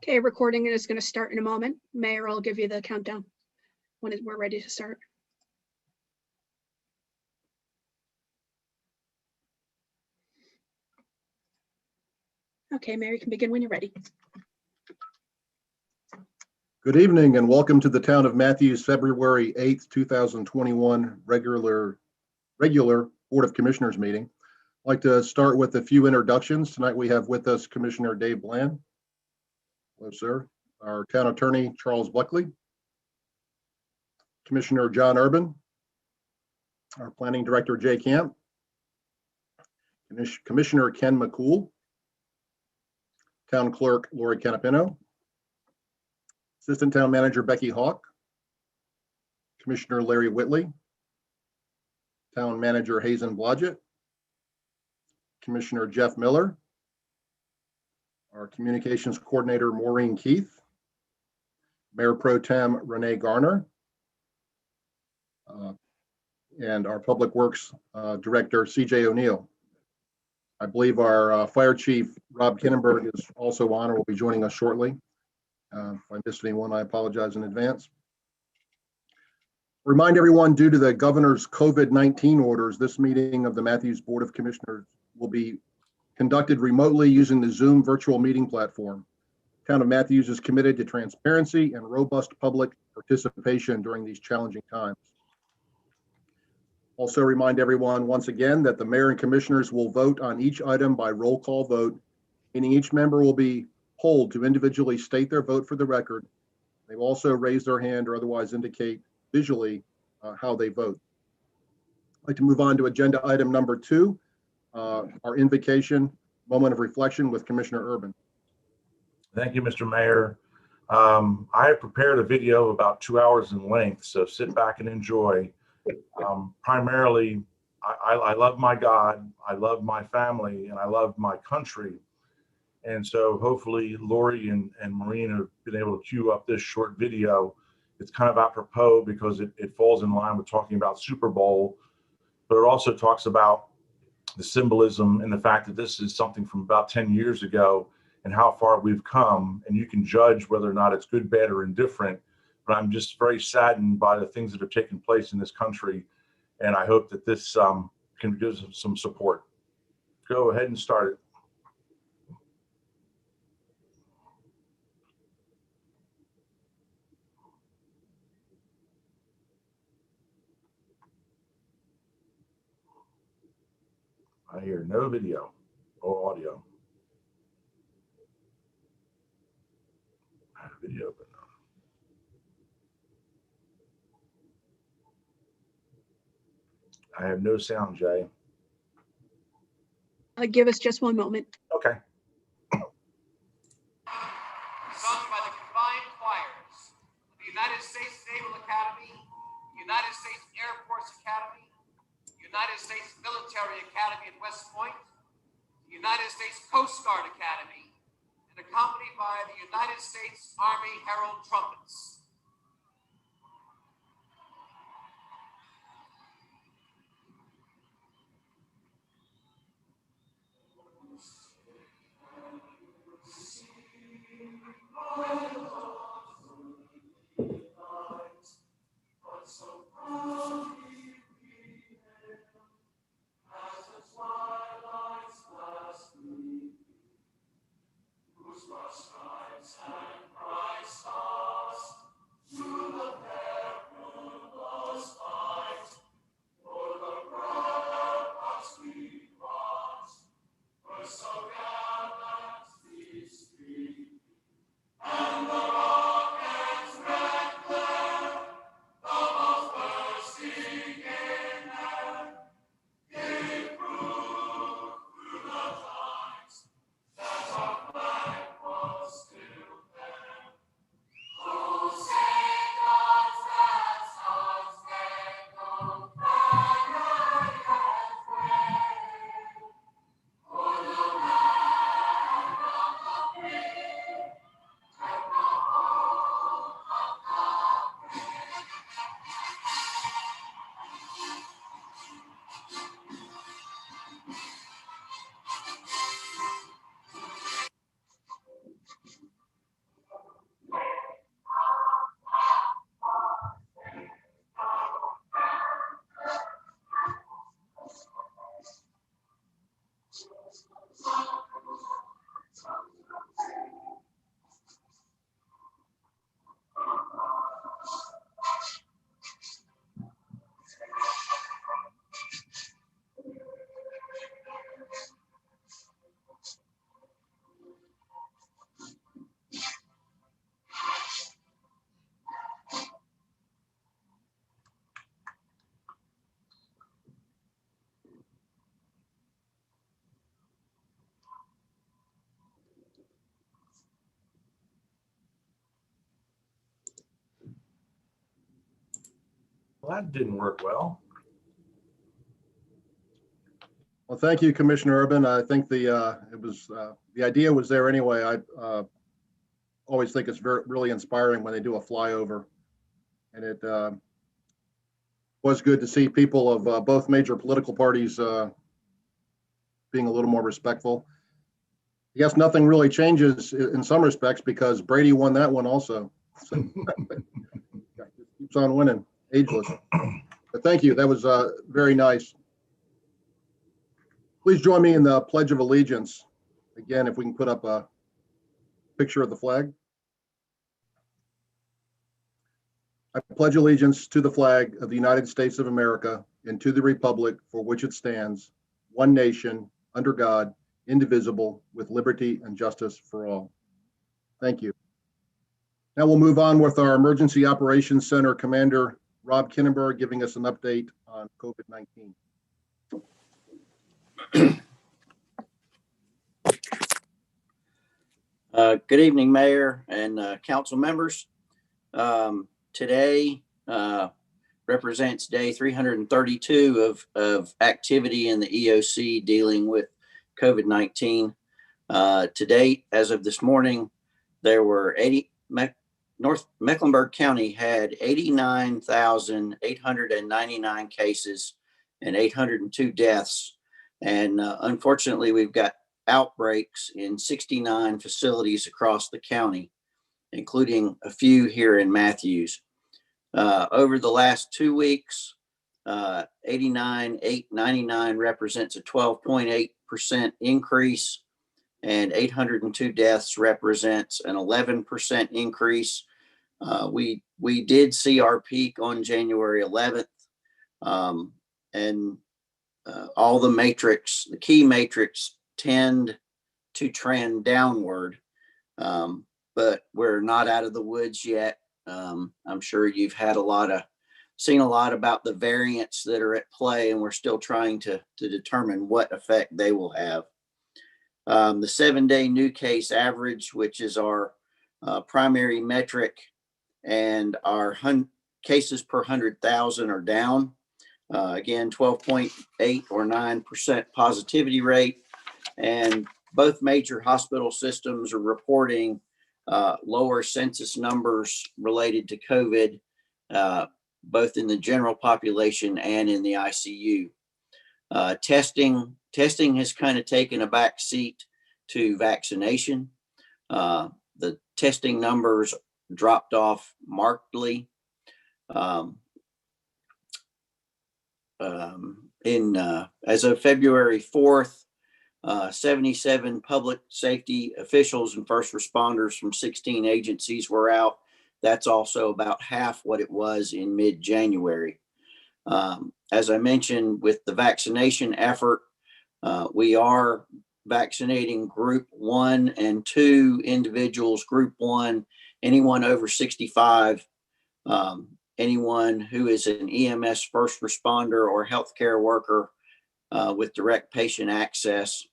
Okay, recording is going to start in a moment. Mayor will give you the countdown when we're ready to start. Okay, Mayor, you can begin when you're ready. Good evening and welcome to the Town of Matthews February 8th, 2021 regular Board of Commissioners meeting. I'd like to start with a few introductions. Tonight we have with us Commissioner Dave Bland. Hello, sir. Our Town Attorney, Charles Buckley. Commissioner John Urban. Our Planning Director, Jay Camp. Commissioner Ken McCool. Town Clerk, Lori Canapino. Assistant Town Manager, Becky Hawk. Commissioner Larry Whitley. Town Manager, Hazen Blodgett. Commissioner Jeff Miller. Our Communications Coordinator, Maureen Keith. Mayor Pro Tem Renee Garner, and our Public Works Director CJ O'Neill. I believe our Fire Chief Rob Kinnenberg is also on or will be joining us shortly. If I missed anyone, I apologize in advance. Remind everyone, due to the governor's COVID-19 orders, this meeting of the Matthews Board of Commissioners will be conducted remotely using the Zoom virtual meeting platform. Town of Matthews is committed to transparency and robust public participation during these challenging times. Also remind everyone once again that the mayor and commissioners will vote on each item by roll call vote, meaning each member will be polled to individually state their vote for the record. They will also raise their hand or otherwise indicate visually how they vote. I'd like to move on to agenda item number 2, our invocation, moment of reflection with Commissioner Urban. Thank you, Mr. Mayor. I have prepared a video about 2 hours in length, so sit back and enjoy. Primarily, I love my God, I love my family, and I love my country. And so hopefully Lori and Maureen have been able to cue up this short video. It's kind of apropos because it falls in line with talking about Super Bowl, but it also talks about the symbolism and the fact that this is something from about 10 years ago and how far we've come, and you can judge whether or not it's good, bad, or indifferent. But I'm just very saddened by the things that have taken place in this country, and I hope that this can give some support. Go ahead and start it. I hear no video or audio. I have video, but no. I have no sound, Jay. Give us just one moment. Okay. Sung by the combined choirs of the United States Naval Academy, United States Air Force Academy, United States Military Academy at West Point, the United States Coast Guard Academy, and accompanied by the United States Army Herald Trumpets. And Well, that didn't work well. Well, thank you, Commissioner Urban. I think the idea was there anyway. I always think it's really inspiring when they do a flyover, and it was good to see people of both major political parties being a little more respectful. I guess nothing really changes in some respects because Brady won that one also. So, keeps on winning, ageless. But thank you. That was very nice. Please join me in the Pledge of Allegiance. Again, if we can put up a picture of the flag. I pledge allegiance to the flag of the United States of America and to the republic for which it stands, one nation, under God, indivisible, with liberty and justice for all. Thank you. Now we'll move on with our Emergency Operations Center Commander, Rob Kinnenberg, giving us an update on COVID-19. Good evening, Mayor and council members. Today represents day 332 of activity in the EOC dealing with COVID-19. To date, as of this morning, there were North Mecklenburg County had 89,899 cases and 802 deaths. And unfortunately, we've got outbreaks in 69 facilities across the county, including a few here in Matthews. Over the last 2 weeks, 89,899 represents a 12.8% increase, and 802 deaths represents an 11% increase. We did see our peak on January 11th, and all the key metrics tend to trend downward, but we're not out of the woods yet. I'm sure you've seen a lot about the variants that are at play, and we're still trying to determine what effect they will have. The 7-day new case average, which is our primary metric, and our cases per 100,000 are down. Again, 12.8 or 9% positivity rate. And both major hospital systems are reporting lower census numbers related to COVID, both in the general population and in the ICU. Testing has kind of taken a back seat to vaccination. The testing numbers dropped off markedly. As of February 4th, 77 public safety officials and first responders from 16 agencies were out. That's also about half what it was in mid-January. As I mentioned, with the vaccination effort, we are vaccinating group 1 and 2 individuals. Group 1, anyone over 65, anyone who is an EMS first responder or healthcare worker with direct patient access.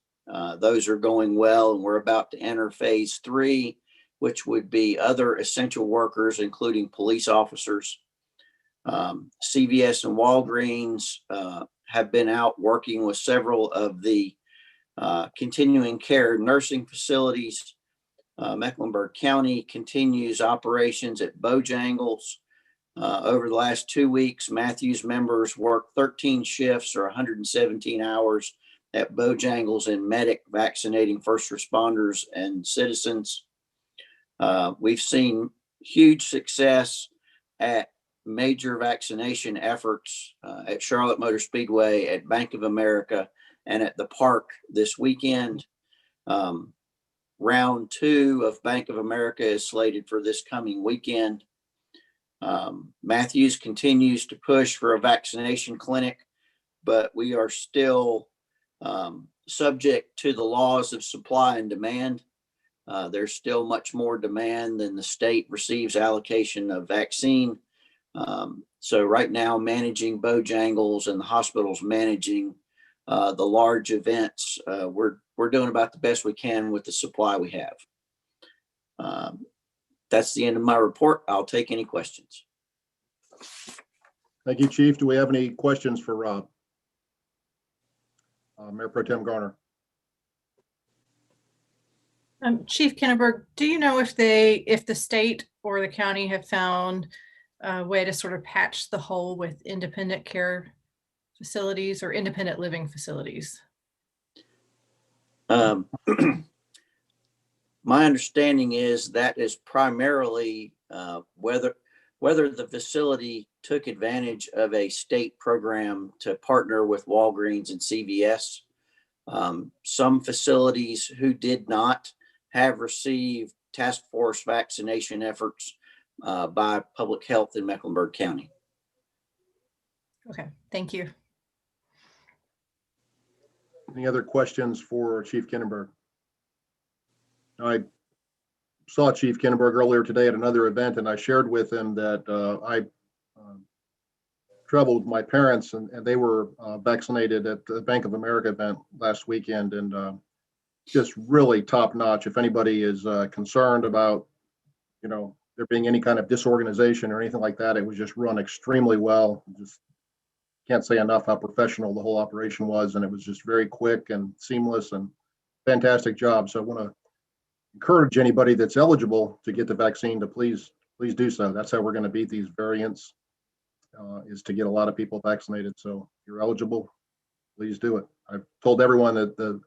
Those are going well, and we're about to enter phase 3, which would be other essential workers, including police officers. CVS and Walgreens have been out working with several of the continuing care nursing facilities. Mecklenburg County continues operations at Bojangles. Over the last 2 weeks, Matthews members worked 13 shifts or 117 hours at Bojangles and Medic, vaccinating first responders and citizens. We've seen huge success at major vaccination efforts at Charlotte Motor Speedway, at Bank of America, and at the park this weekend. Round 2 of Bank of America is slated for this coming weekend. Matthews continues to push for a vaccination clinic, but we are still subject to the laws of supply and demand. There's still much more demand than the state receives allocation of vaccine. So right now, managing Bojangles and the hospitals managing the large events, we're doing about the best we can with the supply we have. That's the end of my report. I'll take any questions. Thank you, Chief. Do we have any questions for Rob? Mayor Pro Tem Garner. Chief Kinnenberg, do you know if the state or the county have found a way to sort of patch the hole with independent care facilities or independent living facilities? My understanding is that is primarily whether the facility took advantage of a state program to partner with Walgreens and CVS. Some facilities who did not have received task force vaccination efforts by public health in Mecklenburg County. Okay, thank you. Any other questions for Chief Kinnenberg? I saw Chief Kinnenberg earlier today at another event, and I shared with him that I traveled with my parents, and they were vaccinated at the Bank of America event last weekend, and just really top notch. If anybody is concerned about, there being any kind of disorganization or anything like that, it was just run extremely well. Just can't say enough how professional the whole operation was, and it was just very quick and seamless and fantastic job. So I want to encourage anybody that's eligible to get the vaccine to please do so. That's how we're going to beat these variants, is to get a lot of people vaccinated. So if you're eligible, please do it. I've told everyone that the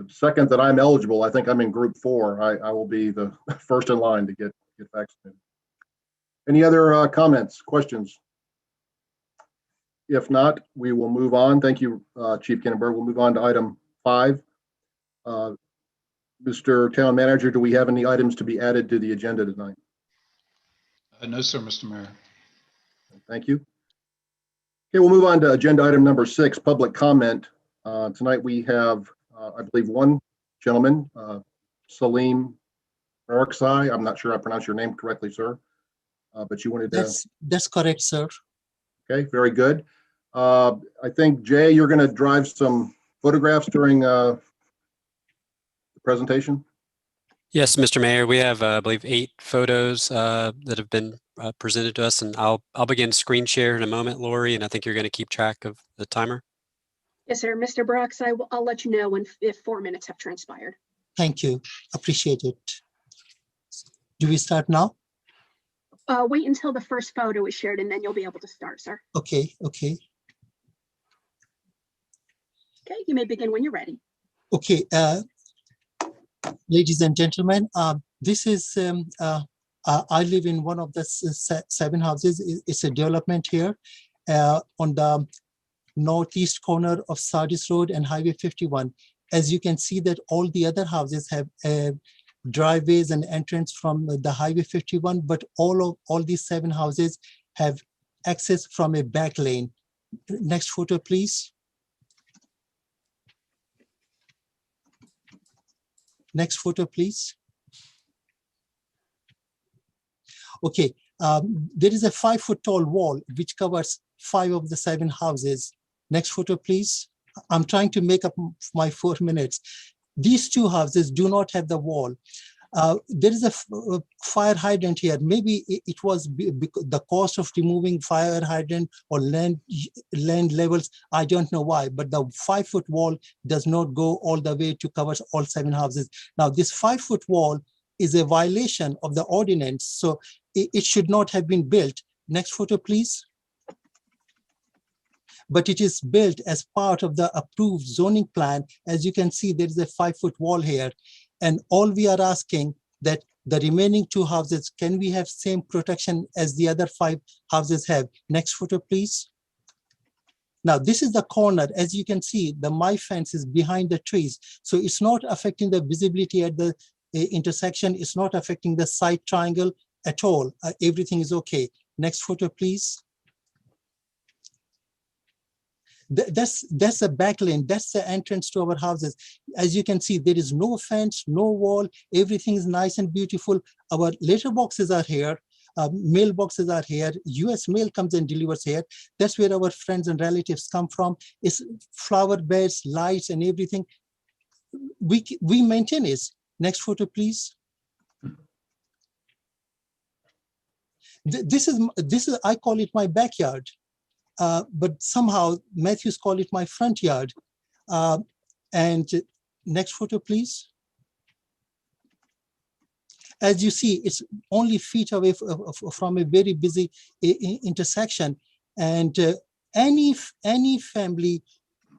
second that I'm eligible, I think I'm in group 4, I will be the first in line to get vaccinated. Any other comments, questions? If not, we will move on. Thank you, Chief Kinnenberg. We'll move on to item 5. Mr. Town Manager, do we have any items to be added to the agenda tonight? No, sir, Mr. Mayor. Thank you. Okay, we'll move on to agenda item number 6, public comment. Tonight we have, I believe, one gentleman, Salim Meraksai. I'm not sure I pronounced your name correctly, sir, but you wanted to. That's correct, sir. Okay, very good. I think, Jay, you're going to drive some photographs during the presentation? Yes, Mr. Mayor, we have, I believe, 8 photos that have been presented to us, and I'll begin screen share in a moment, Lori, and I think you're going to keep track of the timer. Yes, sir. Mr. Brooks, I'll let you know if 4 minutes have transpired. Thank you. Appreciate it. Do we start now? Wait until the first photo is shared and then you'll be able to start, sir. Okay. Okay, you may begin when you're ready. Okay. Ladies and gentlemen, this is, I live in one of the 7 houses. It's a development here on the northeast corner of Sardis Road and Highway 51. As you can see that all the other houses have driveways and entrance from the Highway 51, but all these 7 houses have access from a back lane. Next photo, please. Next photo, please. Okay, there is a 5-foot tall wall which covers 5 of the 7 houses. Next photo, please. I'm trying to make up my 4 minutes. These 2 houses do not have the wall. There is a fire hydrant here. Maybe it was the cost of removing fire hydrant or land levels. I don't know why, but the 5-foot wall does not go all the way to cover all 7 houses. Now, this 5-foot wall is a violation of the ordinance, so it should not have been built. Next photo, please. But it is built as part of the approved zoning plan. As you can see, there is a 5-foot wall here. And all we are asking that the remaining 2 houses, can we have same protection as the other 5 houses have? Next photo, please. Now, this is the corner. As you can see, my fence is behind the trees. So it's not affecting the visibility at the intersection. It's not affecting the side triangle at all. Everything is okay. Next photo, please. That's the back lane. That's the entrance to our houses. As you can see, there is no fence, no wall. Everything is nice and beautiful. Our letter boxes are here. Mailboxes are here. US mail comes and delivers here. That's where our friends and relatives come from. It's flower beds, lights, and everything. We maintain it. Next photo, please. This is I call it my backyard. but somehow Matthews called it my front yard. And next photo, please. As you see, it's only feet away from a very busy intersection. And any family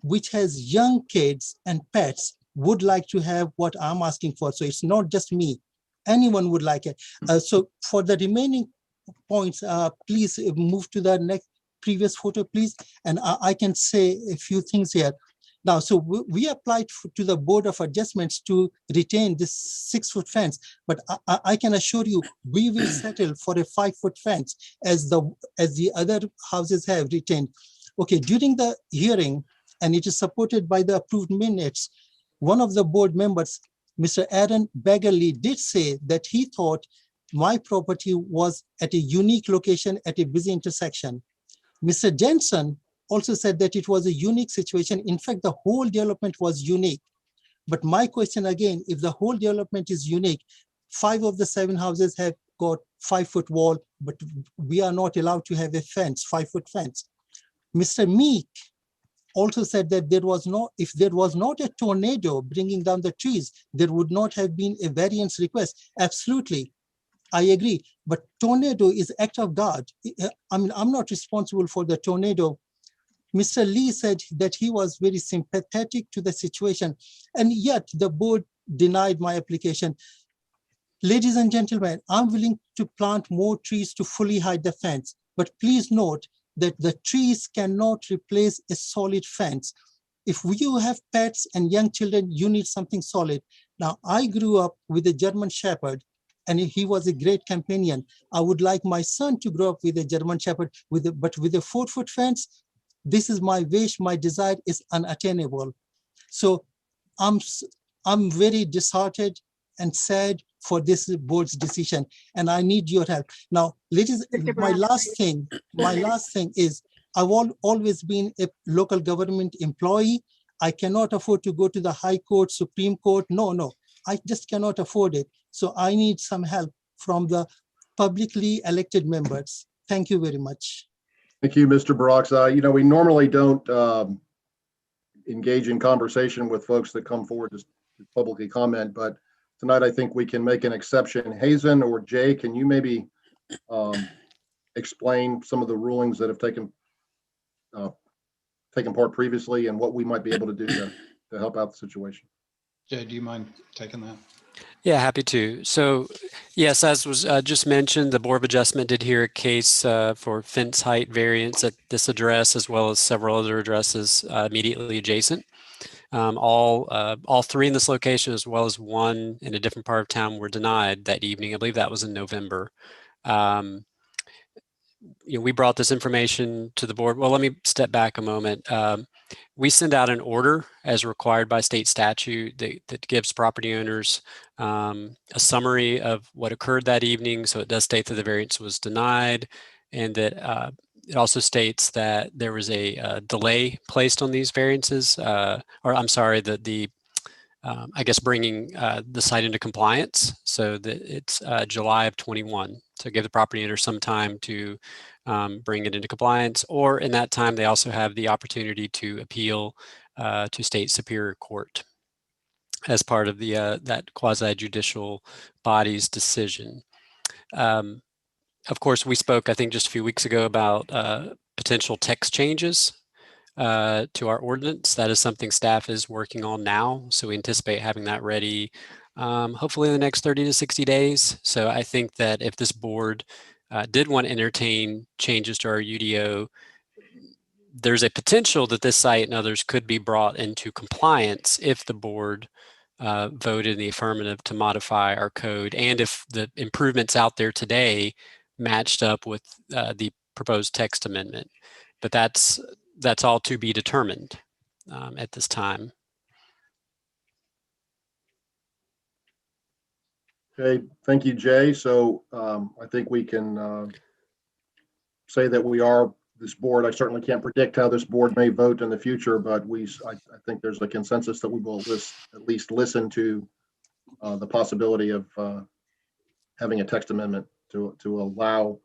which has young kids and pets would like to have what I'm asking for. So it's not just me. Anyone would like it. So for the remaining points, please move to the next previous photo, please. And I can say a few things here. Now, so we applied to the Board of Adjustments to retain this 6-foot fence, but I can assure you, we will settle for a 5-foot fence as the other houses have retained. Okay, during the hearing, and it is supported by the approved minutes, one of the board members, Mr. Aaron Baggerly, did say that he thought my property was at a unique location at a busy intersection. Mr. Jensen also said that it was a unique situation. In fact, the whole development was unique. But my question again, if the whole development is unique, 5 of the 7 houses have got 5-foot wall, but we are not allowed to have a fence, 5-foot fence. Mr. Meek also said that if there was not a tornado bringing down the trees, there would not have been a variance request. Absolutely, I agree. But tornado is act of God. I mean, I'm not responsible for the tornado. Mr. Lee said that he was very sympathetic to the situation, and yet the board denied my application. Ladies and gentlemen, I'm willing to plant more trees to fully hide the fence, but please note that the trees cannot replace a solid fence. If you have pets and young children, you need something solid. Now, I grew up with a German Shepherd, and he was a great companion. I would like my son to grow up with a German Shepherd, but with a 4-foot fence. This is my wish, my desire is unattainable. So I'm very disheartened and sad for this board's decision, and I need your help. Now, ladies, my last thing is, I've always been a local government employee. I cannot afford to go to the High Court, Supreme Court. No, I just cannot afford it. So I need some help from the publicly elected members. Thank you very much. Thank you, Mr. Brox. We normally don't engage in conversation with folks that come forward to publicly comment, but tonight I think we can make an exception. Hazen or Jay, can you maybe explain some of the rulings that have taken part previously and what we might be able to do to help out the situation? Jay, do you mind taking that? Yeah, happy to. So yes, as was just mentioned, the Board of Adjustment did hear a case for fence height variance at this address, as well as several other addresses immediately adjacent. All 3 in this location, as well as 1 in a different part of town, were denied that evening. I believe that was in November. We brought this information to the board. Well, let me step back a moment. We send out an order as required by state statute that gives property owners a summary of what occurred that evening. So it does state that the variance was denied, and that it also states that there was a delay placed on these variances, or I'm sorry, I guess bringing the site into compliance, so that it's July of 21. So give the property owner some time to bring it into compliance, or in that time, they also have the opportunity to appeal to state superior court as part of the that quasi-judicial body's decision. Of course, we spoke, I think, just a few weeks ago about potential text changes to our ordinance. That is something staff is working on now. So we anticipate having that ready hopefully in the next 30 to 60 days. So I think that if this board did want to entertain changes to our UDO, there's a potential that this site and others could be brought into compliance if the board voted in the affirmative to modify our code, and if the improvements out there today matched up with the proposed text amendment. But that's all to be determined at this time. Okay, thank you, Jay. So I think we can say that this board, I certainly can't predict how this board may vote in the future, but I think there's a consensus that we will at least listen to the possibility of having a text amendment to allow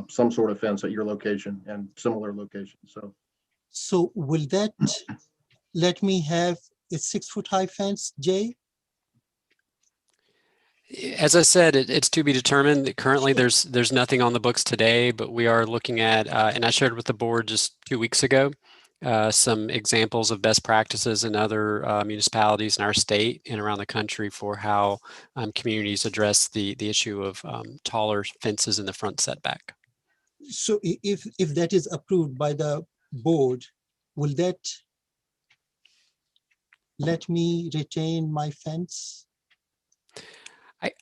some sort of fence at your location and similar locations. So will that let me have a 6-foot high fence, Jay? As I said, it's to be determined. Currently, there's nothing on the books today, but we are looking at, and I shared with the board just 2 weeks ago, some examples of best practices in other municipalities in our state and around the country for how communities address the issue of taller fences in the front setback. So if that is approved by the board, will that let me retain my fence?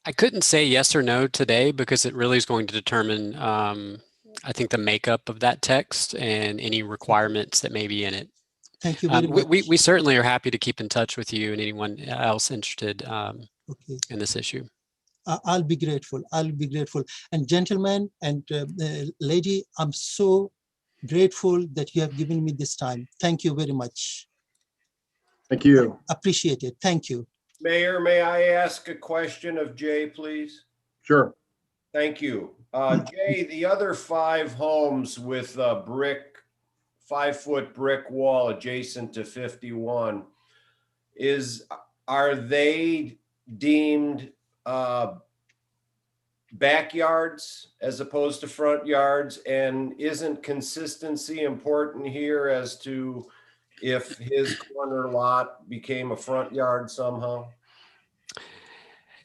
I couldn't say yes or no today because it really is going to determine, I think, the makeup of that text and any requirements that may be in it. Thank you very much. We certainly are happy to keep in touch with you and anyone else interested Okay. in this issue. I'll be grateful. I'll be grateful. And gentlemen and lady, I'm so grateful that you have given me this time. Thank you very much. Thank you. Appreciate it. Thank you. Mayor, may I ask a question of Jay, please? Sure. Thank you. Jay, the other 5 homes with a 5-foot brick wall adjacent to 51, are they deemed backyards as opposed to front yards? And isn't consistency important here as to if his corner lot became a front yard somehow?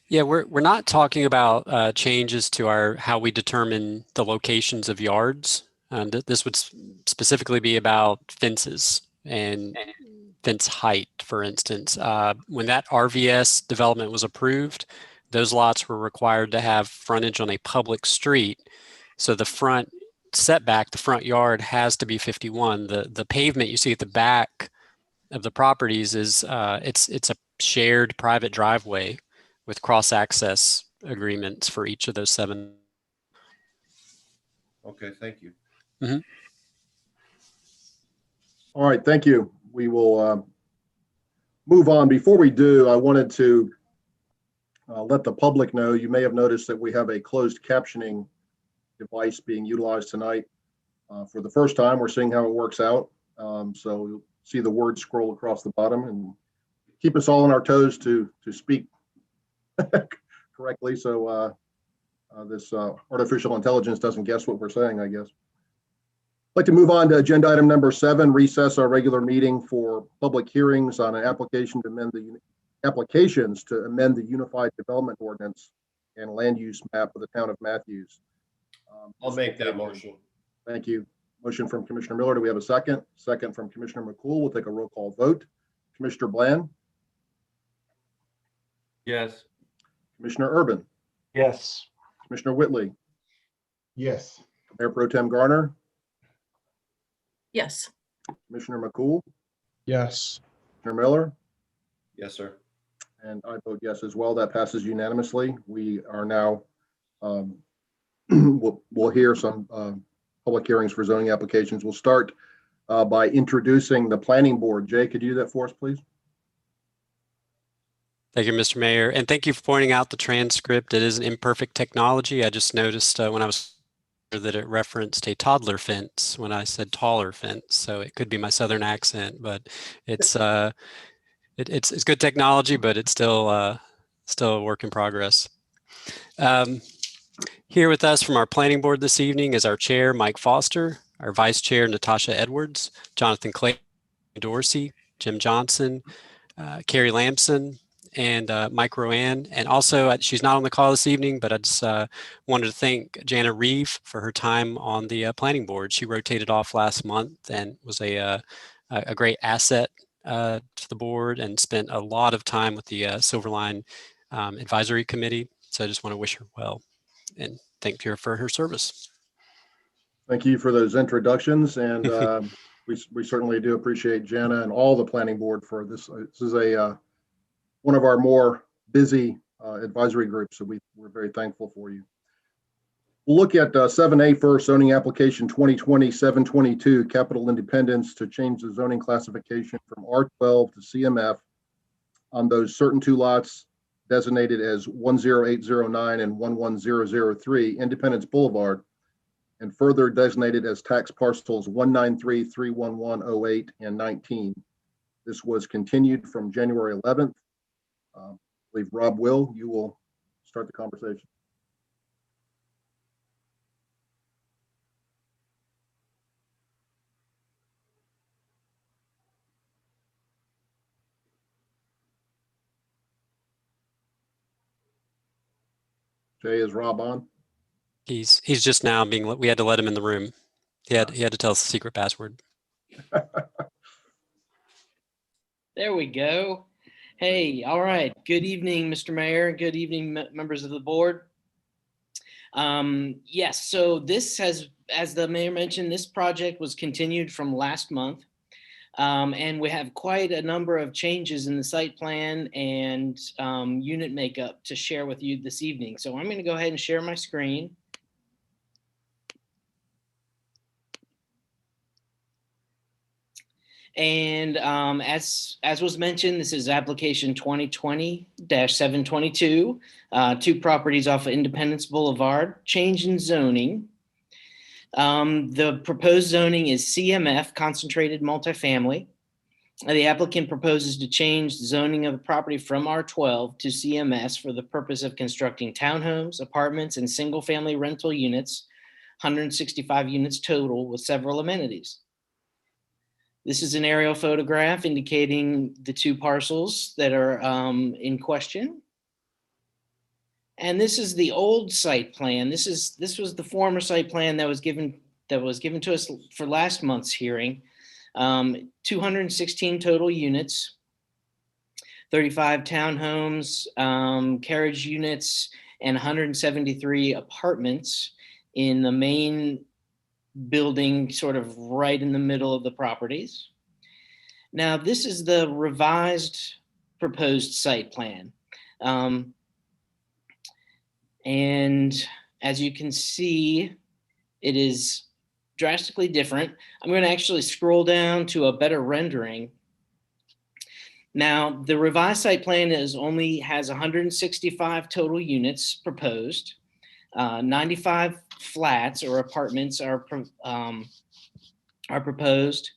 Yeah, we're not talking about changes to how we determine the locations of yards. This would specifically be about fences and fence height, for instance. When that RVS development was approved, those lots were required to have frontage on a public street. So the front setback, the front yard, has to be 51. The pavement you see at the back of the properties is it's a shared private driveway with cross-access agreements for each of those 7. Okay, thank you. Mm-hmm. All right, thank you. We will move on. Before we do, I wanted to let the public know, you may have noticed that we have a closed captioning device being utilized tonight. For the first time, we're seeing how it works out. So you'll see the words scroll across the bottom and keep us all on our toes to speak correctly. So this artificial intelligence doesn't guess what we're saying, I guess. I'd like to move on to agenda item number 7, recess our regular meeting for public hearings on an application to amend the Unified Development Ordinance and land use map of the town of Matthews. I'll make that motion. Thank you. Motion from Commissioner Miller. Do we have a second? Second from Commissioner McCool. We'll take a roll call vote. Commissioner Bland? Yes. Commissioner Urban? Yes. Commissioner Whitley? Yes. Mayor Pro Tem Garner? Yes. Commissioner McCool? Yes. Commissioner Miller? Yes, sir. And I vote yes as well. That passes unanimously. We are now, we'll hear some public hearings for zoning applications. We'll start by introducing the planning board. Jay, could you do that for us, please? Thank you, Mr. Mayor. And thank you for pointing out the transcript. It is an imperfect technology. I just noticed when I was that it referenced a toddler fence when I said taller fence. So it could be my Southern accent, but it's it's good technology, but it's still a work in progress. Here with us from our planning board this evening is our chair, Mike Foster, our vice chair, Natasha Edwards, Jonathan Clay Dorsey, Jim Johnson, Carrie Lamson, and Mike Rowan. And also, she's not on the call this evening, but I just wanted to thank Jana Reeve for her time on the planning board. She rotated off last month and was a great asset to the board and spent a lot of time with the Silverline Advisory Committee. So I just want to wish her well and thank her for her service. Thank you for those introductions. And we certainly do appreciate Jana and all the planning board for this. This is one of our more busy advisory groups, so we're very thankful for you. We'll look at 7A first, zoning application 2020-722, Capital Independence to change the zoning classification from R12 to CMF on those certain 2 lots designated as 10809 and 11003 Independence Boulevard and further designated as tax parcels 193-31108 and 19. This was continued from January 11th. I believe Rob Will, you will start the conversation. Jay, is Rob on? He's just now we had to let him in the room. He had to tell us the secret password. There we go. Hey, all right. Good evening, Mr. Mayor. Good evening, members of the board. Yes, so this has, as the mayor mentioned, this project was continued from last month. And we have quite a number of changes in the site plan and unit makeup to share with you this evening. So I'm going to go ahead and share my screen. And as was mentioned, this is application 2020-722, 2 properties off of Independence Boulevard, change in zoning. The proposed zoning is CMF, concentrated multifamily. The applicant proposes to change the zoning of the property from R12 to CMS for the purpose of constructing townhomes, apartments, and single-family rental units, 165 units total with several amenities. This is an aerial photograph indicating the 2 parcels that are in question. And this is the old site plan. This was the former site plan that was given to us for last month's hearing. 216 total units, 35 townhomes, carriage units, and 173 apartments in the main building, sort of right in the middle of the properties. Now, this is the revised proposed site plan. And as you can see, it is drastically different. I'm going to actually scroll down to a better rendering. Now, the revised site plan only has 165 total units proposed. 95 flats or apartments are proposed,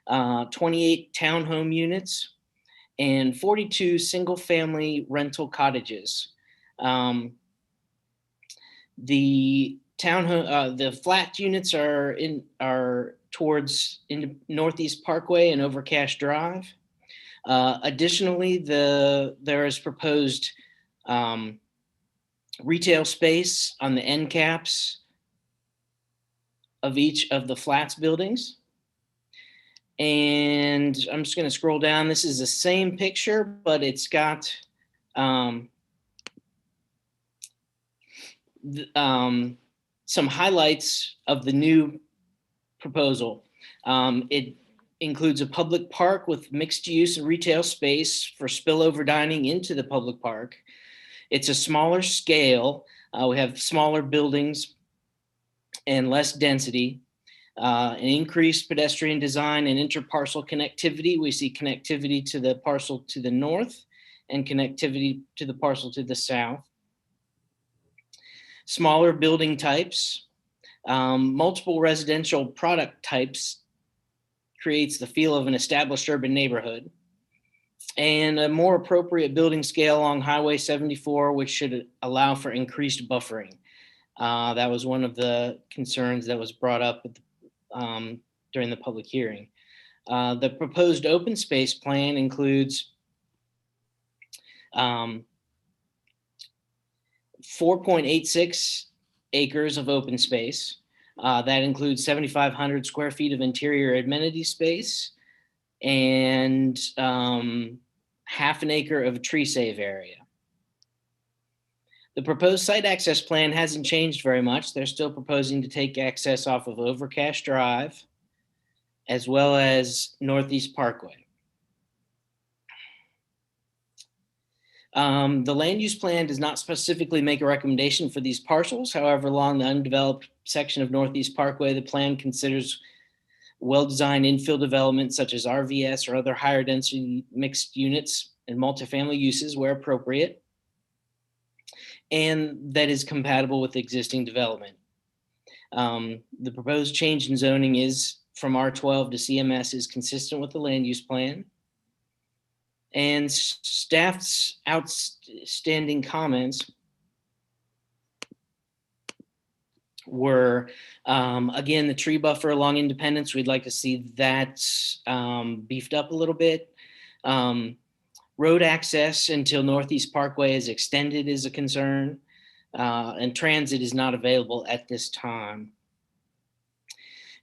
28 townhome units, and 42 single-family rental cottages. The flat units are towards Northeast Parkway and Overcash Drive. Additionally, there is proposed retail space on the end caps of each of the flats buildings. And I'm just going to scroll down. This is the same picture, but it's got some highlights of the new proposal. It includes a public park with mixed use and retail space for spillover dining into the public park. It's a smaller scale. We have smaller buildings and less density, an increased pedestrian design and interparcel connectivity. We see connectivity to the parcel to the north and connectivity to the parcel to the south. Smaller building types, multiple residential product types creates the feel of an established urban neighborhood, and a more appropriate building scale along Highway 74, which should allow for increased buffering. That was one of the concerns that was brought up during the public hearing. The proposed open space plan includes 4.86 acres of open space. That includes 7,500 square feet of interior amenity space and half an acre of tree save area. The proposed site access plan hasn't changed very much. They're still proposing to take access off of Overcash Drive as well as Northeast Parkway. The land use plan does not specifically make a recommendation for these parcels. However, along the undeveloped section of Northeast Parkway, the plan considers well-designed infill development such as RVS or other higher density mixed units and multifamily uses where appropriate, and that is compatible with existing development. The proposed change in zoning is from R12 to CMS is consistent with the land use plan. And staff's outstanding comments were, again, the tree buffer along Independence. We'd like to see that beefed up a little bit. Road access until Northeast Parkway is extended is a concern, and transit is not available at this time.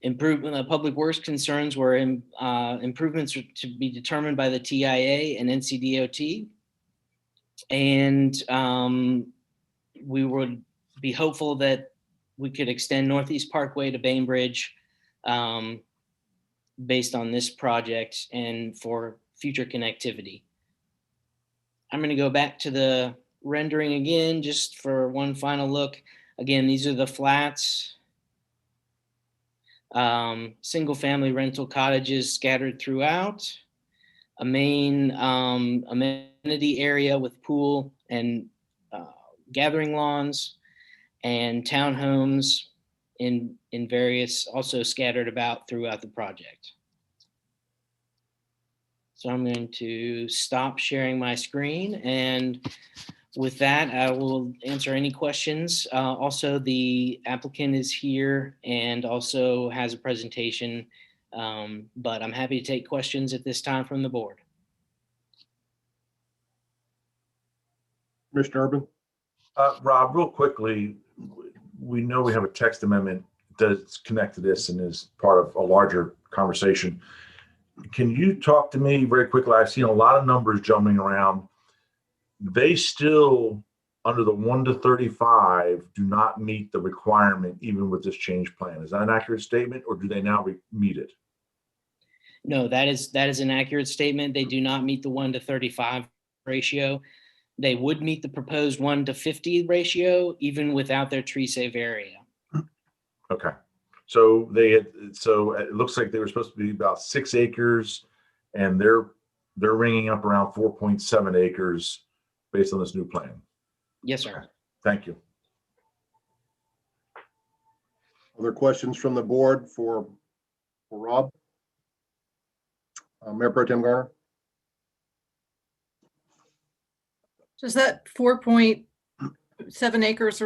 Improvement, public works concerns were improvements are to be determined by the TIA and NCDOT. And we would be hopeful that we could extend Northeast Parkway to Bainbridge based on this project and for future connectivity. I'm going to go back to the rendering again, just for one final look. Again, these are the flats. Single family rental cottages scattered throughout, a main amenity area with pool and gathering lawns, and townhomes in various, also scattered about throughout the project. So I'm going to stop sharing my screen, and with that, I will answer any questions. Also, the applicant is here and also has a presentation, but I'm happy to take questions at this time from the board. Commissioner Urban? Rob, real quickly, we know we have a text amendment that's connected to this and is part of a larger conversation. Can you talk to me very quickly? I've seen a lot of numbers jumping around. They still, under the 1 to 35, do not meet the requirement even with this change plan. Is that an accurate statement, or do they now meet it? No, that is an accurate statement. They do not meet the 1 to 35 ratio. They would meet the proposed 1 to 50 ratio even without their tree save area. Okay. So it looks like they were supposed to be about 6 acres, and they're ringing up around 4.7 acres based on this new plan. Yes, sir. Thank you. Other questions from the board for Rob? Mayor Pro Tem Garner? Does that 4.7 acres,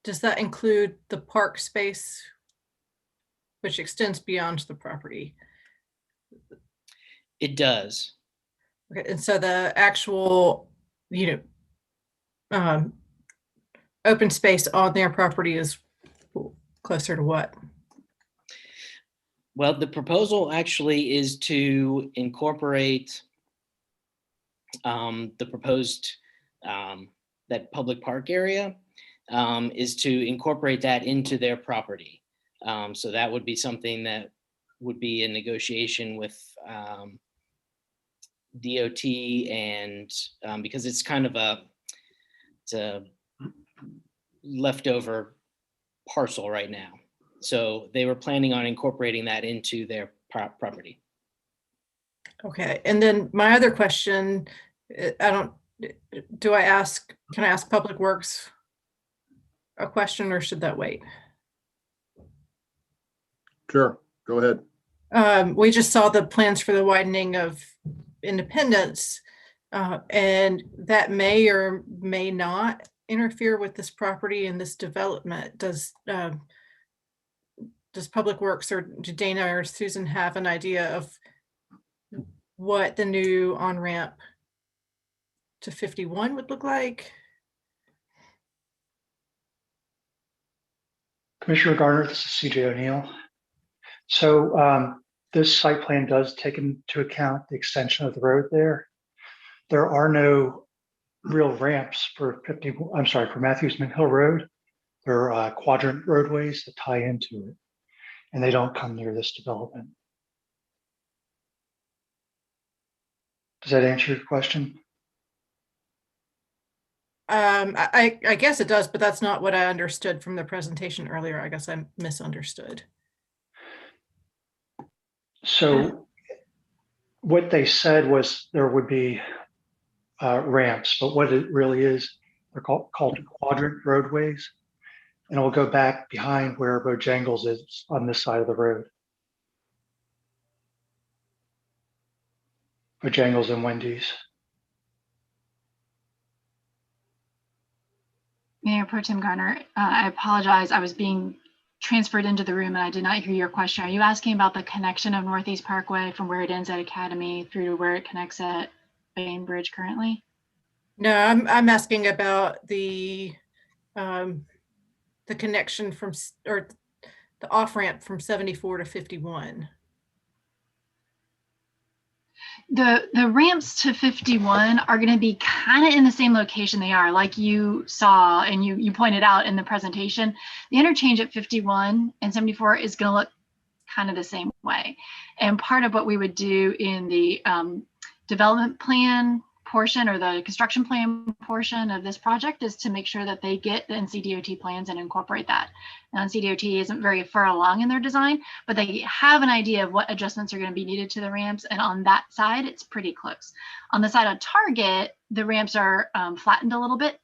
does that include the park space, which extends beyond the property? It does. Okay, and so the actual, open space on their property is closer to what? Well, the proposal actually is to incorporate the proposed, that public park area is to incorporate that into their property. So that would be something that would be a negotiation with DOT, and because it's kind of it's a leftover parcel right now. So they were planning on incorporating that into their property. Okay, and then my other question, can I ask Public Works a question, or should that wait? Sure, go ahead. We just saw the plans for the widening of Independence, and that may or may not interfere with this property and this development. Does Public Works, or do Dana or Susan have an idea of what the new on-ramp to 51 would look like? Commissioner Garner, this is CJ O'Neill. So this site plan does take into account the extension of the road there. There are no real ramps for Matthews Mint Hill Road. There are quadrant roadways that tie into it, and they don't come near this development. Does that answer your question? I guess it does, but that's not what I understood from the presentation earlier. I guess I misunderstood. So what they said was there would be ramps, but what it really is, they're called quadrant roadways. and it will go back behind where Bojangles is on this side of the road. Bojangles and Wendy's. Mayor Pro Tem Garner, I apologize. I was being transferred into the room and I did not hear your question. Are you asking about the connection of Northeast Parkway from where it ends at Academy through to where it connects at Bainbridge currently? No, I'm asking about the connection from, or the off-ramp from 74 to 51. The ramps to 51 are going to be kind of in the same location they are, like you saw and you pointed out in the presentation. The interchange at 51 and 74 is going to look kind of the same way. And part of what we would do in the development plan portion or the construction plan portion of this project is to make sure that they get the NCDOT plans and incorporate that. Now, NCDOT isn't very far along in their design, but they have an idea of what adjustments are going to be needed to the ramps. And on that side, it's pretty close. On the side of Target, the ramps are flattened a little bit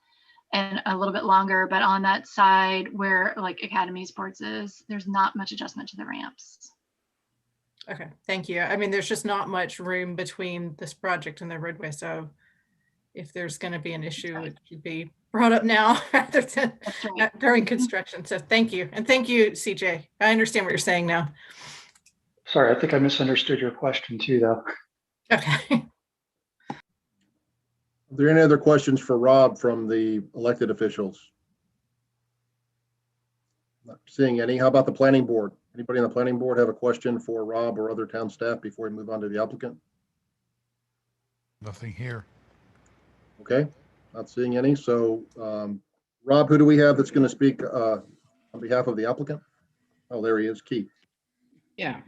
and a little bit longer, but on that side where like Academy Sports is, there's not much adjustment to the ramps. Okay, thank you. I mean, there's just not much room between this project and the roadway. So if there's going to be an issue, it should be brought up now rather than during construction. So thank you. And thank you, CJ. I understand what you're saying now. Sorry, I think I misunderstood your question too, though. Okay. Are there any other questions for Rob from the elected officials? Not seeing any. How about the planning board? Anybody on the planning board have a question for Rob or other town staff before we move on to the applicant? Nothing here. Okay, not seeing any. So Rob, who do we have that's going to speak on behalf of the applicant? Oh, there he is, Keith. Yeah.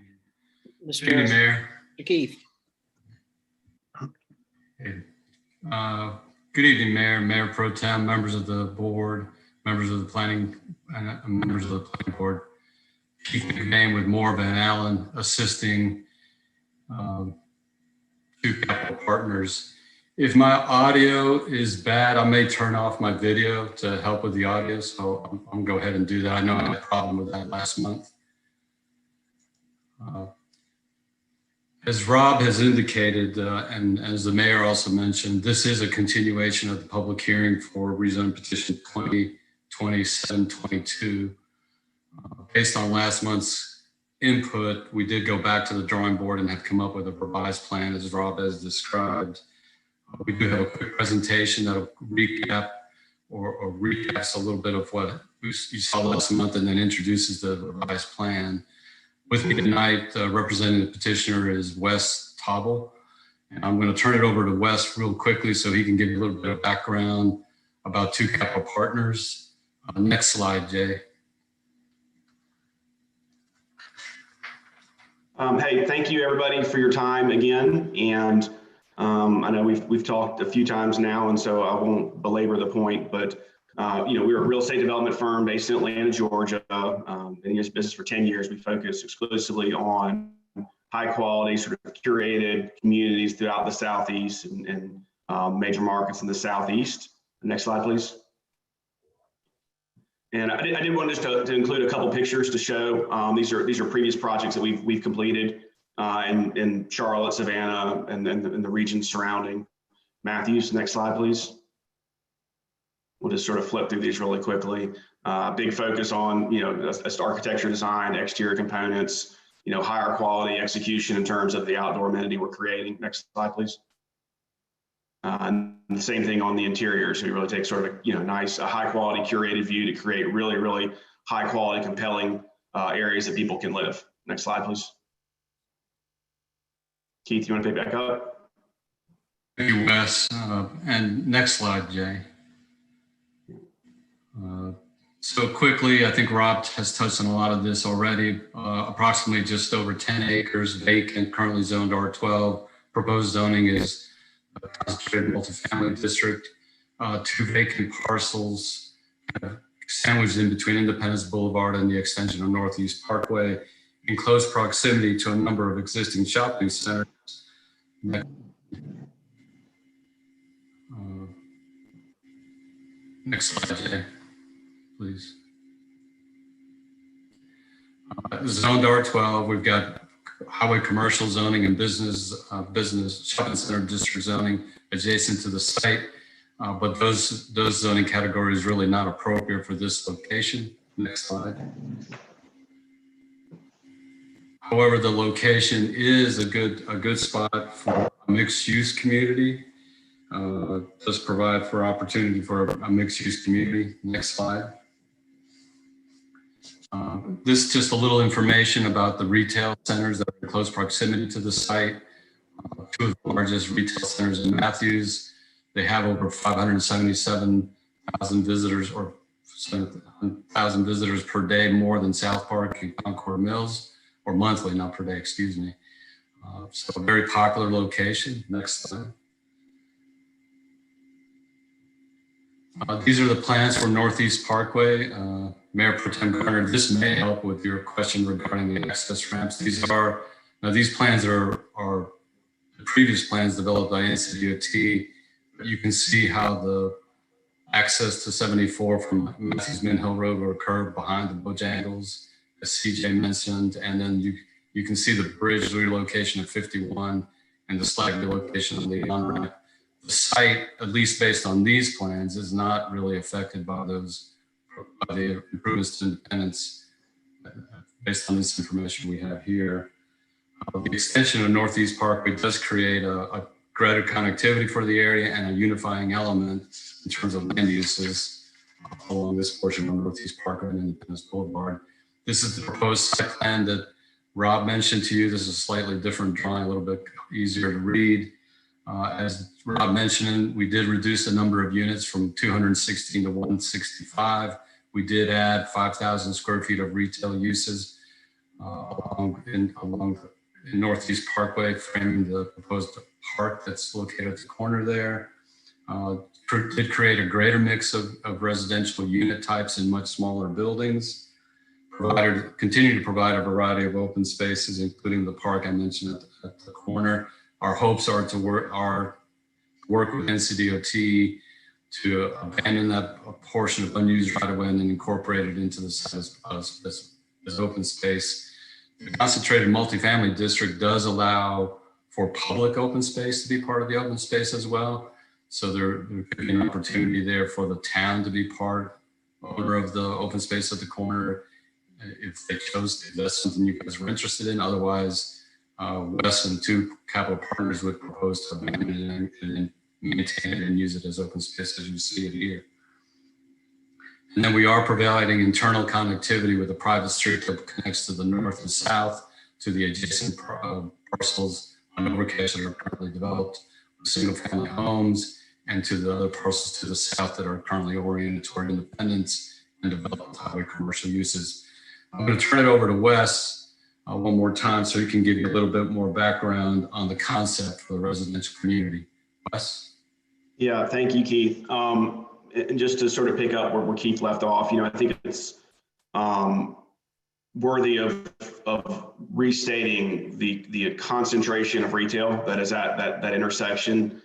Good evening, Mayor. Mr. Keith. Hey. Good evening, Mayor, Mayor Pro Tem, members of the board, members of the planning, members of the planning board. Keith McBain with Moore Van Allen assisting two capital partners. If my audio is bad, I may turn off my video to help with the audio. So I'm gonna go ahead and do that. I know I had a problem with that last month. As Rob has indicated, and as the mayor also mentioned, this is a continuation of the public hearing for rezone petition 2027-22. Based on last month's input, we did go back to the drawing board and have come up with a revised plan as Rob has described. We do have a quick presentation that'll recap or recaps a little bit of what you saw last month and then introduces the revised plan. With me tonight, representing the petitioner is Wes Tauble. And I'm going to turn it over to Wes real quickly so he can give you a little bit of background about two capital partners. Next slide, Jay. Hey, thank you everybody for your time again. And I know we've talked a few times now, and so I won't belabor the point, but we're a real estate development firm based in Atlanta, Georgia. Been in this business for 10 years. We focus exclusively on high quality, sort of curated communities throughout the Southeast and major markets in the Southeast. Next slide, please. And I did want just to include a couple pictures to show. These are previous projects that we've completed in Charlotte, Savannah, and the regions surrounding. Matthews, next slide, please. We'll just sort of flip through these really quickly. Big focus on architecture design, exterior components, higher quality execution in terms of the outdoor amenity we're creating. Next slide, please. And the same thing on the interiors. We really take sort of a high quality curated view to create really, really high quality, compelling areas that people can live. Next slide, please. Keith, you want to pick back up? Thank you, Wes. And next slide, Jay. So quickly, I think Rob has touched on a lot of this already. Approximately just over 10 acres vacant, currently zoned R12. Proposed zoning is a concentrated multifamily district. Two vacant parcels sandwiched in between Independence Boulevard and the extension of Northeast Parkway, in close proximity to a number of existing shopping centers. Next slide, Jay, please. zoned R12. We've got highway commercial zoning and business shopping center district zoning adjacent to the site. But those zoning categories really not appropriate for this location. Next slide. However, the location is a good spot for a mixed use community. Does provide for opportunity for a mixed use community. Next slide. This is just a little information about the retail centers that are in close proximity to the site. Two of the largest retail centers in Matthews. They have over 577,000 visitors or 7,000 visitors per day more than South Park and Concord Mills, or monthly, not per day, excuse me. So a very popular location. Next slide. These are the plans for Northeast Parkway. Mayor Pro Tem Garner, this may help with your question regarding the access ramps. These plans are the previous plans developed by NCDOT. But you can see how the access to 74 from Matthews Mint Hill Road will occur behind the Bojangles, as CJ mentioned, and then you can see the bridge relocation of 51 and the slag relocation on the on-ramp. The site, at least based on these plans, is not really affected by the improvements to Independence based on this information we have here. The extension of Northeast Parkway does create a greater connectivity for the area and a unifying element in terms of land uses along this portion of Northeast Parkway and Independence Boulevard. This is the proposed site plan that Rob mentioned to you. This is a slightly different drawing, a little bit easier to read. As Rob mentioned, we did reduce the number of units from 216 to 165. We did add 5,000 square feet of retail uses along Northeast Parkway, framing the proposed park that's located at the corner there. Did create a greater mix of residential unit types in much smaller buildings. Continue to provide a variety of open spaces, including the park I mentioned at the corner. Our hopes are to work with NCDOT to abandon that portion of unused right of way and then incorporate it into the site as open space. The concentrated multifamily district does allow for public open space to be part of the open space as well. So there could be an opportunity there for the town to be owner of the open space at the corner if they chose to. That's something you guys were interested in. Otherwise, Wes and two capital partners would propose to abandon it and maintain it and use it as open space as you see it here. And then we are providing internal connectivity with a private street that connects to the north and south to the adjacent parcels on Overcash that are currently developed with single family homes, and to the other parcels to the south that are currently oriented toward Independence and developed highway commercial uses. I'm going to turn it over to Wes one more time so he can give you a little bit more background on the concept for the residential community. Wes? Yeah, thank you, Keith. And just to sort of pick up where Keith left off, I think it's worthy of restating the concentration of retail that is at that intersection.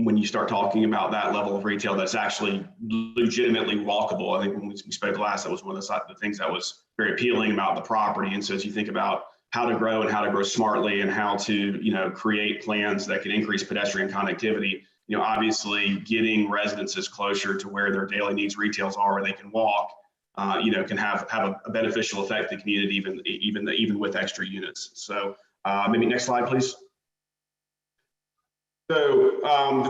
When you start talking about that level of retail that's actually legitimately walkable. I think when we spoke last, that was one of the things that was very appealing about the property. And so as you think about how to grow and how to grow smartly and how to, create plans that can increase pedestrian connectivity, obviously getting residences closer to where their daily needs retails are, where they can walk, can have a beneficial effect to the community, even with extra units. So maybe next slide, please. So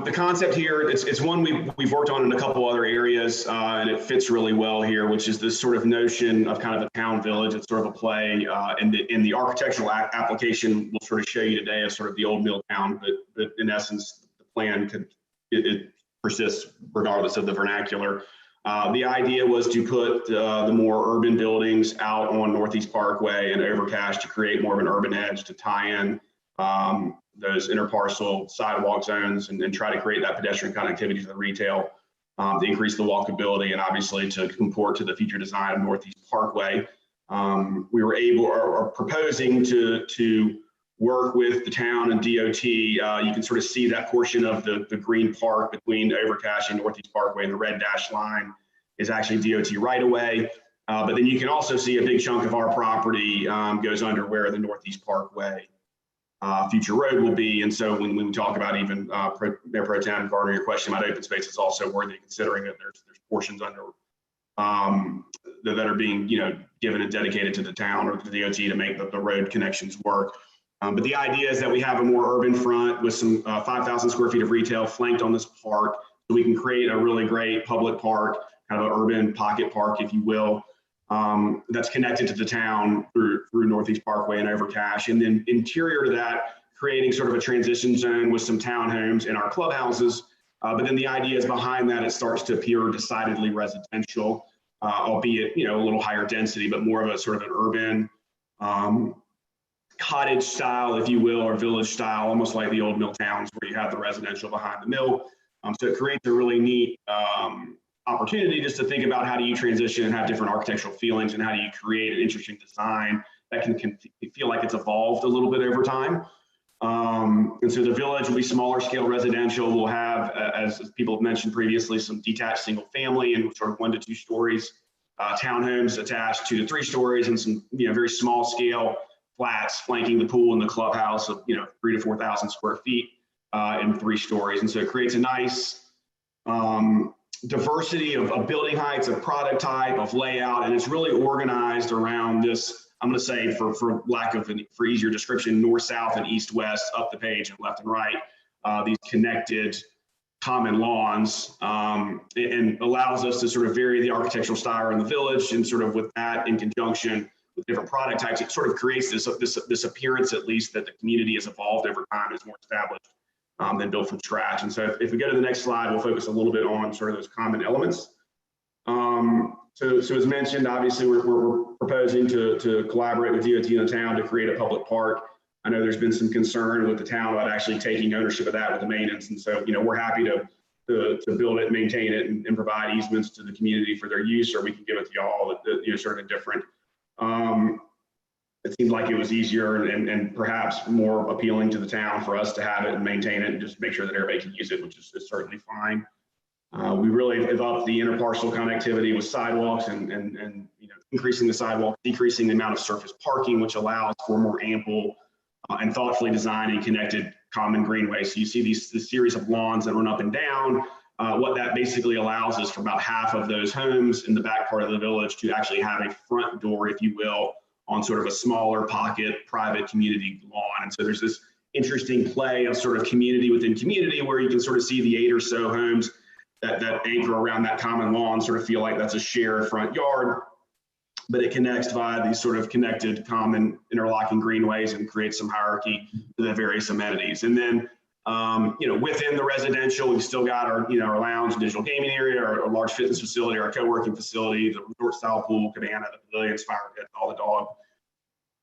the concept here, it's one we've worked on in a couple other areas, and it fits really well here, which is this sort of notion of kind of a town village. It's sort of a play, in the architectural application we'll sort of show you today as sort of the old mill town, but in essence, the plan it persists regardless of the vernacular. The idea was to put the more urban buildings out on Northeast Parkway and Overcash to create more of an urban edge to tie in those interparcel sidewalk zones and try to create that pedestrian connectivity to the retail, to increase the walkability and obviously to comport to the future design of Northeast Parkway. We were proposing to work with the town and DOT. You can sort of see that portion of the green park between Overcash and Northeast Parkway, and the red dashed line is actually DOT right away. But then you can also see a big chunk of our property goes under where the Northeast Parkway future road will be. And so when we talk about even Mayor Pro Tem Gardner, your question about open space is also worthy of considering that there's portions under that are being, given and dedicated to the town or to the DOT to make the road connections work. But the idea is that we have a more urban front with some 5,000 square feet of retail flanked on this park. So we can create a really great public park, kind of an urban pocket park, if you will, that's connected to the town through Northeast Parkway and over Cache. And then interior to that, creating sort of a transition zone with some townhomes in our clubhouses. But then the idea is behind that, it starts to appear decidedly residential, albeit, a little higher density, but more of a sort of an urban cottage style, if you will, or village style, almost like the old mill towns where you have the residential behind the mill. So it creates a really neat opportunity just to think about how do you transition and have different architectural feelings, and how do you create an interesting design that can feel like it's evolved a little bit over time. And so the village will be smaller scale residential. We'll have, as people have mentioned previously, some detached single family and sort of 1 to 2 stories, townhomes attached 2 to 3 stories, and some very small scale flats flanking the pool and the clubhouse of 3,000 to 4,000 square feet in 3 stories. And so it creates a nice diversity of building heights, of product type, of layout, and it's really organized around this. I'm going to say, for lack of for easier description, north, south, and east, west, up the page, and left and right, these connected common lawns, and allows us to sort of vary the architectural style in the village, and sort of with that in conjunction with different product types, it sort of creates this appearance, at least, that the community has evolved over time, is more established than built from scratch. And so if we go to the next slide, we'll focus a little bit on sort of those common elements. So as mentioned, obviously we're proposing to collaborate with DOT in the town to create a public park. I know there's been some concern with the town about actually taking ownership of that with the maintenance. And so, we're happy to build it, maintain it, and provide easements to the community for their use, or we can give it to y'all at sort of different. It seemed like it was easier and perhaps more appealing to the town for us to have it and maintain it and just make sure that everybody can use it, which is certainly fine. We really have upped the interparcel connectivity with sidewalks and increasing the sidewalk, decreasing the amount of surface parking, which allows for more ample and thoughtfully designed and connected common greenways. So you see this series of lawns that run up and down. What that basically allows is for about half of those homes in the back part of the village to actually have a front door, if you will, on sort of a smaller pocket private community lawn. And so there's this interesting play of sort of community within community, where you can sort of see the 8 or so homes that anchor around that common lawn sort of feel like that's a shared front yard, but it connects via these sort of connected common interlocking greenways and creates some hierarchy to the various amenities. And then, within the residential, we've still got our lounge, digital gaming area, our large fitness facility, our co-working facility, the resort style pool, cabana, the pavilions, fire pit, all the dog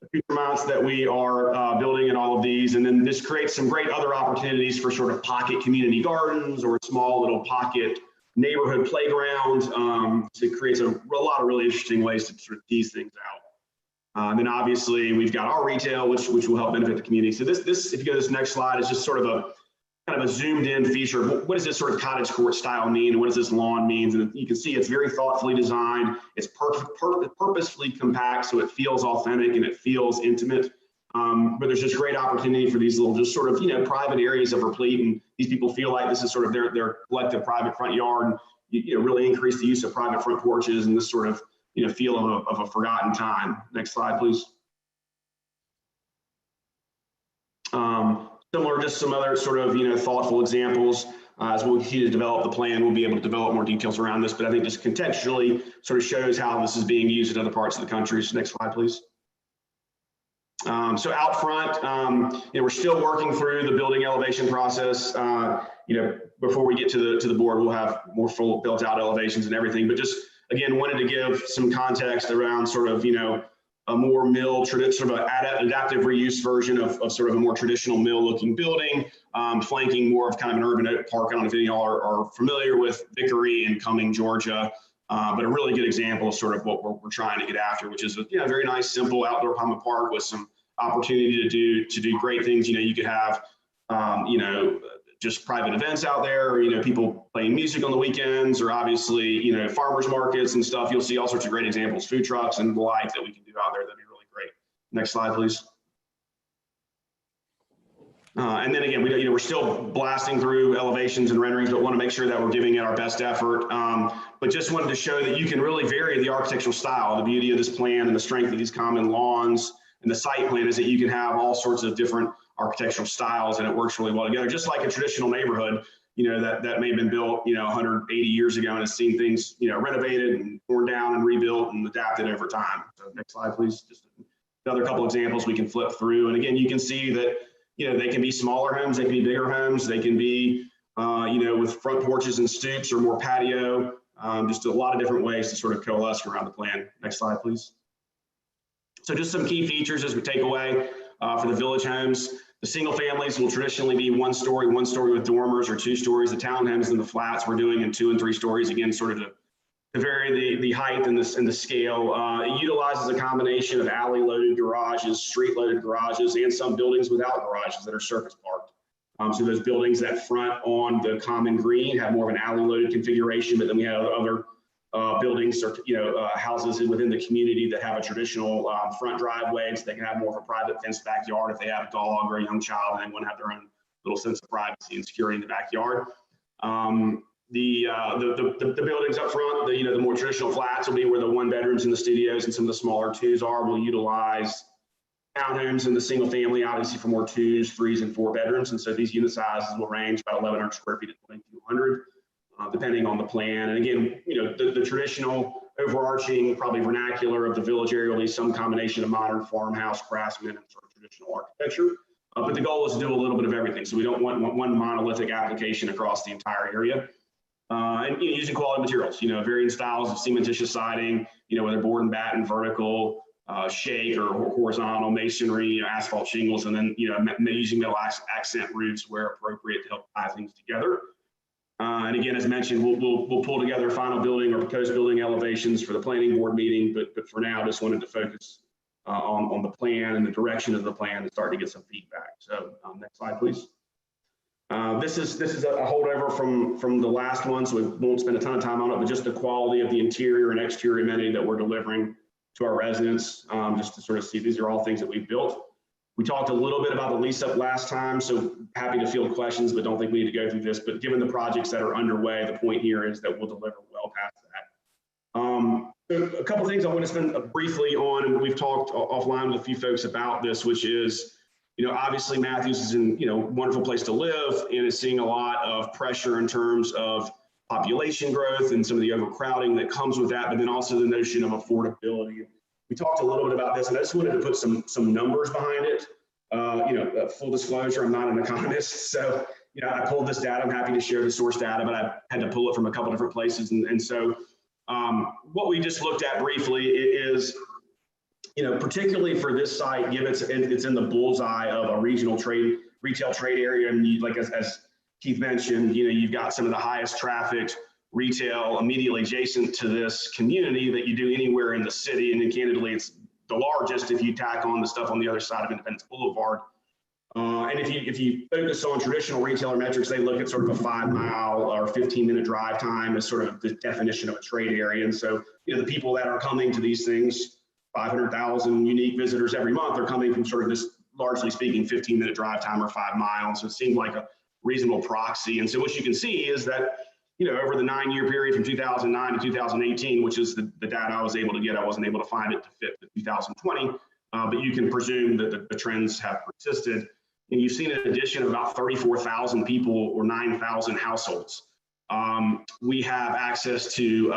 accoutrements that we are building in all of these. And then this creates some great other opportunities for sort of pocket community gardens or small little pocket neighborhood playgrounds. So it creates a lot of really interesting ways to sort of tease things out. And then obviously we've got our retail, which will help benefit the community. So this, if you go to this next slide, is just sort of a kind of a zoomed in feature. What does this sort of cottage court style mean? And what does this lawn mean? And you can see it's very thoughtfully designed. It's purposefully compact, so it feels authentic and it feels intimate. But there's just great opportunity for these little, just sort of, private areas of replete. And these people feel like this is sort of their collective private front yard. And really increase the use of private front porches and this sort of, feel of a forgotten time. Next slide, please. Similar, just some other sort of, thoughtful examples. As we'll continue to develop the plan, we'll be able to develop more details around this, but I think just contextually sort of shows how this is being used in other parts of the country. So next slide, please. So out front, we're still working through the building elevation process. Before we get to the board, we'll have more full built out elevations and everything, but just, again, wanted to give some context around sort of, a more mill, sort of adaptive reuse version of sort of a more traditional mill looking building, flanking more of kind of an urban park. I don't know if any of y'all are familiar with Vickery in Cumming, Georgia, but a really good example of sort of what we're trying to get after, which is a very nice, simple outdoor common park with some opportunity to do great things. You could have, just private events out there, or, you know, people playing music on the weekends, or obviously, you know, farmers markets and stuff. You'll see all sorts of great examples, food trucks and the like that we can do out there. That'd be really great. Next slide, please. And then again, we're still blasting through elevations and renderings, but want to make sure that we're giving it our best effort. But just wanted to show that you can really vary the architectural style. The beauty of this plan and the strength of these common lawns and the site plan is that you can have all sorts of different architectural styles, and it works really well together, just like a traditional neighborhood, you know, that may have been built, you know, 180 years ago and has seen things, you know, renovated and torn down and rebuilt and adapted over time. So next slide, please. Just another couple examples we can flip through. And again, you can see that, you know, they can be smaller homes, they can be bigger homes, they can be, you know, with front porches and stoops or more patio, just a lot of different ways to sort of coalesce around the plan. Next slide, please. So just some key features as we take away for the village homes. The single families will traditionally be one story with dormers, or 2 stories. The townhomes and the flats we're doing in 2 and 3 stories, again, sort of to vary the height and the scale. It utilizes a combination of alley-loaded garages, street-loaded garages, and some buildings without garages that are surface parked. So those buildings that front on the common green have more of an alley-loaded configuration, but then we have other buildings or, you know, houses within the community that have a traditional front driveway, so they can have more of a private fenced backyard if they have a dog or a young child and they want to have their own little sense of privacy and security in the backyard. The buildings up front, the more traditional flats will be where the 1 bedrooms and the studios and some of the smaller 2s are. We'll utilize townhomes in the single family, obviously, for more 2s, 3s, and 4 bedrooms. And so these unit sizes will range about 1,100 square feet to 2,200, depending on the plan. And again, you know, the traditional overarching, probably vernacular of the village area will be some combination of modern farmhouse, craftsman, and sort of traditional architecture. But the goal is to do a little bit of everything. So we don't want one monolithic application across the entire area. And you know, using quality materials, you know, varying styles of cementitious siding, you know, whether board and batten, vertical, shake, or horizontal masonry, you know, asphalt shingles, and then, you know, using metal accent roofs where appropriate to help tie things together. And again, as mentioned, we'll pull together final building or proposed building elevations for the planning board meeting, but for now, just wanted to focus on the plan and the direction of the plan and start to get some feedback. So next slide, please. This is a holdover from the last one, so we won't spend a ton of time on it, but just the quality of the interior and exterior amenity that we're delivering to our residents, just to sort of see these are all things that we've built. We talked a little bit about the lease up last time, so happy to field questions, but don't think we need to go through this. But given the projects that are underway, the point here is that we'll deliver well past that. So a couple of things I want to spend briefly on, and we've talked offline with a few folks about this, which is, you know, obviously Matthews is in, you know, wonderful place to live and is seeing a lot of pressure in terms of population growth and some of the overcrowding that comes with that, but then also the notion of affordability. We talked a little bit about this, and I just wanted to put some numbers behind it. You know, full disclosure, I'm not an economist, so, you know, I pulled this data. I'm happy to share the source data, but I had to pull it from a couple different places. And so what we just looked at briefly is, you know, particularly for this site, given it's in the bullseye of a regional retail trade area, and you, like as Keith mentioned, you know, you've got some of the highest trafficked retail immediately adjacent to this community that you do anywhere in the city, and then candidly, it's the largest if you tack on the stuff on the other side of Independence Boulevard. And if you focus on traditional retailer metrics, they look at sort of a 5-mile or 15-minute drive time as sort of the definition of a trade area. And so, you know, the people that are coming to these things, 500,000 unique visitors every month, are coming from sort of this, largely speaking, 15-minute drive time or 5 miles. So it seemed like a reasonable proxy. And so what you can see is that, you know, over the 9-year period from 2009 to 2018, which is the data I was able to get, I wasn't able to find it to fit the 2020, but you can presume that the trends have persisted. And you've seen an addition of about 34,000 people or 9,000 households. We have access to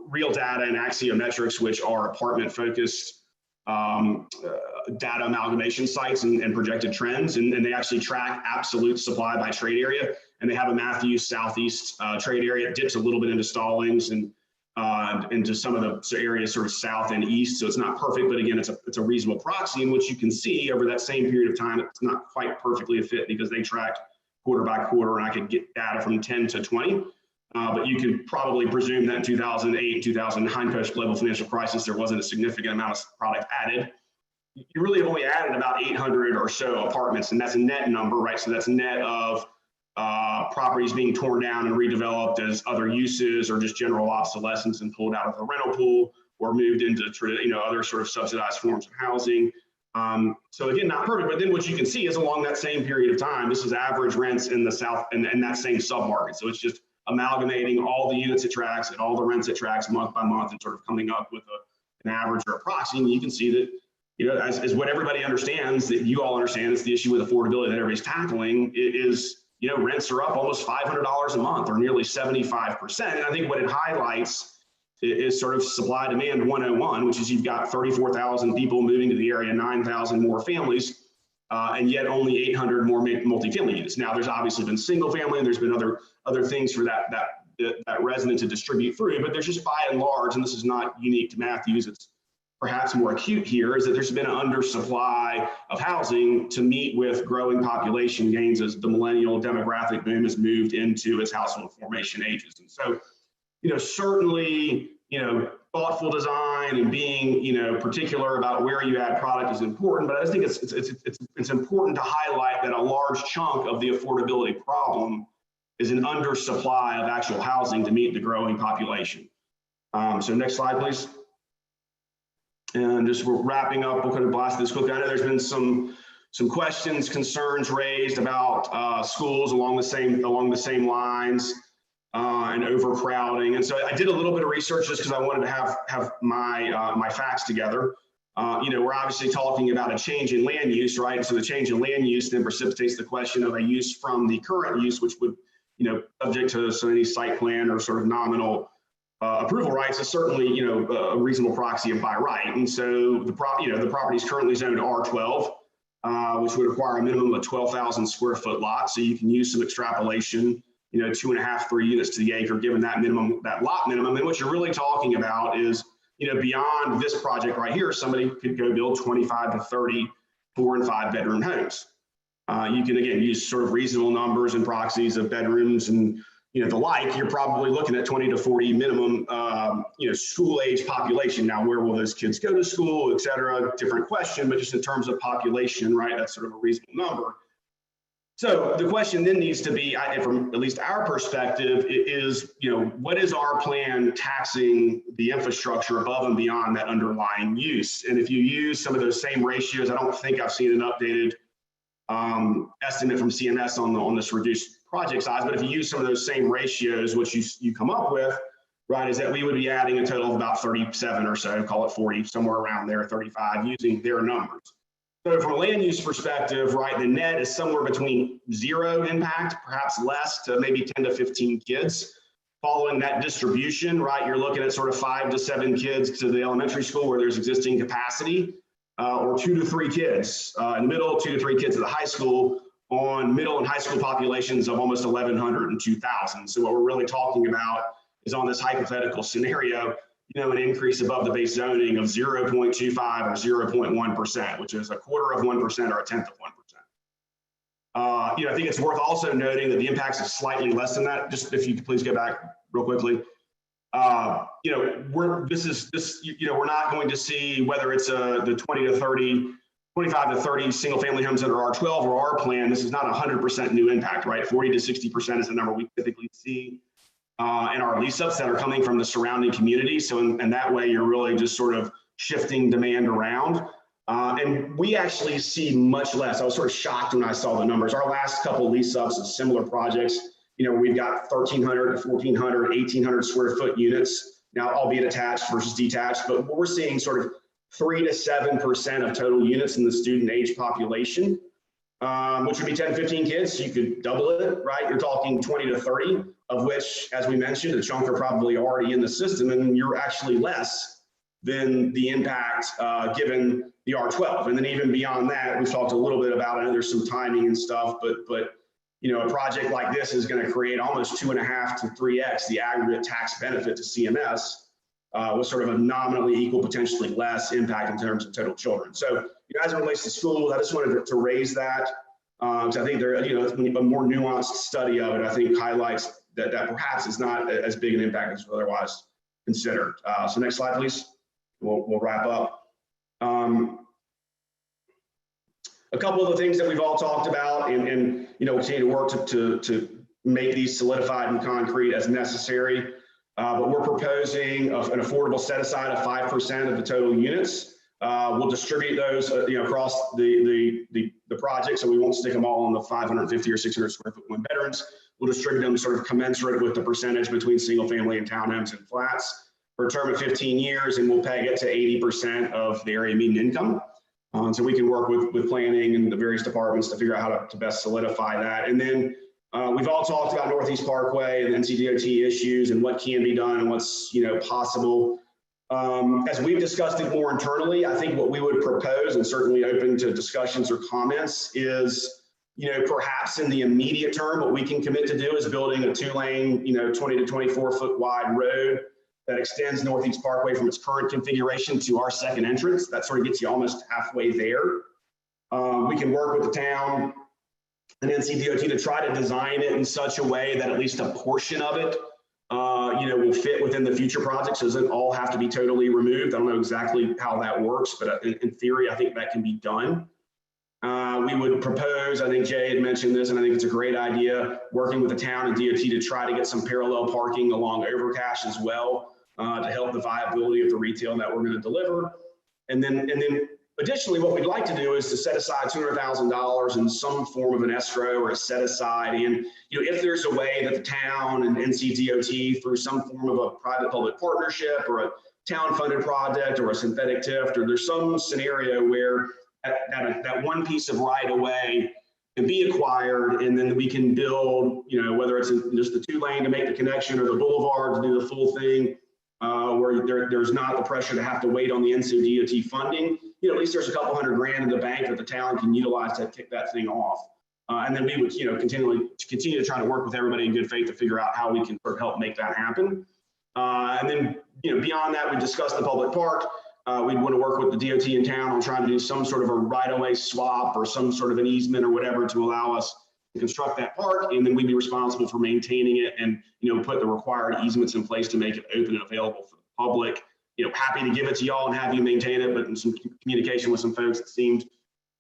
real data and axiometrics, which are apartment-focused data amalgamation sites and projected trends, and they actually track absolute supply by trade area. And they have a Matthews Southeast trade area. It dips a little bit into Stallings and into some of the areas sort of south and east. So it's not perfect, but again, it's a reasonable proxy in which you can see over that same period of time, it's not quite perfectly a fit because they tracked quarter by quarter, and I could get data from 10 to 20. But you can probably presume that in 2008, 2009 post-global financial crisis, there wasn't a significant amount of product added. You really have only added about 800 or so apartments, and that's a net number, right? So that's net of properties being torn down and redeveloped as other uses, or just general obsolescence and pulled out of the rental pool or moved into other sort of subsidized forms of housing. So again, not perfect, but then what you can see is along that same period of time, this is average rents in the South and that same submarket. So it's just amalgamating all the units it tracks and all the rents it tracks month by month and sort of coming up with an average or a proxy. And you can see that, as what everybody understands, that you all understand, it's the issue with affordability that everybody's tackling. It is, rents are up almost $500 a month, or nearly 75%. And I think what it highlights is sort of supply demand 101, which is you've got 34,000 people moving to the area, 9,000 more families, and yet only 800 more multifamily units. Now, there's obviously been single family, and there's been other things for that resident to distribute through, but there's just by and large, and this is not unique to Matthews, it's perhaps more acute here, is that there's been an undersupply of housing to meet with growing population gains as the millennial demographic boom has moved into its household formation ages. And so, certainly, thoughtful design and being, particular about where you add product is important, but I just think it's important to highlight that a large chunk of the affordability problem is an undersupply of actual housing to meet the growing population. So next slide, please. And just we're wrapping up, we'll kind of blast this quickly. I know there's been some questions, concerns raised about schools along the same lines. And overcrowding. And so I did a little bit of research just because I wanted to have my facts together. We're obviously talking about a change in land use, right? So the change in land use then precipitates the question of a use from the current use, which would, subject to any site plan or sort of nominal approval rights, is certainly, a reasonable proxy of by right. And so the property is currently zoned R12, which would require a minimum of 12,000 square foot lot. So you can use some extrapolation, 2.5, 3 units to the acre, given that minimum, that lot minimum. And what you're really talking about is, beyond this project right here, somebody could go build 25 to 30 4 and 5 bedroom homes. You can, again, use sort of reasonable numbers and proxies of bedrooms and, the like. You're probably looking at 20 to 40 minimum, school age population. Now, where will those kids go to school, et cetera? Different question, but just in terms of population, right, that's sort of a reasonable number. So the question then needs to be, from at least our perspective, is, what is our plan taxing the infrastructure above and beyond that underlying use? And if you use some of those same ratios, I don't think I've seen an updated estimate from CMS on this reduced project size, but if you use some of those same ratios, what you come up with, right, is that we would be adding a total of about 37 or so, call it 40, somewhere around there, 35, using their numbers. So from a land use perspective, right, the net is somewhere between 0 impact, perhaps less, to maybe 10 to 15 kids. Following that distribution, right, you're looking at sort of 5 to 7 kids to the elementary school where there's existing capacity, or 2 to 3 kids in the middle, 2 to 3 kids at the high school on middle and high school populations of almost 1,100 and 2,000. So what we're really talking about is, on this hypothetical scenario, an increase above the base zoning of 0.25 or 0.1%, which is 1/4% or 1/10 of 1%. I think it's worth also noting that the impacts are slightly less than that. Just if you could please go back real quickly. We're not going to see whether it's the 25 to 30 single family homes that are R12 or our plan. This is not 100% new impact, right? 40 to 60% is the number we typically see in our lease ups that are coming from the surrounding community. So in that way, you're really just sort of shifting demand around. And we actually see much less. I was sort of shocked when I saw the numbers. Our last couple of lease ups of similar projects, we've got 1,300 to 1,400, 1,800 square foot units, now albeit attached versus detached, but we're seeing sort of 3 to 7% of total units in the student age population, which would be 10 to 15 kids. So you could double it, right? You're talking 20 to 30, of which, as we mentioned, a chunk are probably already in the system, and you're actually less than the impact given the R12. And then even beyond that, we've talked a little bit about, I know there's some timing and stuff, but a project like this is going to create almost 2.5 to 3x the aggregate tax benefit to CMS, with sort of a nominally equal, potentially less impact in terms of total children. So as it relates to schools, I just wanted to raise that. Because I think there, a more nuanced study of it, I think, highlights that perhaps it's not as big an impact as otherwise considered. So next slide, please. We'll wrap up. a couple of the things that we've all talked about and continue to work to make these solidified and concrete as necessary. But we're proposing an affordable set aside of 5% of the total units. We'll distribute those across the project, so we won't stick them all on the 550 or 600 square foot one bedrooms. We'll distribute them sort of commensurate with the percentage between single family and townhomes and flats for a term of 15 years, and we'll peg it to 80% of the area median income. So we can work with planning and the various departments to figure out how to best solidify that. And then we've all talked about Northeast Parkway and NCDOT issues and what can be done and what's possible. As we've discussed it more internally, I think what we would propose, and certainly open to discussions or comments, is perhaps in the immediate term, what we can commit to do is building a 2-lane, 20 to 24 foot wide road that extends Northeast Parkway from its current configuration to our second entrance. That sort of gets you almost halfway there. We can work with the town and NCDOT to try to design it in such a way that at least a portion of it, will fit within the future projects. So it doesn't all have to be totally removed. I don't know exactly how that works, but in theory, I think that can be done. We would propose, I think Jay had mentioned this, and I think it's a great idea, working with the town and DOT to try to get some parallel parking along Overcash as well, to help the viability of the retail that we're going to deliver. And then additionally, what we'd like to do is to set aside $200,000 in some form of an escrow or a set aside. And if there's a way that the town and NCDOT, through some form of a private-public partnership or a town-funded project or a synthetic TIF, or there's some scenario where that one piece of right-of-way can be acquired, and then we can build, whether it's just the 2-lane to make the connection or the boulevard to do the full thing, where there's not the pressure to have to wait on the NCDOT funding. At least there's a couple $100,000 in the bank that the town can utilize to kick that thing off. And then we would, continue to try to work with everybody in good faith to figure out how we can sort of help make that happen. And then, beyond that, we discussed the public park. We'd want to work with the DOT in town on trying to do some sort of a right-of-way swap or some sort of an easement or whatever to allow us to construct that park, and then we'd be responsible for maintaining it and put the required easements in place to make it open and available for the public. Happy to give it to y'all and have you maintain it, but in some communication with some folks, it seemed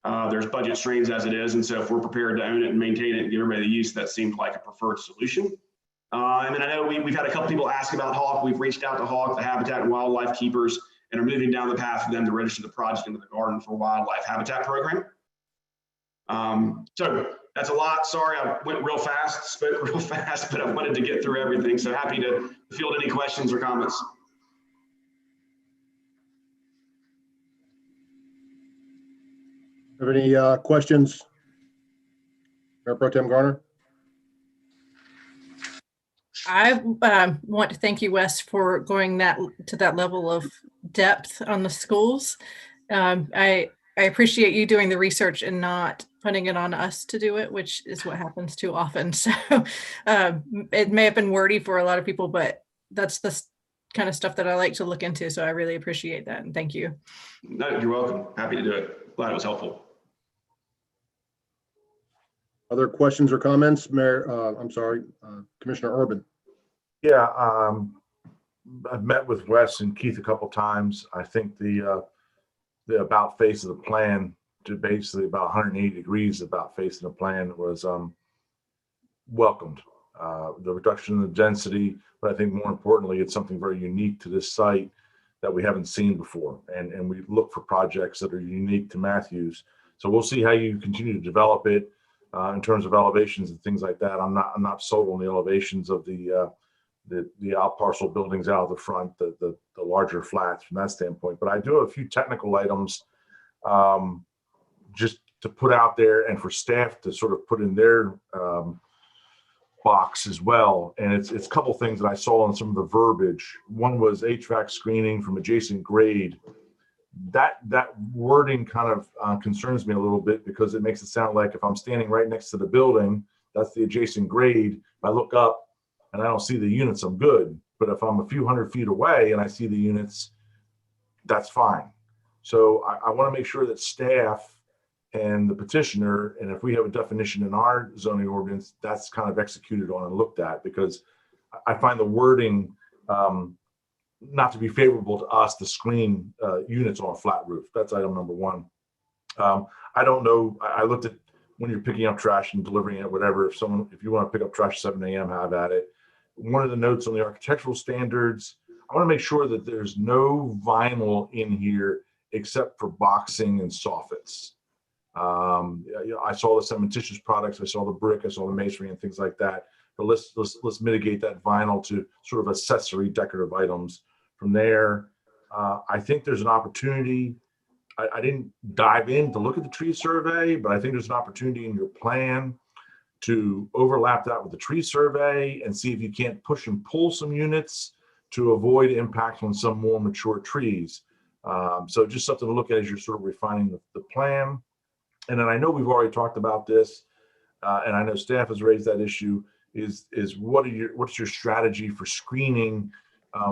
there's budget strains as it is, and so if we're prepared to own it and maintain it and give everybody the use, that seemed like a preferred solution. And then I know we've had a couple people ask about Hawk. We've reached out to Hawk, the Habitat and Wildlife Keepers, and are moving down the path for them to register the project into the Garden for Wildlife Habitat program. So that's a lot. Sorry, I went real fast, spoke real fast, but I wanted to get through everything. So happy to field any questions or comments. Have any questions? Mayor Pro Tem Garner? I want to thank you, Wes, for going to that level of depth on the schools. I appreciate you doing the research and not putting it on us to do it, which is what happens too often. So it may have been wordy for a lot of people, but that's the kind of stuff that I like to look into. So I really appreciate that. And thank you. No, you're welcome. Happy to do it. Glad it was helpful. Other questions or comments? Mayor, Commissioner Urban. Yeah, I've met with Wes and Keith a couple times. I think the about face of the plan, to basically about 180 degrees about face of the plan, was welcomed. The reduction in the density, but I think more importantly, it's something very unique to this site that we haven't seen before. And we look for projects that are unique to Matthews. So we'll see how you continue to develop it in terms of elevations and things like that. I'm not sold on the elevations of the out parcel buildings out of the front, the larger flats from that standpoint. But I do have a few technical items just to put out there and for staff to sort of put in their box as well. And it's a couple things that I saw on some of the verbiage. One was HVAC screening from adjacent grade. That wording kind of concerns me a little bit, because it makes it sound like if I'm standing right next to the building, that's the adjacent grade. If I look up and I don't see the units, I'm good. But if I'm a few hundred feet away and I see the units, that's fine. So I want to make sure that staff and the petitioner, and if we have a definition in our zoning ordinance, that's kind of executed on and looked at, because I find the wording not to be favorable to us to screen units on a flat roof. That's item number one. I don't know. I looked at when you're picking up trash and delivering it, whatever. If you want to pick up trash at 7 a.m., have at it. One of the notes on the architectural standards, I want to make sure that there's no vinyl in here except for boxing and soffits. I saw the cementitious products, I saw the brick, I saw the masonry and things like that. But let's mitigate that vinyl to sort of accessory decorative items. From there, I think there's an opportunity. I didn't dive in to look at the tree survey, but I think there's an opportunity in your plan to overlap that with the tree survey and see if you can't push and pull some units to avoid impact on some more mature trees. So just something to look at as you're sort of refining the plan. And then I know we've already talked about this, and I know staff has raised that issue, is what's your strategy for screening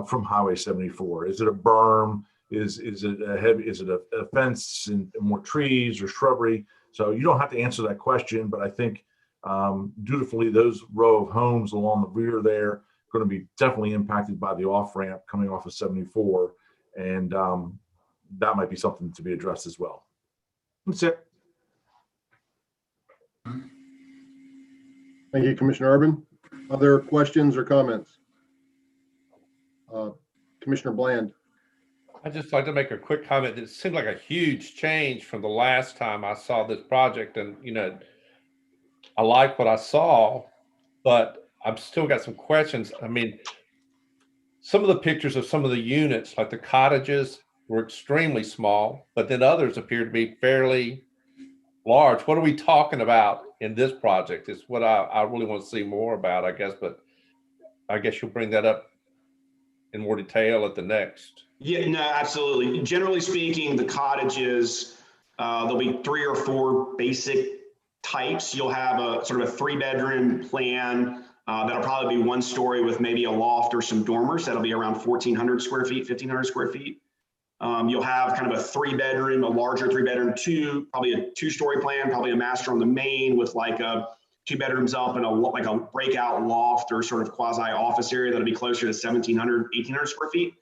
from Highway 74? Is it a berm? Is it a fence and more trees or shrubbery? So you don't have to answer that question, but I think dutifully those row of homes along the rear there are going to be definitely impacted by the off-ramp coming off of 74. And that might be something to be addressed as well. That's it. Thank you, Commissioner Urban. Other questions or comments? Commissioner Bland. I'd just like to make a quick comment. It seemed like a huge change from the last time I saw this project, and I like what I saw, but I've still got some questions. I mean, some of the pictures of some of the units, like the cottages, were extremely small, but then others appear to be fairly large. What are we talking about in this project is what I really want to see more about, I guess, but I guess you'll bring that up in more detail at the next. Yeah, no, absolutely. Generally speaking, the cottages, there'll be 3 or 4 basic types. You'll have a sort of a 3-bedroom plan that'll probably be 1 story with maybe a loft or some dormers. That'll be around 1,400 square feet, 1,500 square feet. You'll have kind of a 3-bedroom, a larger 3-bedroom, probably a 2-story plan, probably a master on the main with like a 2 bedrooms up and like a breakout loft or sort of quasi office area that'll be closer to 1,700, 1,800 square feet.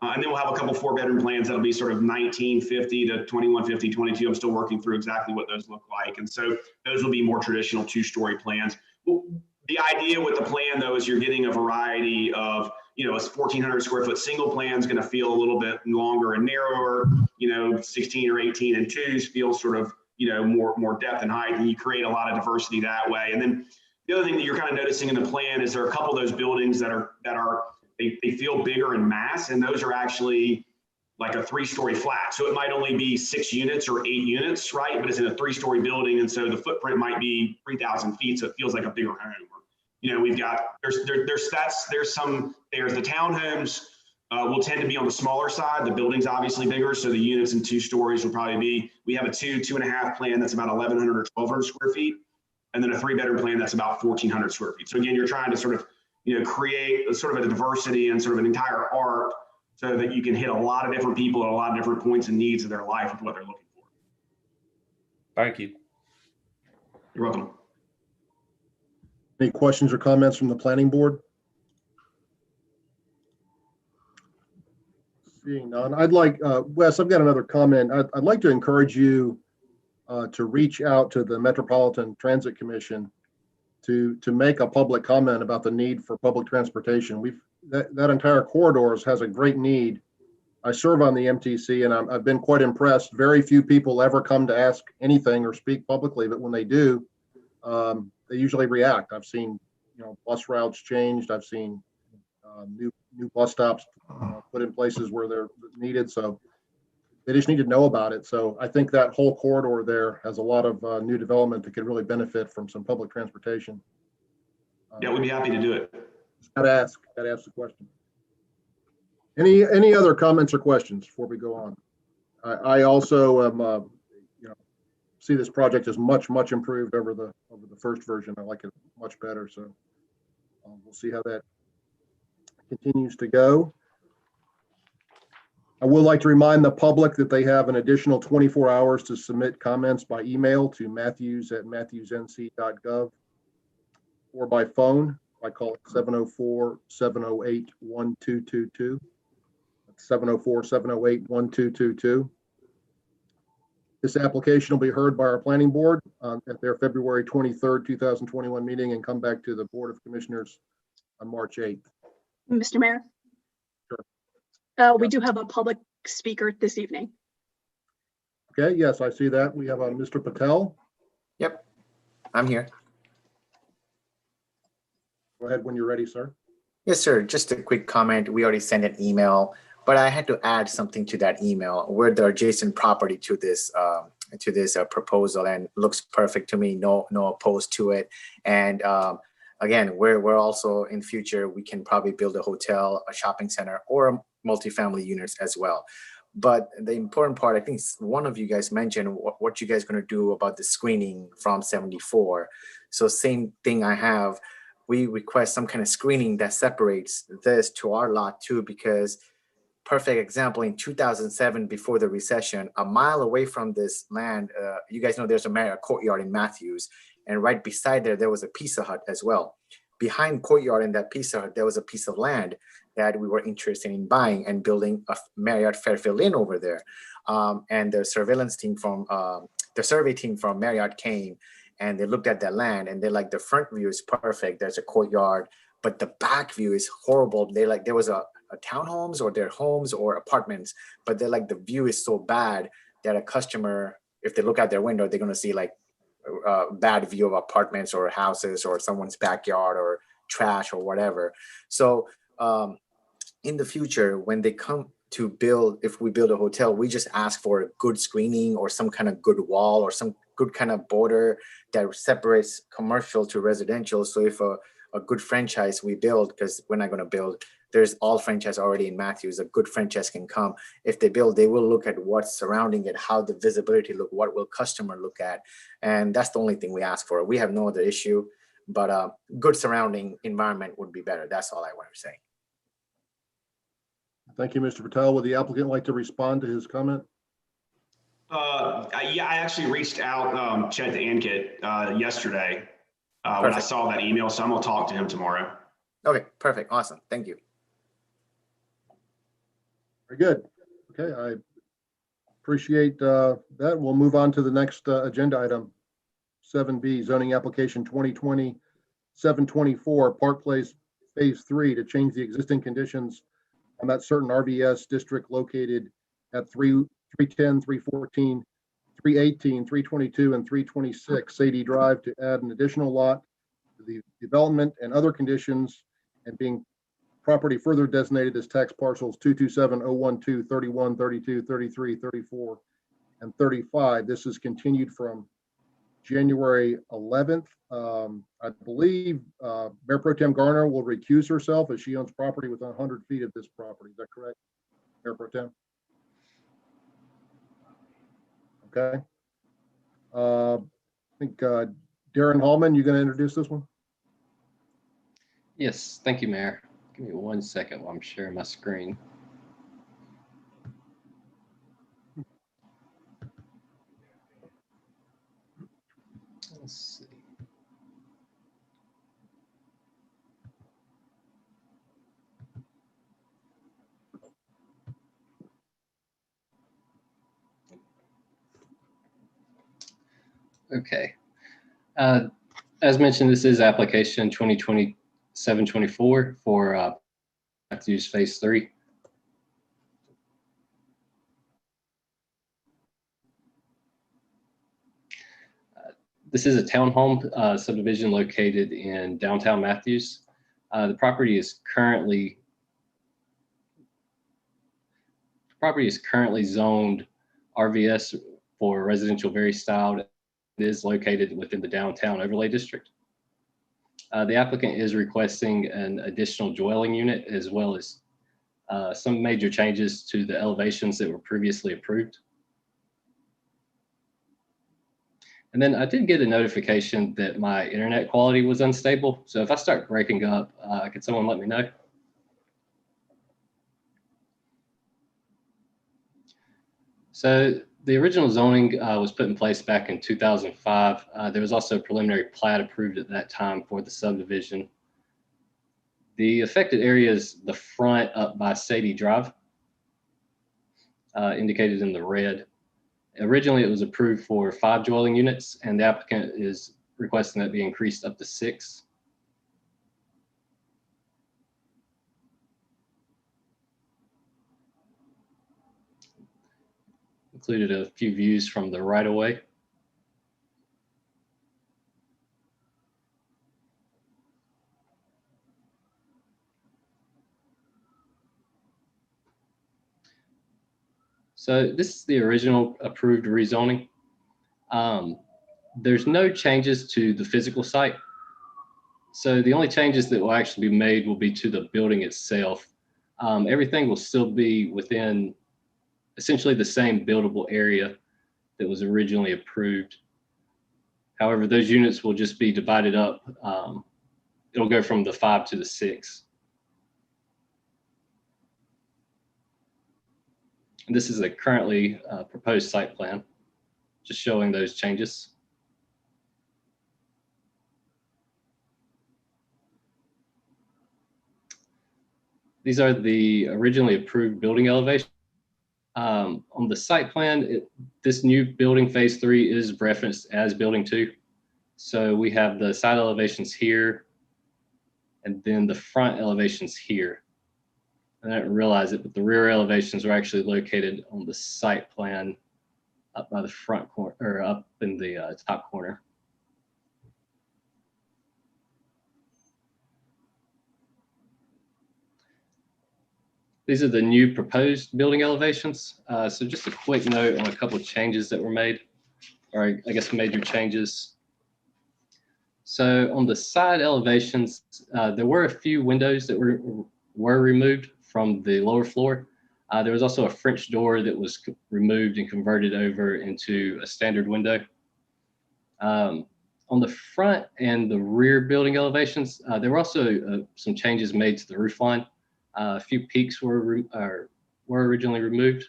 And then we'll have a couple 4-bedroom plans that'll be sort of 1950 to 2150, 22. I'm still working through exactly what those look like. And so those will be more traditional 2-story plans. The idea with the plan though, is you're getting a variety of, a 1,400 square foot single plan is going to feel a little bit longer and narrower, 16 or 18 and 2s feel sort of, more depth and height, and you create a lot of diversity that way. And then the other thing that you're kind of noticing in the plan is there are a couple of those buildings they feel bigger in mass, and those are actually like a 3-story flat. So it might only be 6 units or 8 units, right? But it's in a 3-story building, and so the footprint might be 3,000 feet, so it feels like a bigger home. We've got there's the townhomes will tend to be on the smaller side. The building's obviously bigger, so the units in 2 stories will probably be. We have a 2.5 plan that's about 1,100 or 1,200 square feet, and then a 3-bedroom plan that's about 1,400 square feet. So again, you're trying to sort of create sort of a diversity and sort of an entire arc so that you can hit a lot of different people at a lot of different points and needs of their life with what they're looking for. Thank you. You're welcome. Any questions or comments from the planning board? Seeing none, I'd like, Wes, I've got another comment. I'd like to encourage you to reach out to the Metropolitan Transit Commission to make a public comment about the need for public transportation. That entire corridor has a great need. I serve on the MTC, and I've been quite impressed. Very few people ever come to ask anything or speak publicly, but when they do, they usually react. I've seen, bus routes changed. I've seen new bus stops put in places where they're needed. So they just need to know about it. So I think that whole corridor there has a lot of new development that could really benefit from some public transportation. Yeah, we'd be happy to do it. Gotta ask the question. Any other comments or questions before we go on? I also am, see this project as much improved over the first version. I like it much better. So we'll see how that continues to go. I would like to remind the public that they have an additional 24 hours to submit comments by email to matthews@matthewsnc.gov or by phone. I call it 704-708-1222. That's 704-708-1222. This application will be heard by our planning board at their February 23rd, 2021 meeting and come back to the Board of Commissioners on March 8th. Mr. Mayor? Sure. We do have a public speaker this evening. Okay, yes, I see that. We have Mr. Patel. Yep, I'm here. Go ahead when you're ready, sir. Yes, sir. Just a quick comment. We already sent an email, but I had to add something to that email. We're the adjacent property to this proposal, and looks perfect to me. No opposed to it. And again, we're also in future we can probably build a hotel, a shopping center, or multifamily units as well. But the important part, I think one of you guys mentioned what you guys going to do about the screening from 74. So same thing I have. We request some kind of screening that separates this to our lot too, because perfect example, in 2007, before the recession, a mile away from this land, you guys know there's a Marriott Courtyard in Matthews, and right beside there was a Pizza Hut as well. Behind Courtyard and that Pizza Hut, there was a piece of land that we were interested in buying and building a Marriott Fairfield Inn over there. And the surveillance team from, the survey team from Marriott came and they looked at that land and they're like, the front view is perfect. There's a courtyard, but the back view is horrible. They like, there was a townhomes or their homes or apartments, but they're like, the view is so bad that a customer, if they look out their window, they're gonna see like a bad view of apartments or houses or someone's backyard or trash or whatever. So in the future, when they come to build, if we build a hotel, we just ask for a good screening or some kind of good wall or some good kind of border that separates commercial to residential. So if a good franchise we build, because we're not going to build, there's all franchise already in Matthews, a good franchise can come. If they build, they will look at what's surrounding it, how the visibility look, what will customer look at. And that's the only thing we ask for. We have no other issue, but good surrounding environment would be better. That's all I want to say. Thank you, Mr. Patel. Would the applicant like to respond to his comment? Yeah, I actually reached out, Chet to Ankit yesterday when I saw that email, so I'm gonna talk to him tomorrow. Okay, perfect, awesome, thank you. Very good. Okay, I appreciate that. We'll move on to the next agenda item, 7B, zoning application 2020-724, Park Place Phase 3 to change the existing conditions on that certain RVS district located at 310, 314, 318, 322, and 326 Sadie Drive to add an additional lot to the development and other conditions, and being property further designated as tax parcels 227, 012, 31, 32, 33, 34, and 35. This is continued from January 11th. I believe Mayor Pro Tem Garner will recuse herself as she owns property within 100 feet of this property. Is that correct, Mayor Pro Tem? Okay. I think Darren Hallman, you going to introduce this one? Yes, thank you, Mayor. Give me 1 second while I'm sharing my screen. Let's see. Okay. As mentioned, this is application 2020-724 for Matthews Phase 3. This is a townhome subdivision located in downtown Matthews. The property is currently zoned RVS for residential very styled. It is located within the downtown overlay district. The applicant is requesting an additional dwelling unit as well as some major changes to the elevations that were previously approved. And then I did get a notification that my internet quality was unstable. So if I start breaking up, could someone let me know? So the original zoning was put in place back in 2005. There was also a preliminary plat approved at that time for the subdivision. The affected area is the front up by Sadie Drive, indicated in the red. Originally, it was approved for 5 dwelling units, and the applicant is requesting that be increased up to 6. Included a few views from the right of way. So this is the original approved rezoning. There's no changes to the physical site. So the only changes that will actually be made will be to the building itself. Everything will still be within essentially the same buildable area that was originally approved. However, those units will just be divided up. It'll go from the 5 to the 6. And this is a currently proposed site plan, just showing those changes. These are the originally approved building elevations. On the site plan, this new building phase 3 is referenced as building 2. So we have the side elevations here, and then the front elevations here. I didn't realize it, but the rear elevations are actually located on the site plan up by the front corner, or up in the top corner. These are the new proposed building elevations. So just a quick note on a couple of changes that were made, or I guess major changes. So on the side elevations, there were a few windows that were removed from the lower floor. There was also a French door that was removed and converted over into a standard window. On the front and the rear building elevations, there were also some changes made to the roof line. A few peaks were originally removed.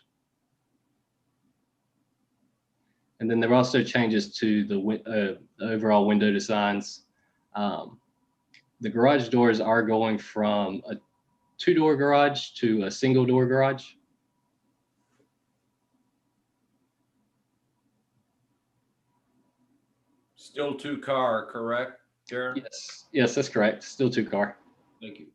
And then there were also changes to the overall window designs. The garage doors are going from a 2-door garage to a single-door garage. Still 2-car, correct, Darren? Yes, that's correct. Still 2-car. Thank you.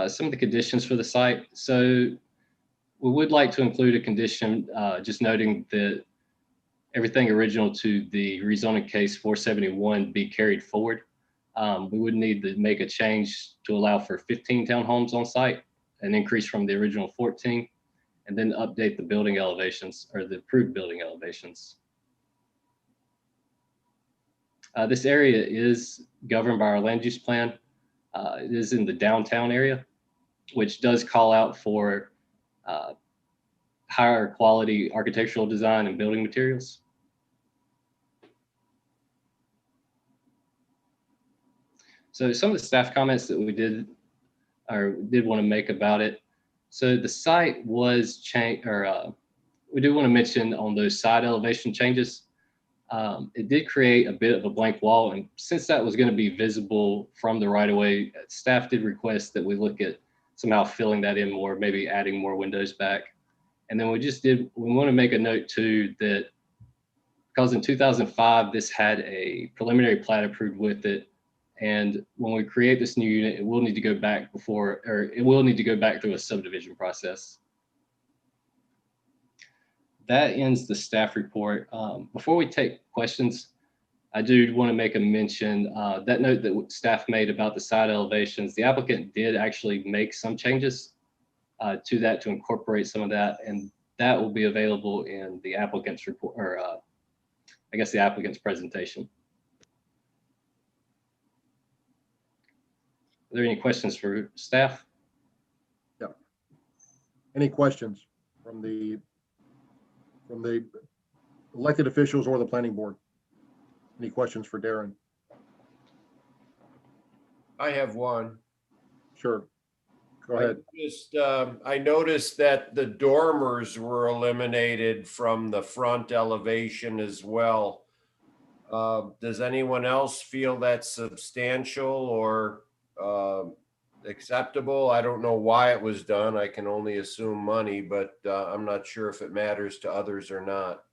Some of the conditions for the site. So we would like to include a condition just noting that everything original to the rezoning case 471 be carried forward. We would need to make a change to allow for 15 townhomes on site, an increase from the original 14, and then update the building elevations, or the approved building elevations. This area is governed by our land use plan. It is in the downtown area, which does call out for higher quality architectural design and building materials. So some of the staff comments that we did want to make about it. So the site was changed, or we do want to mention on those side elevation changes, it did create a bit of a blank wall. And since that was going to be visible from the right of way, staff did request that we look at somehow filling that in more, maybe adding more windows back. And then we want to make a note too, that because in 2005, this had a preliminary plat approved with it. And when we create this new unit, it will need to go back through a subdivision process. That ends the staff report. Before we take questions, I do want to make a mention, that note that staff made about the side elevations, the applicant did actually make some changes to that to incorporate some of that, and that will be available in the applicant's report, or I guess the applicant's presentation. Are there any questions for staff? Yeah. Any questions from the elected officials or the planning board? Any questions for Darren? I have one. Sure. Go ahead. I noticed that the dormers were eliminated from the front elevation as well. Does anyone else feel that's substantial, or acceptable. I don't know why it was done. I can only assume money, but I'm not sure if it matters to others or not.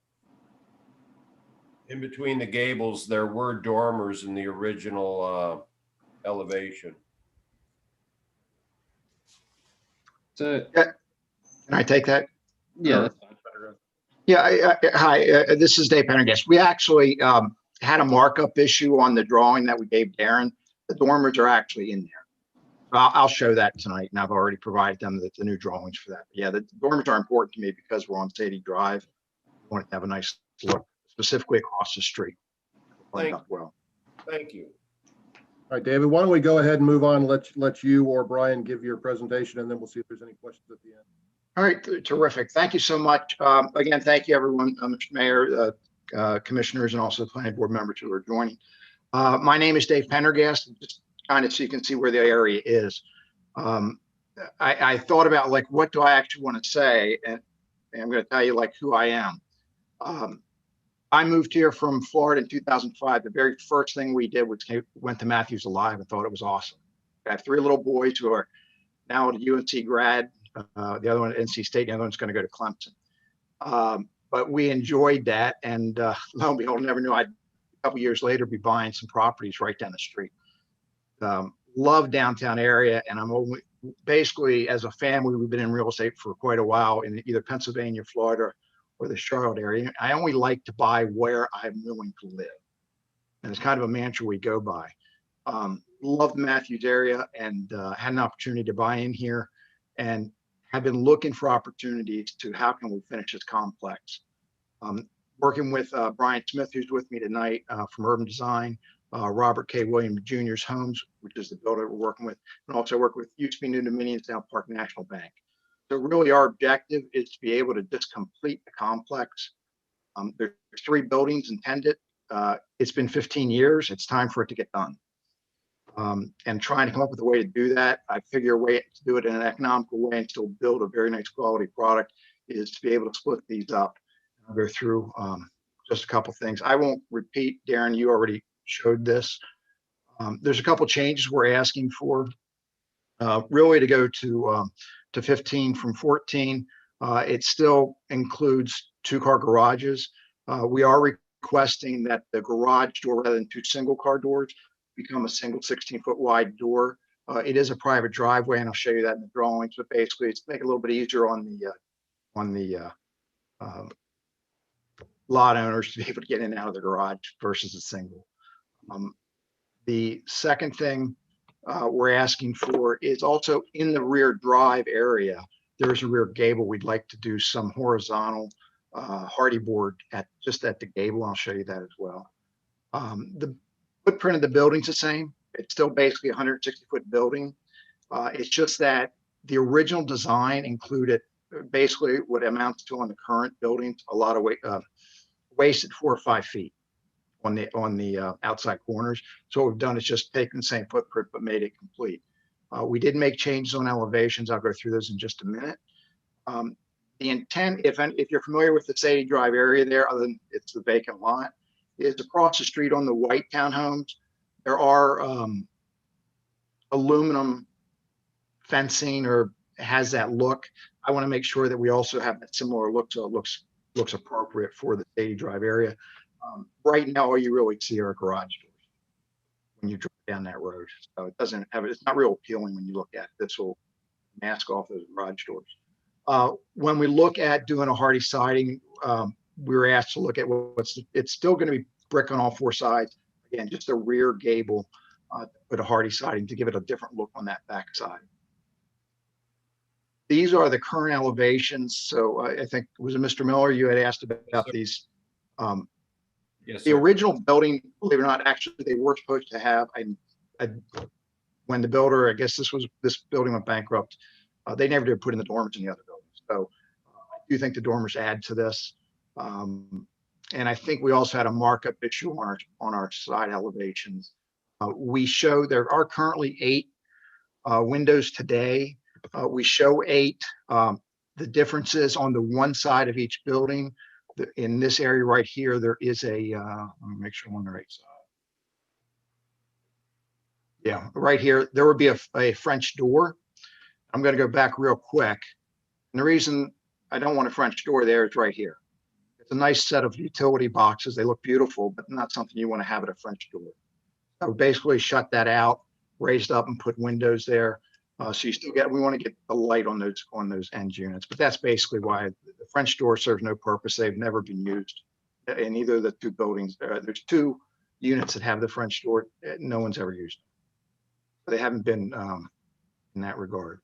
In between the gables, there were dormers in the original elevation. So, Can I take that? yeah, Or- that's fine. Yeah, hi, this is Dave Pendergast. We actually had a markup issue on the drawing that we gave Darren. The dormers are actually in there. I'll show that tonight, and I've already provided them the new drawings for that. Yeah, the dormers are important to me because we're on Sadie Drive. I want it to have a nice look, specifically across the street. Lined up well. Thank you. All right, David, why don't we go ahead and move on? Let you or Brian give your presentation, and then we'll see if there's any questions at the end. All right, terrific. Thank you so much. Again, thank you, everyone, Mr. Mayor, commissioners, and also the planning board members who are joining. My name is Dave Pendergast, just kind of so you can see where the area is. I thought about like, what do I actually want to say? And I'm going to tell you like who I am. I moved here from Florida in 2005. The very first thing we did was went to Matthews Alive and thought it was awesome. I have 3 little boys who are now at UNC grad. The other one at NC State, the other one's going to go to Clemson. But we enjoyed that. And lo and behold, never knew I'd a couple years later be buying some properties right down the street. Love downtown area. And I'm only basically, as a family, we've been in real estate for quite a while in either Pennsylvania, Florida, or the Charlotte area. I only like to buy where I'm willing to live. And it's kind of a mantra we go by. Love the Matthews area and had an opportunity to buy in here and have been looking for opportunities to how can we finish this complex. Working with Brian Smith, who's with me tonight from Urban Design, Robert K. Williams Jr.'s Homes, which is the builder we're working with, and also work with USP New Dominion South Park National Bank. So really our objective is to be able to just complete the complex. There's 3 buildings intended. It's been 15 years. It's time for it to get done. And trying to come up with a way to do that, I figure a way to do it in an economical way and still build a very nice quality product is to be able to split these up. I'll go through just a couple things. I won't repeat, Darren, you already showed this. There's a couple changes we're asking for. Really to go to 15 from 14. It still includes 2-car garages. We are requesting that the garage door, rather than 2 single-car doors, become a single 16-foot wide door. It is a private driveway, and I'll show you that in the drawings. But basically, it's to make it a little bit easier on the lot owners to be able to get in and out of the garage versus a single. The second thing we're asking for is also in the rear drive area. There's a rear gable. We'd like to do some horizontal hardy board just at the gable. I'll show you that as well. The footprint of the building's the same. It's still basically a 160-foot building. It's just that the original design included basically what amounts to on the current buildings, a lot of wasted 4 or 5 feet on the outside corners. So what we've done is just taken the same footprint but made it complete. We did make changes on elevations. I'll go through those in just a minute. The intent, if you're familiar with the Sadie Drive area there, other than it's the vacant lot, is across the street on the white townhomes. There are aluminum fencing or has that look. I want to make sure that we also have that similar look so it looks appropriate for the Sadie Drive area. Right now, all you really see are garage doors when you drive down that road. So it's not real appealing when you look at it. This will mask off those garage doors. When we look at doing a hardy siding, we were asked to look at it's still going to be brick on all 4 sides. Again, just a rear gable, put a hardy siding to give it a different look on that back side. These are the current elevations. So I think it was Mr. Miller, you had asked about these. Yes, the original building, believe it or not, actually they were supposed to have, when the builder, I guess this building went bankrupt, they never did put in the dormers in the other buildings. So I do think the dormers add to this. And I think we also had a markup issue on our side elevations. We show there are currently 8 windows today. We show 8. The differences on the one side of each building. In this area right here, there is a, let me make sure I'm on the right side. Yeah, right here, there would be a French door. I'm going to go back real quick. And the reason I don't want a French door there is right here. It's a nice set of utility boxes. They look beautiful, but not something you want to have at a French door. I would basically shut that out, raised up and put windows there. So you still get, we want to get the light on those end units, but that's basically why the French door serves no purpose. They've never been used in either of the two buildings. There's two units that have the French door. No one's ever used them. They haven't been in that regard.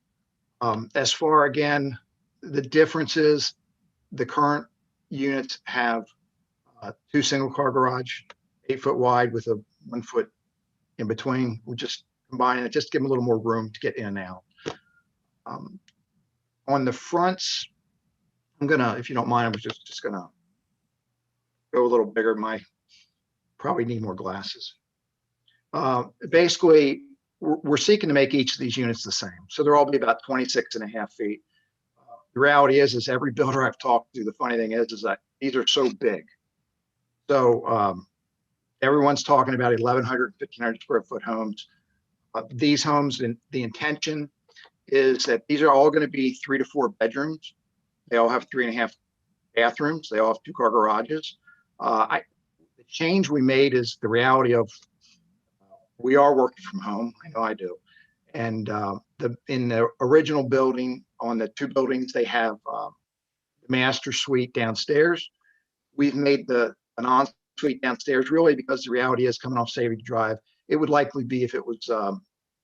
As far, again, the difference is the current units have two single car garage, 8 foot wide with a 1 foot in between. We just combining it, just give them a little more room to get in and out. On the fronts, I'm gonna, if you don't mind, I'm just gonna go a little bigger. Probably need more glasses. Basically, we're seeking to make each of these units the same. So they'll all be about 26.5 feet. The reality is every builder I've talked to, the funny thing is that these are so big. So everyone's talking about 1,100, 1,500 square foot homes. These homes, and the intention is that these are all going to be 3 to 4 bedrooms. They all have 3.5 bathrooms. They all have 2 car garages. The change we made is the reality of we are working from home. I know I do. And in the original building, on the 2 buildings, they have the master suite downstairs. We've made an ensuite downstairs really because the reality is coming off Savage Drive, it would likely be if it was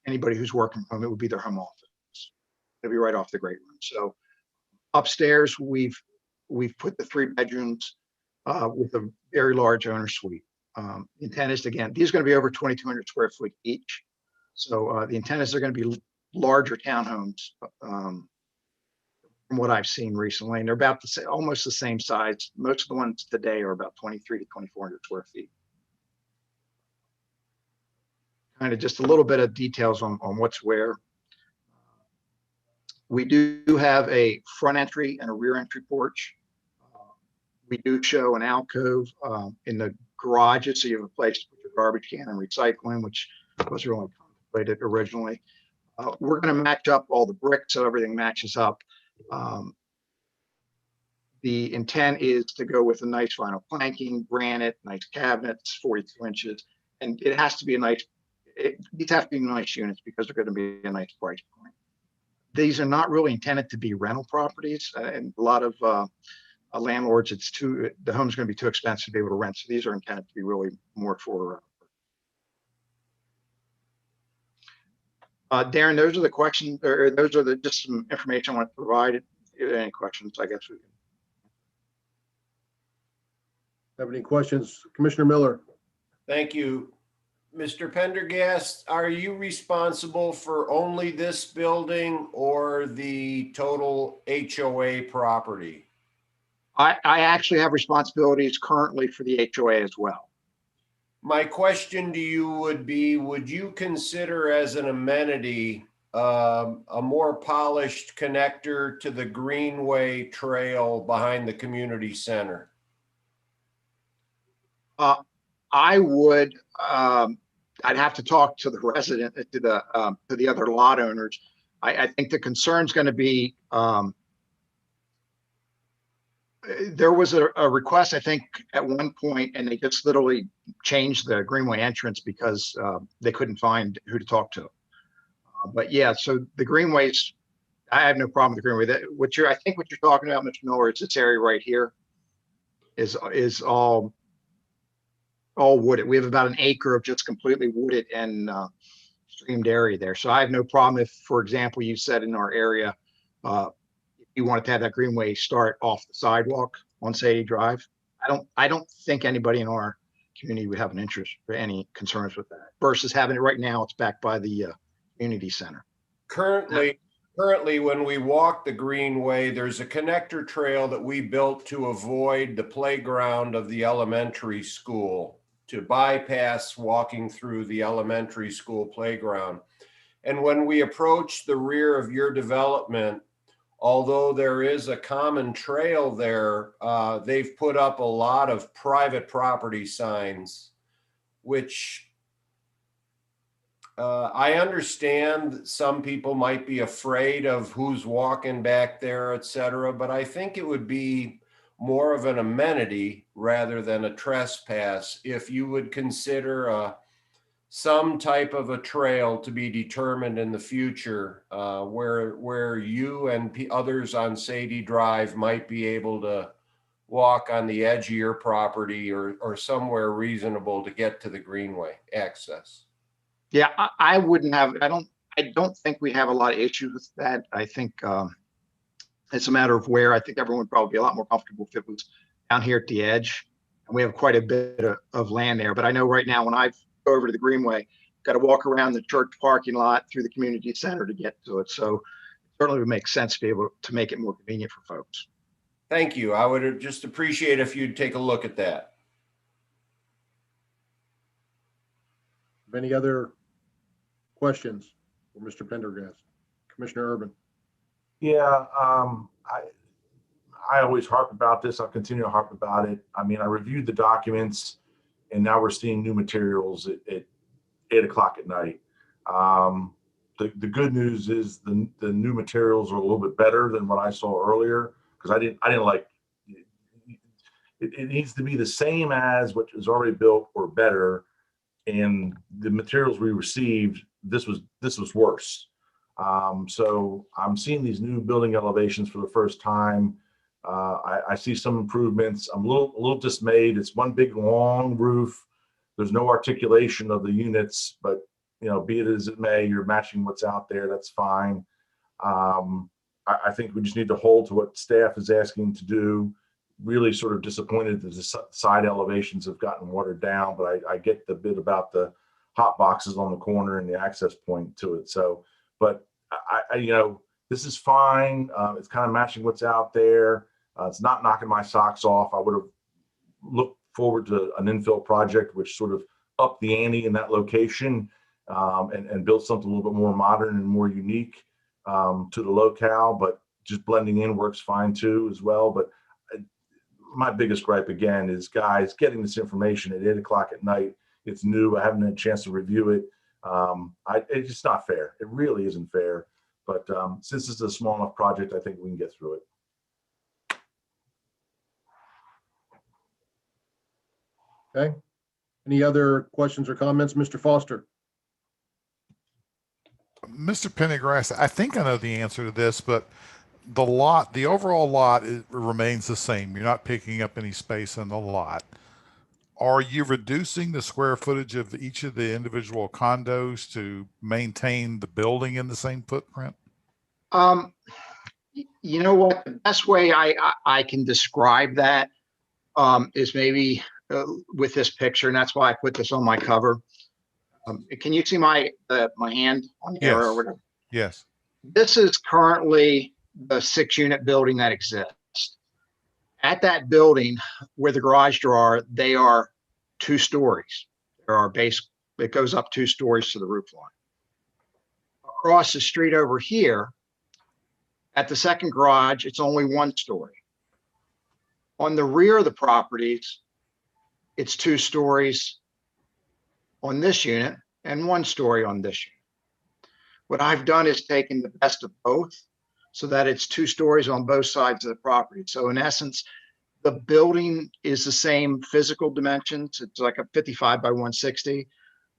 anybody who's working from home, it would be their home office. It'd be right off the great room. So upstairs, we've put the 3 bedrooms with a very large owner suite. The intent is, again, these are going to be over 2,200 square foot each. So the intent is they're going to be larger townhomes from what I've seen recently. And they're about almost the same size. Most of the ones today are about 2,300 to 2,400 square feet. Kind of just a little bit of details on what's where. We do have a front entry and a rear entry porch. We do show an alcove in the garages, so you have a place to put your garbage can and recycling, which wasn't really contemplated originally. We're going to match up all the bricks so everything matches up. The intent is to go with a nice vinyl planking, granite, nice cabinets, 42 inches, and it has to be a nice. These have to be nice units because they're going to be a nice price point. These are not really intended to be rental properties, and a lot of landlords, the home's going to be too expensive to be able to rent. So these are intended to be really more for. Darren, those are the questions, or those are just some information I want to provide. If you have any questions, I guess we can. Have any questions? Commissioner Miller. Thank you. Mr. Pendergast, are you responsible for only this building or the total HOA property? I actually have responsibilities currently for the HOA as well. My question to you would be, would you consider as an amenity a more polished connector to the Greenway Trail behind the community center? I would, I'd have to talk to the resident, to the other lot owners. I think the concern's going to be, there was a request, I think, at one point, and they just literally changed the Greenway entrance because they couldn't find who to talk to. But yeah, so the Greenways, I have no problem with the Greenway. I think what you're talking about, Mr. Miller, is this area right here is all wooded. We have about an acre of just completely wooded and streamed area there. So I have no problem if, for example, you said in our area, if you wanted to have that Greenway start off the sidewalk on Sadie Drive. I don't think anybody in our community would have an interest or any concerns with that versus having it right now. It's backed by the community center. Currently, when we walk the Greenway, there's a connector trail that we built to avoid the playground of the elementary school, to bypass walking through the elementary school playground. And when we approach the rear of your development, although there is a common trail there, they've put up a lot of private property signs, which I understand that some people might be afraid of who's walking back there, et cetera, but I think it would be more of an amenity rather than a trespass if you would consider some type of a trail to be determined in the future where you and others on Sadie Drive might be able to walk on the edge of your property or somewhere reasonable to get to the greenway access. Yeah, I wouldn't have, I don't think we have a lot of issues with that. I think it's a matter of where. I think everyone would probably be a lot more comfortable if it was down here at the edge. And we have quite a bit of land there. But I know right now when I go over to the Greenway, got to walk around the church parking lot through the community center to get to it. So it certainly would make sense to be able to make it more convenient for folks. Thank you. I would just appreciate if you'd take a look at that. Any other questions for Mr. Pendergast? Commissioner Urban? Yeah, I always harp about this. I'll continue to harp about it. I mean, I reviewed the documents and now we're seeing new materials at 8 o'clock at night. The good news is the new materials are a little bit better than what I saw earlier, because I didn't like it needs to be the same as what is already built or better. And the materials we received, this was worse. So I'm seeing these new building elevations for the first time. I see some improvements. I'm a little dismayed. It's one big long roof. There's no articulation of the units, but be it as it may, you're matching what's out there. That's fine. I think we just need to hold to what staff is asking to do. Really sort of disappointed that the side elevations have gotten watered down, but I get the bit about the hot boxes on the corner and the access point to it. So, but this is fine. It's kind of matching what's out there. It's not knocking my socks off. I would have looked forward to an infill project, which sort of upped the ante in that location and built something a little bit more modern and more unique to the locale, but just blending in works fine too as well. But my biggest gripe again is, guys, getting this information at 8 o'clock at night. It's new. I haven't had a chance to review it. It's just not fair. It really isn't fair. But since this is a small enough project, I think we can get through it. Okay. Any other questions or comments, Mr. Foster? Mr. Pendergrass, I think I know the answer to this, but the overall lot remains the same. You're not picking up any space in the lot. Are you reducing the square footage of each of the individual condos to maintain the building in the same footprint? You know what? The best way I can describe that is maybe with this picture, and that's why I put this on my cover. Can you see my hand on the arrow or whatever? Yes. This is currently the 6-unit building that exists. At that building where the garage door are, they are 2 stories. There are it goes up 2 stories to the roof line. Across the street over here, at the second garage, it's only 1 story. On the rear of the properties, it's 2 stories on this unit and 1 story on this unit. What I've done is taken the best of both so that it's 2 stories on both sides of the property. So in essence, the building is the same physical dimensions. It's like a 55 by 160,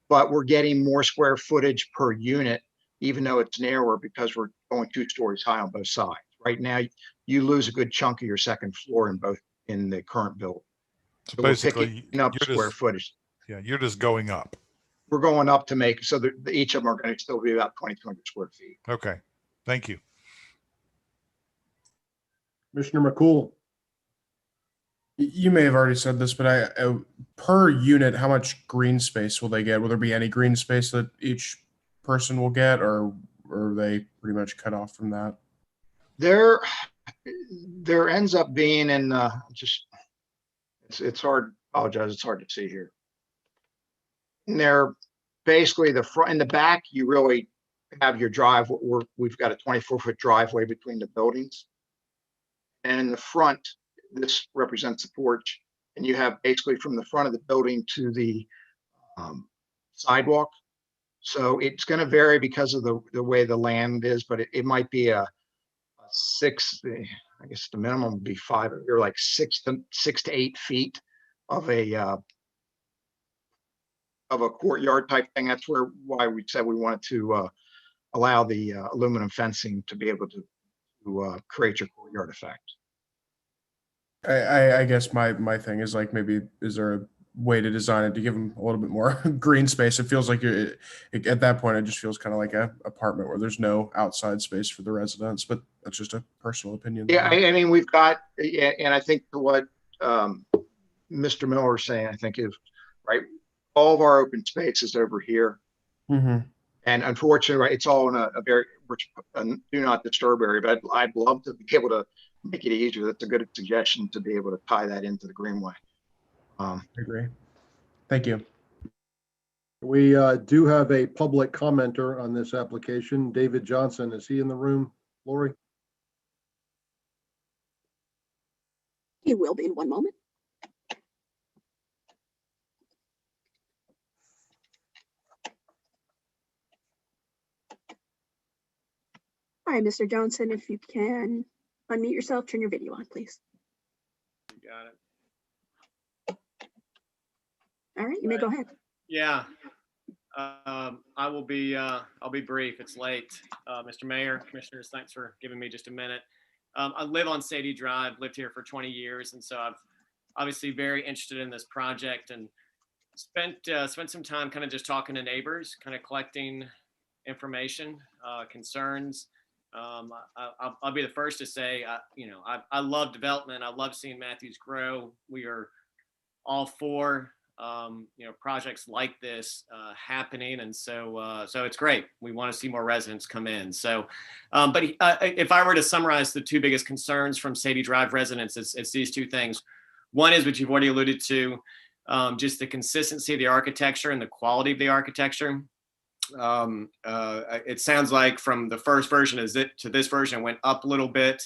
but we're getting more square footage per unit, even though it's narrower because we're going 2 stories high on both sides. Right now, you lose a good chunk of your second floor in the current building. So basically, we're up square footage. Yeah, you're just going up. We're going up to make so that each of them are going to still be about 2,200 square feet. Okay, thank you. Commissioner McCool. You may have already said this, but per unit, how much green space will they get? Will there be any green space that each person will get, or are they pretty much cut off from that? There ends up being it's hard. Apologize, it's hard to see here. And they're basically the front and the back. You really have your drive. We've got a 24-foot driveway between the buildings, and in the front, this represents the porch, and you have basically from the front of the building to the sidewalk, So it's going to vary because of the way the land is, but it might be a 6, I guess the minimum would be 5, or like 6 to 8 feet of a courtyard type thing. That's why we said we wanted to allow the aluminum fencing to be able to create your courtyard effect. I guess my thing is like, maybe is there a way to design it to give them a little bit more green space? It feels like at that point, it just feels kind of like a apartment where there's no outside space for the residents, but that's just a personal opinion. Yeah, I mean, we've got, and I think what Mr. Miller is saying, I think is right. All of our open space is over here. Mm-hmm. And unfortunately, right, it's all in a very do not disturb area, but I'd love to be able to make it easier. That's a good suggestion, to be able to tie that into the greenway. I agree. Thank you. We do have a public commenter on this application. David Johnson, is he in the room, Lori? He will be in one moment. All right, Mr. Johnson, if you can unmute yourself, turn your video on, please. You got it. All right, you may go ahead. Yeah. I'll be brief. It's late. Mr. Mayor, commissioners, thanks for giving me just a minute. I live on Sadie Drive, lived here for 20 years. And so I've obviously very interested in this project, and spent some time kind of just talking to neighbors, kind of collecting information, concerns. I'll be the first to say, I love development. I love seeing Matthews grow. We are all for projects like this happening, and so it's great. We want to see more residents come in. So, but if I were to summarize the two biggest concerns from Sadie Drive residents, it's these two things. One is what you've already alluded to, just the consistency of the architecture and the quality of the architecture. It sounds like from the first version to this version, it went up a little bit,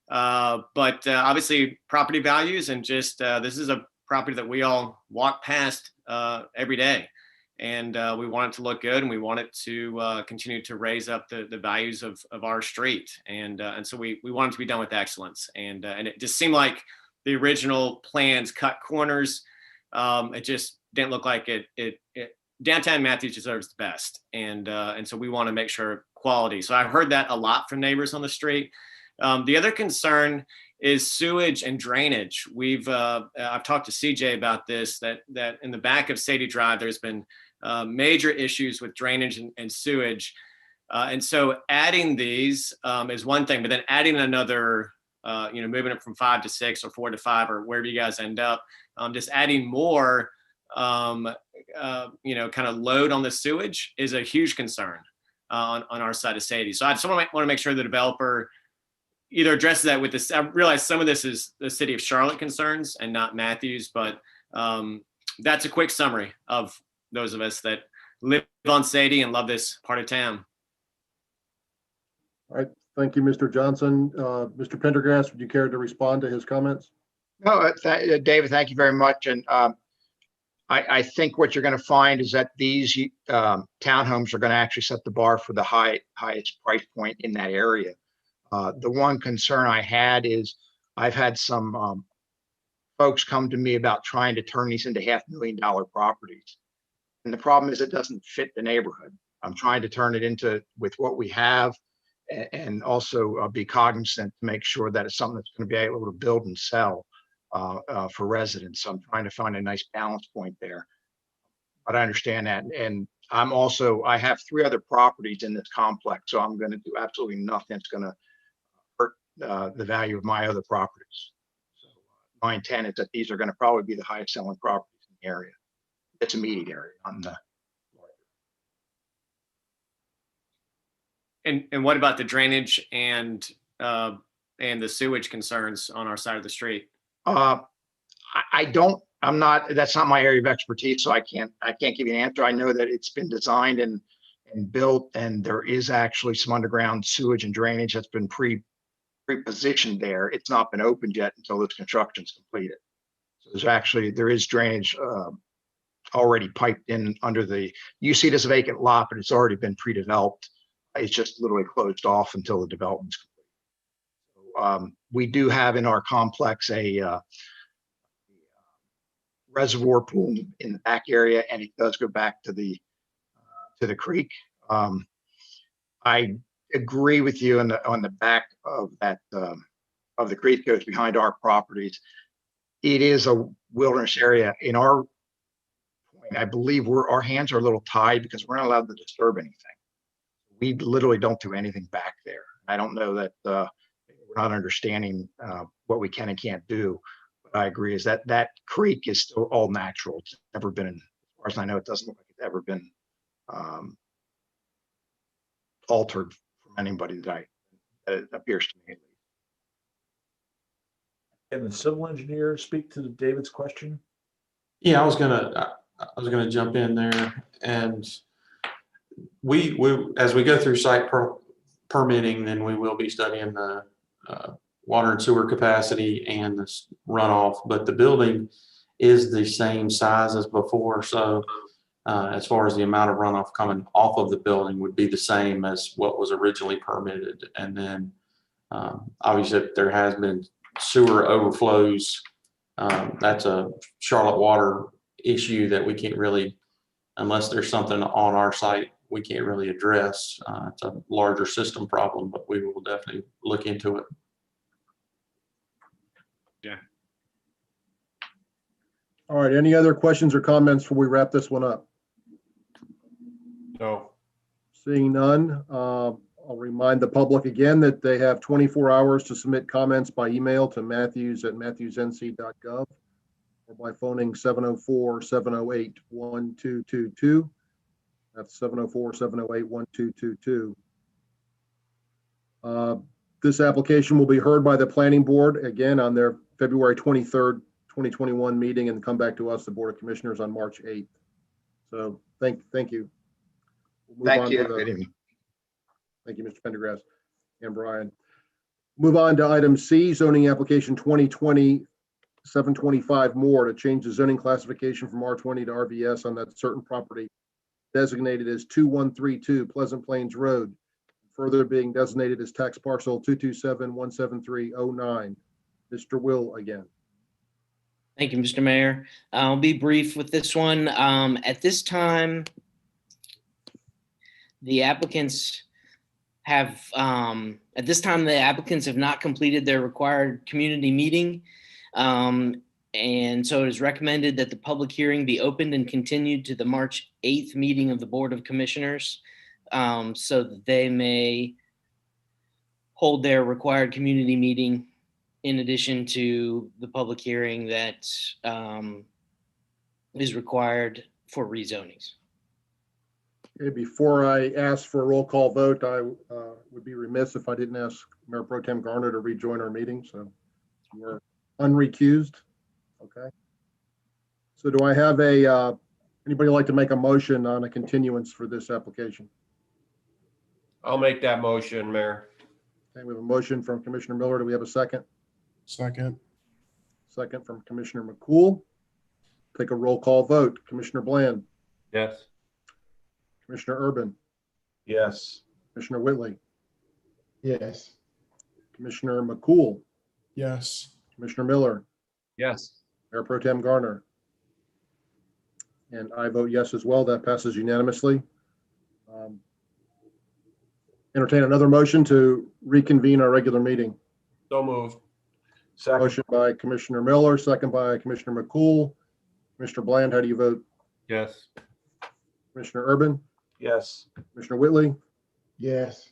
but obviously property values, and just this is a property that we all walk past every day, and we want it to look good, and we want it to continue to raise up the values of our street, and so we want it to be done with excellence, and it just seemed like the original plans cut corners. It just didn't look like it downtown Matthews deserves the best, and so we want to make sure quality. So I've heard that a lot from neighbors on the street. The other concern is sewage and drainage. I've talked to CJ about this, that in the back of Sadie Drive, there's been major issues with drainage and sewage. And so adding these is one thing, but then adding another, moving it from 5 to 6 or 4 to 5 or wherever you guys end up, just adding more, kind of load on the sewage is a huge concern on our side of Sadie. So I just want to make sure the developer either addresses that with this. I realize some of this is the city of Charlotte concerns and not Matthews, but that's a quick summary of those of us that live on Sadie and love this part of town. All right, thank you, Mr. Johnson. Mr. Pendergrass, would you care to respond to his comments? No, David, thank you very much. And I think what you're going to find is that these townhomes are going to actually set the bar for the highest price point in that area. The one concern I had is I've had some folks come to me about trying to turn these into $500,000 properties. And the problem is it doesn't fit the neighborhood. I'm trying to turn it into with what we have, and also be cognizant to make sure that it's something that's going to be able to build and sell for residents. So I'm trying to find a nice balance point there. But I understand that. And I have 3 other properties in this complex, so I'm going to do absolutely nothing that's going to hurt the value of my other properties. So my intent is that these are going to probably be the highest selling properties in the area. It's immediate area on the. And what about the drainage and the sewage concerns on our side of the street? That's not my area of expertise, so I can't give you an answer. I know that it's been designed and built, and there is actually some underground sewage and drainage that's been pre-positioned there. It's not been opened yet until this construction is completed. So there is drainage already piped in under you see this vacant lot, but it's already been pre-developed. It's just literally closed off until the development's complete. We do have in our complex a reservoir pool in the back area, and it does go back to the creek. I agree with you on the back of that of the creek goes behind our properties. It is a wilderness area. In our point, I believe our hands are a little tied because we're not allowed to disturb anything. We literally don't do anything back there. I don't know that we're not understanding what we can and can't do. But I agree is that creek is still all natural. It's never been, as far as I know, it doesn't look like it's ever been altered from anybody that it appears to me. Can the civil engineer speak to David's question? Yeah, I was gonna jump in there, and we as we go through site permitting, then we will be studying the water and sewer capacity and the runoff. But the building is the same size as before, so as far as the amount of runoff coming off of the building would be the same as what was originally permitted. And then obviously if there has been sewer overflows, that's a Charlotte Water issue that we can't really, unless there's something on our site, we can't really address. It's a larger system problem, but we will definitely look into it. Yeah. All right, any other questions or comments before we wrap this one up? No. Seeing none, I'll remind the public again that they have 24 hours to submit comments by email to matthews@matthewsnc.gov or by phoning 704-708-1222. That's 704-708-1222. This application will be heard by the planning board again on their February 23rd, 2021 meeting and come back to us, the Board of Commissioners, on March 8th. So thank you. We'll Thank you. Good evening. Thank you, Mr. Pendergrass and Brian. Move on to item C, zoning application 2020-725 more to change the zoning classification from R20 to RVS on that certain property designated as 2132 Pleasant Plains Road, further being designated as tax parcel 227-17309. Mr. Will again. Thank you, Mr. Mayor. I'll be brief with this one. At this time, the applicants have not completed their required community meeting. And so it is recommended that the public hearing be opened and continued to the March 8th meeting of the Board of Commissioners, so that they may hold their required community meeting in addition to the public hearing that is required for rezonings. Okay, before I ask for a roll call vote, I would be remiss if I didn't ask Mayor Pro Tem Garner to rejoin our meeting. So we're unrecused. Okay. So do I have anybody like to make a motion on a continuance for this application? I'll make that motion, Mayor. Okay, we have a motion from Commissioner Miller. Do we have a second? Second. Second from Commissioner McCool. Take a roll call vote. Commissioner Bland. Yes. Commissioner Urban. Yes. Commissioner Whitley. Yes. Commissioner McCool. Yes. Commissioner Miller. Yes. Mayor Pro Tem Garner. And I vote yes as well. That passes unanimously. Entertain another motion to reconvene our regular meeting. So moved. Second. Motion by Commissioner Miller, second by Commissioner McCool. Commissioner Bland, how do you vote? Yes. Commissioner Urban? Yes. Commissioner Whitley? Yes.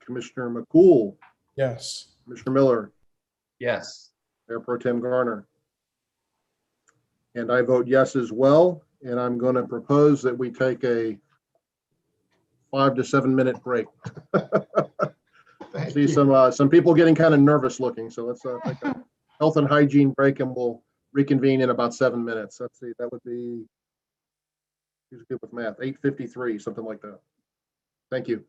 Commissioner McCool? Yes. Commissioner Miller? Yes. Mayor Pro Tem Garner? And I vote yes as well. And I'm going to propose that we take a 5 to 7 minute break. See some people getting kind of nervous looking. So let's take a health and hygiene break and we'll reconvene in about 7 minutes. Let's see, that would be, who's good with math, 8:53, something like that. Thank you.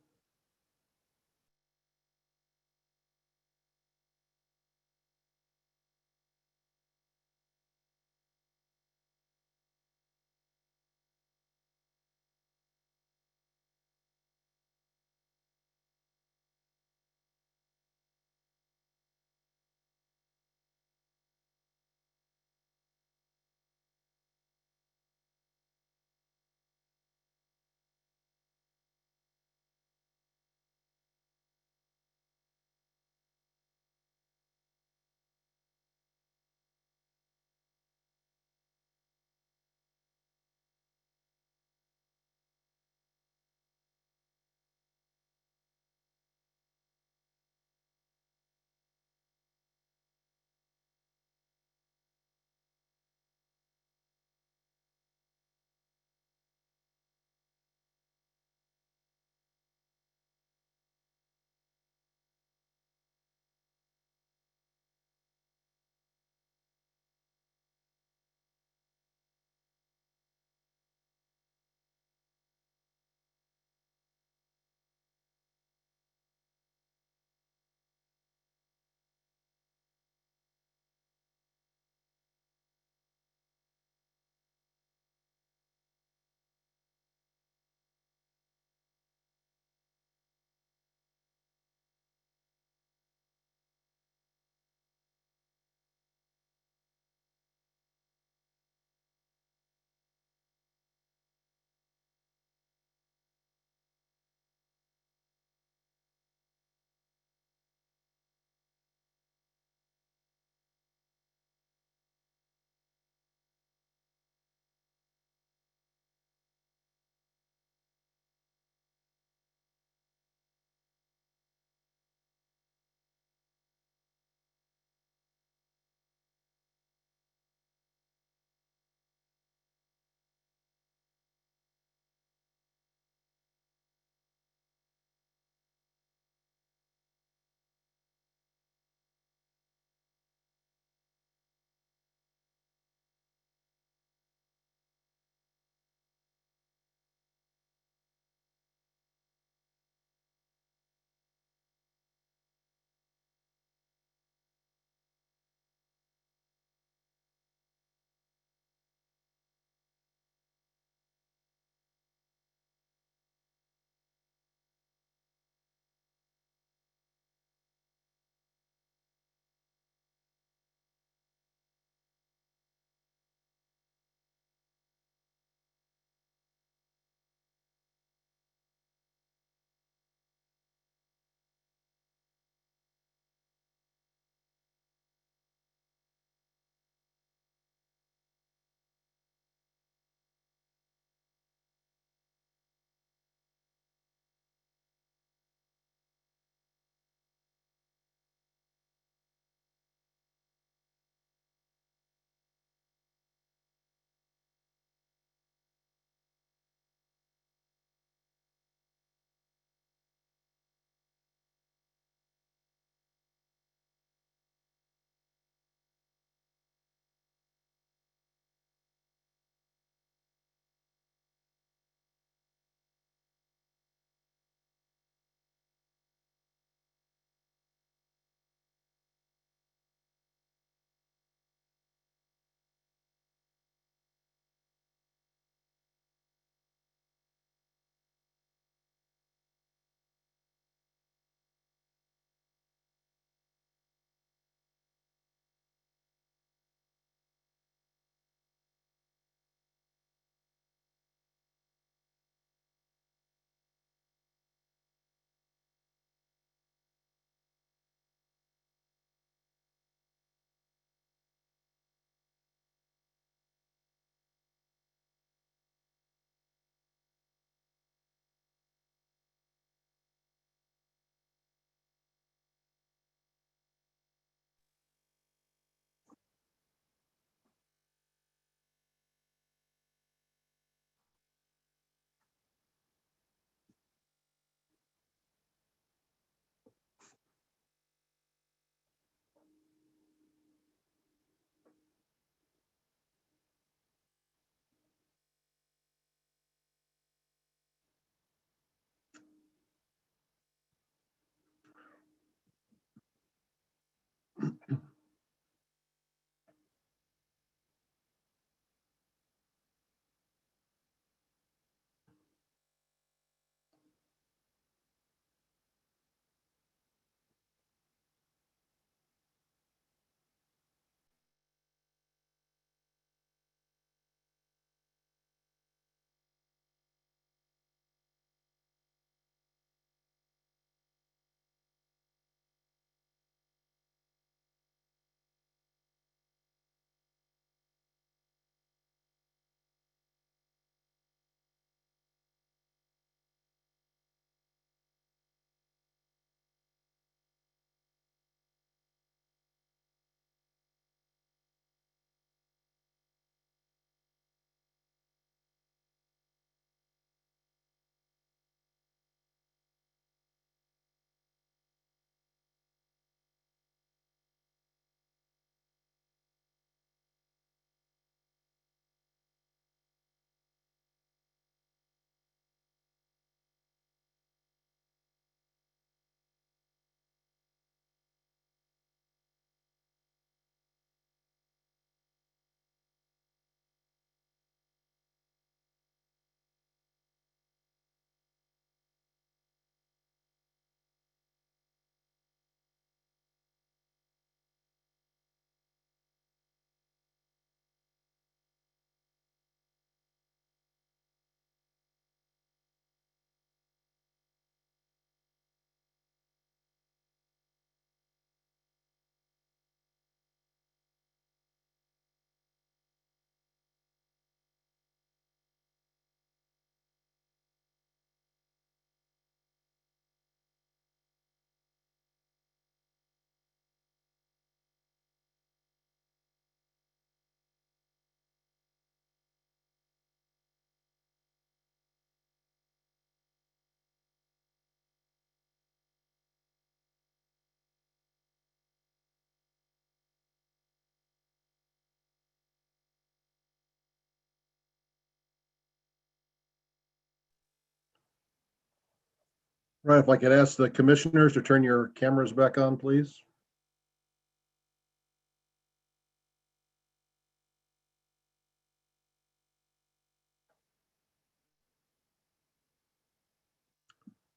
Right, if I could ask the commissioners to turn your cameras back on, please.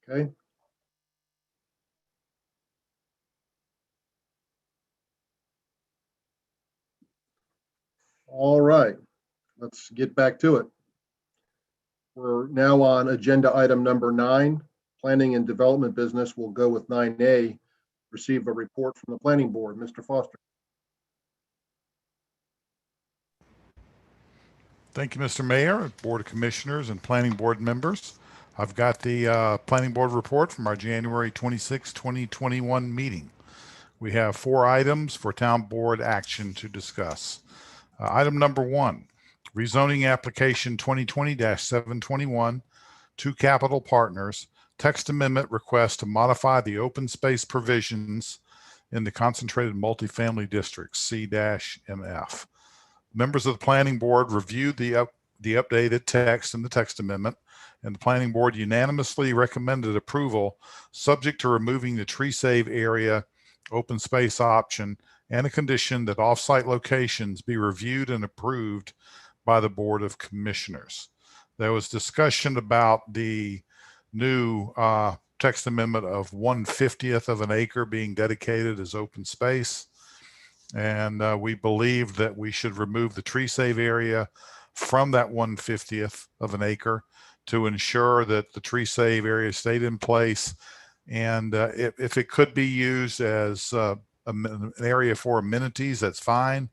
Okay. All right, let's get back to it. We're now on agenda item number 9, planning and development business. We'll go with 9A, receive a report from the planning board. Mr. Foster. Thank you, Mr. Mayor, Board of Commissioners, and Planning Board members. I've got the Planning Board report from our January 26, 2021 meeting. We have 4 items for Town Board action to discuss. Item number 1, rezoning application 2020-721 to Capital Partners, text amendment request to modify the open space provisions in the concentrated multifamily district, C-MF. Members of the Planning Board reviewed the updated text in the text amendment, and the Planning Board unanimously recommended approval subject to removing the tree save area open space option and a condition that off-site locations be reviewed and approved by the Board of Commissioners. There was discussion about the new text amendment of 1/50th of an acre being dedicated as open space. And we believe that we should remove the tree save area from that 1/50th of an acre to ensure that the tree save area stayed in place. And if it could be used as an area for amenities, that's fine.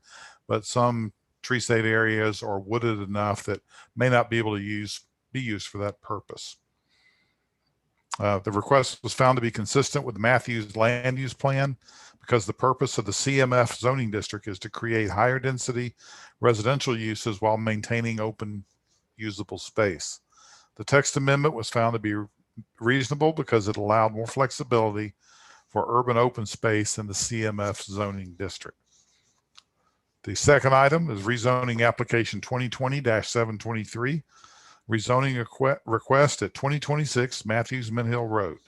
But some tree save areas are wooded enough that may not be able to be used for that purpose. The request was found to be consistent with the Matthews land use plan, because the purpose of the CMF zoning district is to create higher density residential uses while maintaining open usable space. The text amendment was found to be reasonable because it allowed more flexibility for urban open space in the CMF zoning district. The second item is rezoning application 2020-723, rezoning request at 2026 Matthews Mint Hill Road.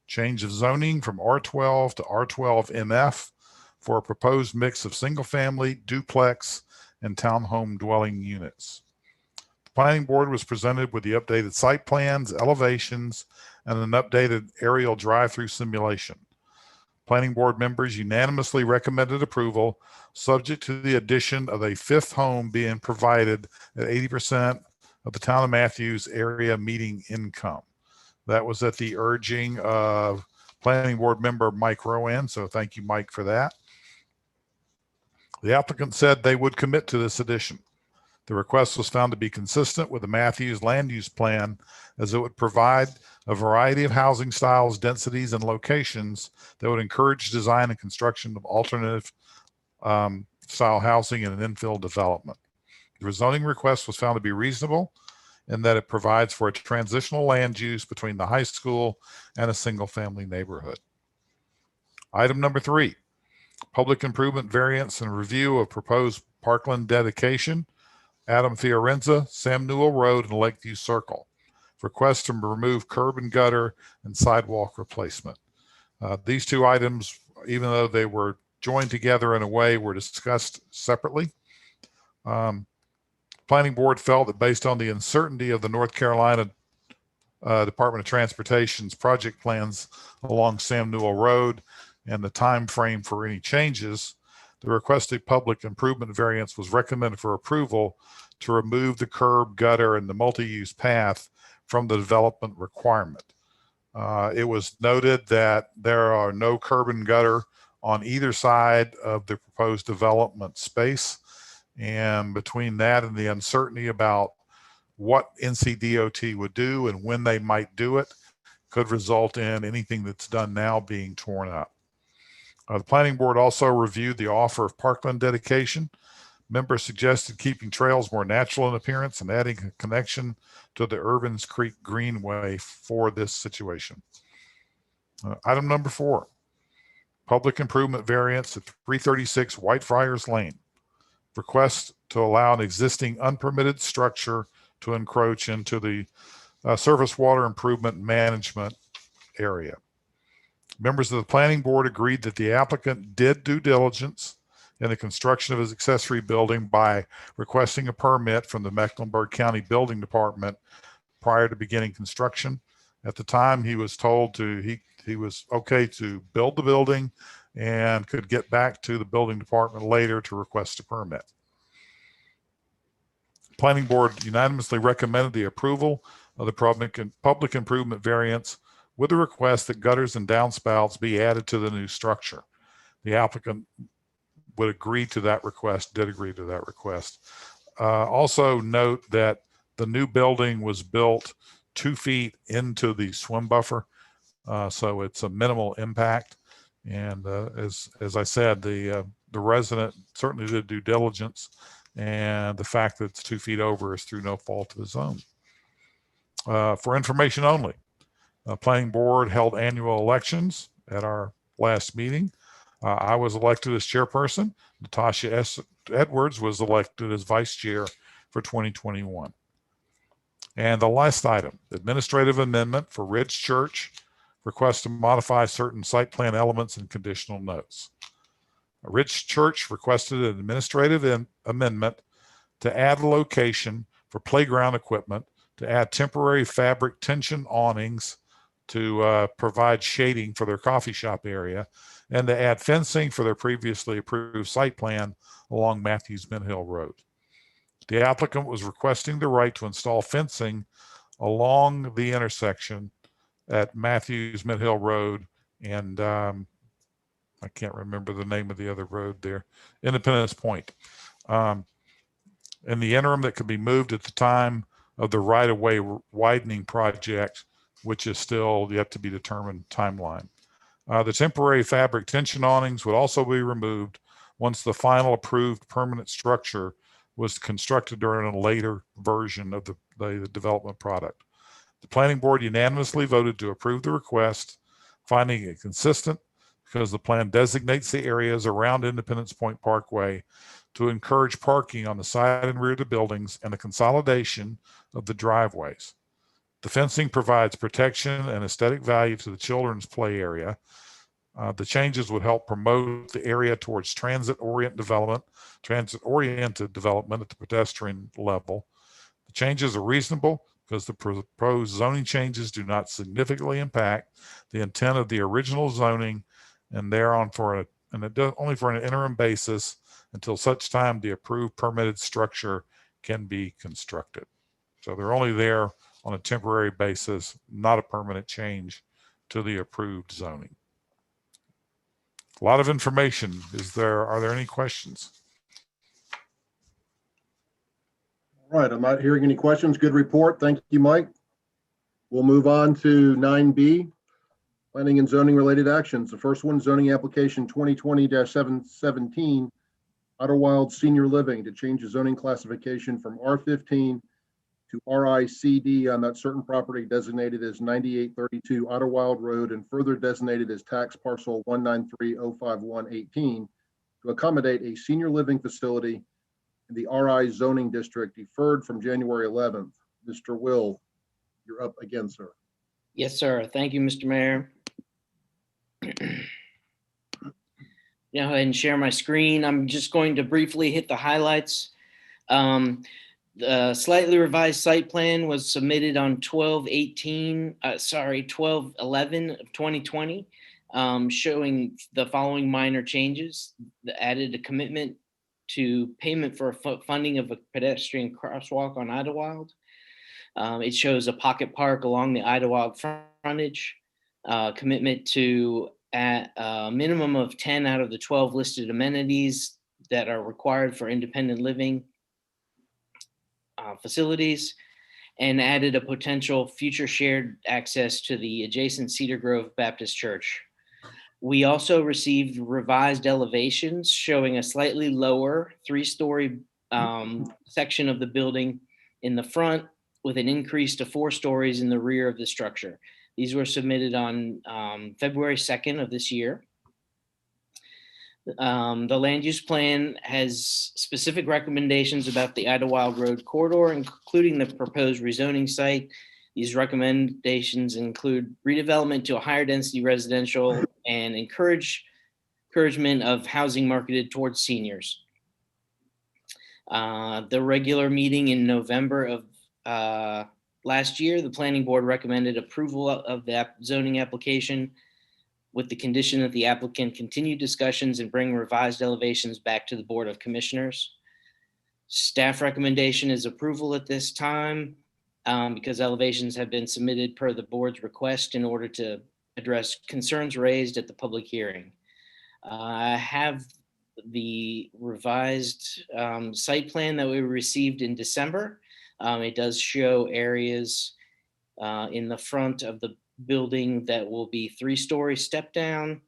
Change of zoning from R12 to R12 MF for a proposed mix of single-family, duplex, and townhome dwelling units. The Planning Board was presented with the updated site plans, elevations, and an updated aerial drive-through simulation. Planning Board members unanimously recommended approval, subject to the addition of a 5th home being provided at 80% of the Town of Matthews area median income. That was at the urging of Planning Board member Mike Rowan, so thank you, Mike, for that. The applicant said they would commit to this addition. The request was found to be consistent with the Matthews land use plan, as it would provide a variety of housing styles, densities, and locations that would encourage design and construction of alternative style housing and an infill development. The rezoning request was found to be reasonable in that it provides for a transitional land use between the high school and a single family neighborhood. Item number 3, public improvement variance and review of proposed parkland dedication, Adam Fiorenza, Sam Newell Road and Lakeview Circle. Request to remove curb and gutter and sidewalk replacement. These 2 items, even though they were joined together in a way, were discussed separately. Planning Board felt that based on the uncertainty of the North Carolina Department of Transportation's project plans along Sam Newell Road and the time frame for any changes, the requested public improvement variance was recommended for approval to remove the curb, gutter, and the multi-use path from the development requirement. It was noted that there are no curb and gutter on either side of the proposed development space. And between that and the uncertainty about what NCDOT would do and when they might do it, could result in anything that's done now being torn up. The Planning Board also reviewed the offer of parkland dedication. Members suggested keeping trails more natural in appearance and adding a connection to the Irvins Creek Greenway for this situation. Item number 4, public improvement variance at 336 Whitefriars Lane. Request to allow an existing unpermitted structure to encroach into the surface water improvement management area. Members of the planning board agreed that the applicant did due diligence in the construction of his accessory building by requesting a permit from the Mecklenburg County Building Department prior to beginning construction. At the time, he was told he was okay to build the building and could get back to the building department later to request a permit. Planning board unanimously recommended the approval of the public improvement variance with the request that gutters and downspouts be added to the new structure. The applicant would agree to that request, did agree to that request. Also note that the new building was built 2 feet into the swim buffer, so it's a minimal impact. And as I said, the resident certainly did due diligence, and the fact that it's 2 feet over is through no fault of his own. For information only, planning board held annual elections at our last meeting. I was elected as chairperson. Natasha S. Edwards was elected as vice chair for 2021. And the last item, administrative amendment for Ridge Church, request to modify certain site plan elements and conditional notes. Ridge Church requested an administrative amendment to add a location for playground equipment, to add temporary fabric tension awnings to provide shading for their coffee shop area, and to add fencing for their previously approved site plan along Matthews Mint Hill Road. The applicant was requesting the right to install fencing along the intersection at Matthews Mint Hill Road and I can't remember the name of the other road there, Independence Point. In the interim, that could be moved at the time of the right-of-way widening project, which is still yet to be determined timeline. The temporary fabric tension awnings would also be removed once the final approved permanent structure was constructed during a later version of the development product. The planning board unanimously voted to approve the request, finding it consistent because the plan designates the areas around Independence Point Parkway to encourage parking on the side and rear of the buildings and the consolidation of the driveways. The fencing provides protection and aesthetic value to the children's play area. The changes would help promote the area towards transit-oriented development at the pedestrian level. The changes are reasonable because the proposed zoning changes do not significantly impact the intent of the original zoning, and they're on only for an interim basis until such time the approved permitted structure can be constructed. So they're only there on a temporary basis, not a permanent change to the approved zoning. A lot of information. Are there any questions? All right, I'm not hearing any questions. Good report. Thank you, Mike. We'll move on to 9B, planning and zoning related actions. The first one, zoning application 2020-717, Idlewild Senior Living to change the zoning classification from R15 to RICD on that certain property designated as 9832 Idlewild Road and further designated as tax parcel 193-05118 to accommodate a senior living facility in the RI zoning district deferred from January 11th. Mr. Will, you're up again, sir. Yes, sir. Thank you, Mr. Mayor. Go ahead and share my screen. I'm just going to briefly hit the highlights. The slightly revised site plan was submitted on 12/11 of 2020, showing the following minor changes. Added a commitment to payment for funding of a pedestrian crosswalk on Idlewild. It shows a pocket park along the Idlewild frontage, commitment to at a minimum of 10 out of the 12 listed amenities that are required for independent living facilities, and added a potential future shared access to the adjacent Cedar Grove Baptist Church. We also received revised elevations showing a slightly lower 3-story section of the building in the front with an increase to 4 stories in the rear of the structure. These were submitted on February 2nd of this year. The land use plan has specific recommendations about the Idlewild Road corridor, including the proposed rezoning site. These recommendations include redevelopment to a higher density residential and encouragement of housing marketed towards seniors. The regular meeting in November of last year, the planning board recommended approval of the zoning application with the condition that the applicant continue discussions and bring revised elevations back to the Board of Commissioners. Staff recommendation is approval at this time because elevations have been submitted per the board's request in order to address concerns raised at the public hearing. I have the revised site plan that we received in December. It does show areas in the front of the building that will be 3-story step down.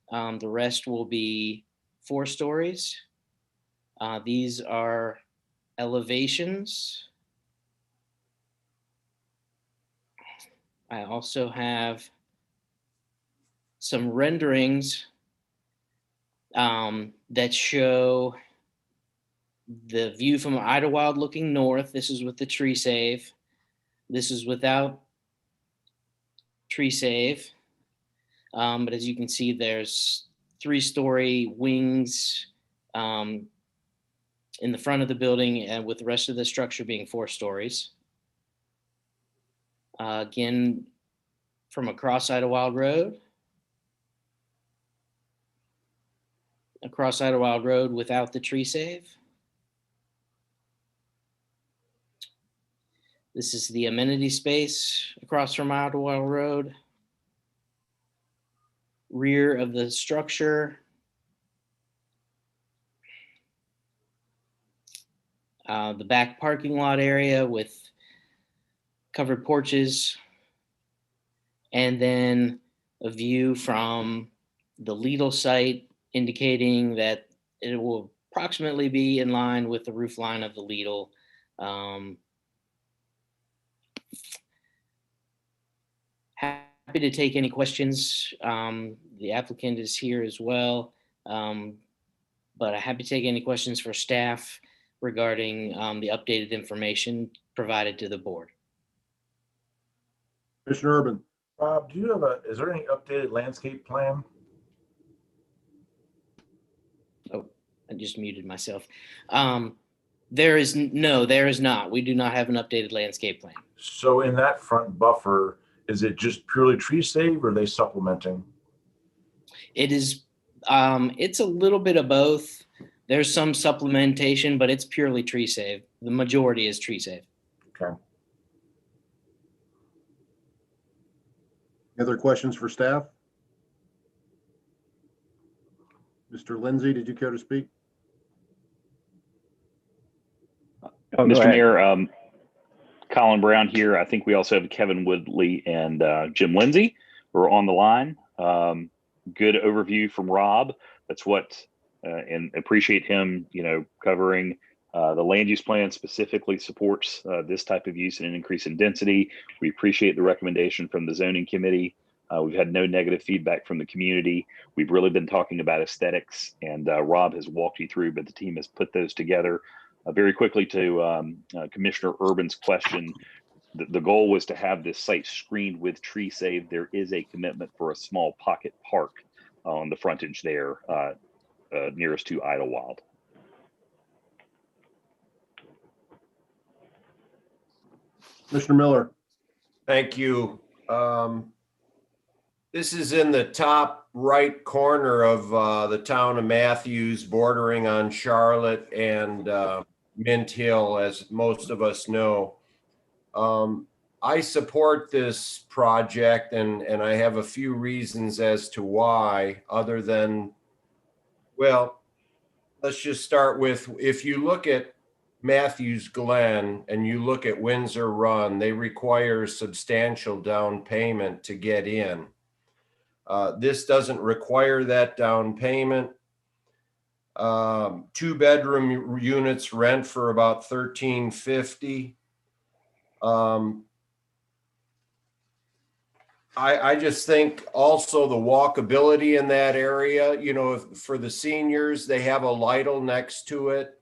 The rest will be 4 stories. These are elevations. I also have some renderings that show the view from Idlewild looking north. This is with the tree save. This is without tree save. But as you can see, there's 3-story wings in the front of the building, and with the rest of the structure being 4 stories. Again, from across Idlewild Road. Across Idlewild Road without the tree save. This is the amenity space across from Idlewild Road. Rear of the structure. The back parking lot area with covered porches. And then a view from the Lidl site indicating that it will approximately be in line with the roof line of the Lidl. Happy to take any questions. The applicant is here as well, but I'm happy to take any questions for staff regarding the updated information provided to the board. Commissioner Urban. Rob, do you have is there any updated landscape plan? Oh, I just muted myself. There is not. We do not have an updated landscape plan. So in that front buffer, is it just purely tree save or are they supplementing? It is, it's a little bit of both. There's some supplementation, but it's purely tree save. The majority is tree save. Okay. Any other questions for staff? Mr. Lindsay, did you care to speak? Mr. Mayor, Colin Brown here. I think we also have Kevin Woodley and Jim Lindsay who are on the line. Good overview from Rob. That's what, and appreciate him, covering the land use plan specifically supports this type of use and an increase in density. We appreciate the recommendation from the zoning committee. We've had no negative feedback from the community. We've really been talking about aesthetics, and Rob has walked you through, but the team has put those together. Very quickly to Commissioner Urban's question, the goal was to have this site screened with tree save. There is a commitment for a small pocket park on the frontage there nearest to Idlewild. Commissioner Miller. Thank you. This is in the top right corner of the town of Matthews, bordering on Charlotte and Mint Hill, as most of us know. I support this project, and I have a few reasons as to why, other than, well, let's just start with, if you look at Matthews Glen and you look at Windsor Run, they require substantial down payment to get in. This doesn't require that down payment. 2-bedroom units rent for about $13.50. I just think also the walkability in that area, for the seniors, they have a Lidl next to it.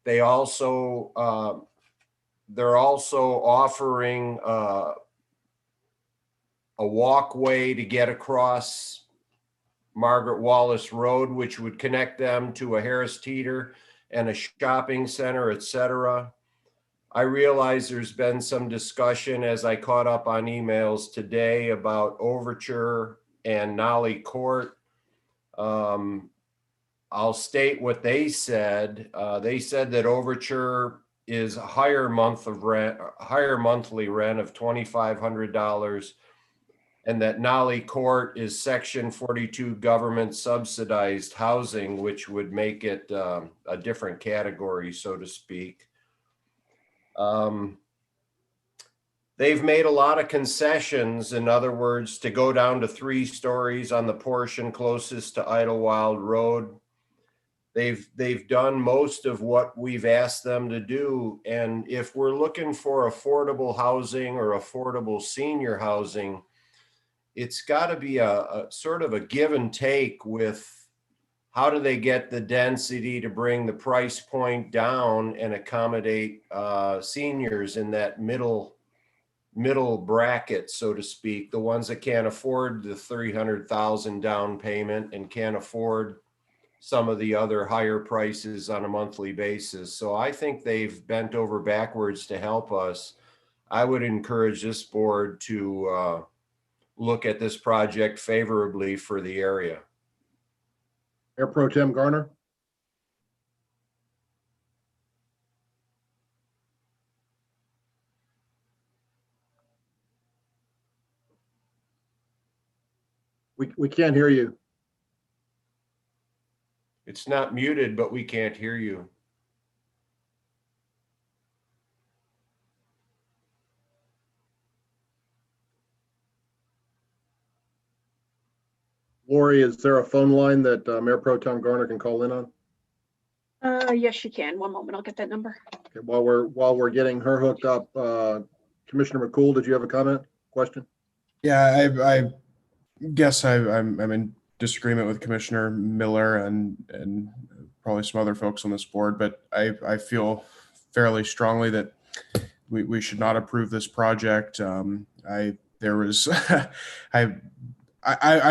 They also, they're also offering a walkway to get across Margaret Wallace Road, which would connect them to a Harris Teeter and a shopping center, et cetera. I realize there's been some discussion as I caught up on emails today about Overture and Nolly Court. I'll state what they said. They said that Overture is a higher monthly rent of $2,500, and that Nolly Court is Section 42 government subsidized housing, which would make it a different category, so to speak. They've made a lot of concessions, in other words, to go down to 3 stories on the portion closest to Idlewild Road. They've done most of what we've asked them to do. And if we're looking for affordable housing or affordable senior housing, it's got to be a sort of a give and take with how do they get the density to bring the price point down and accommodate seniors in that middle bracket, so to speak, the ones that can't afford the $300,000 down payment and can't afford some of the other higher prices on a monthly basis. So I think they've bent over backwards to help us. I would encourage this board to look at this project favorably for the area. Mayor Pro Tem Garner. We can't hear you. It's not muted, but we can't hear you. Lori, is there a phone line that Mayor Pro Tem Garner can call in on? Yes, you can. One moment, I'll get that number. Okay, while we're getting her hooked up, Commissioner McCool, did you have a comment, question? Yeah, I guess I'm in disagreement with Commissioner Miller and probably some other folks on this board, but I feel fairly strongly that we should not approve this project. I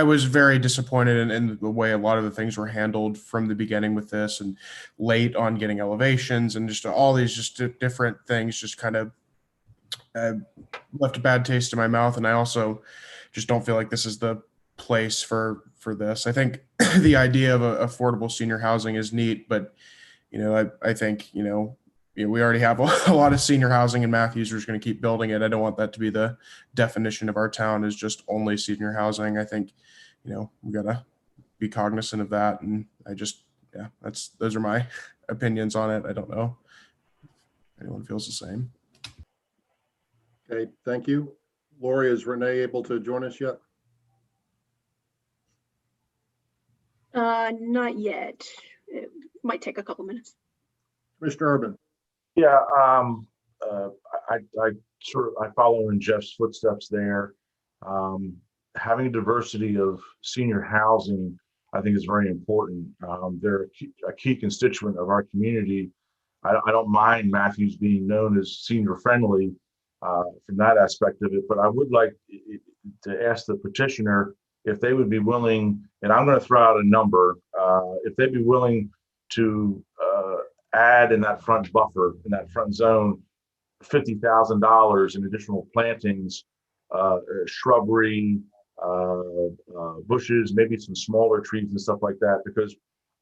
was very disappointed in the way a lot of the things were handled from the beginning with this, and late on getting elevations and just all these just different things just kind of left a bad taste in my mouth. And I also just don't feel like this is the place for this. I think the idea of affordable senior housing is neat, but I think we already have a lot of senior housing, and Matthews is going to keep building it. I don't want that to be the definition of our town, is just only senior housing. I think we got to be cognizant of that, and those are my opinions on it. I don't know if anyone feels the same. Okay, thank you. Lori, is Renee able to join us yet? Not yet. It might take a couple minutes. Commissioner Urban. Yeah, I follow in Jeff's footsteps there. Having diversity of senior housing, I think, is very important. They're a key constituent of our community. I don't mind Matthews being known as senior friendly from that aspect of it, but I would like to ask the petitioner if they would be willing, and I'm going to throw out a number, if they'd be willing to add in that front buffer, in that front zone, $50,000 in additional plantings, shrubbery, bushes, maybe some smaller trees and stuff like that, because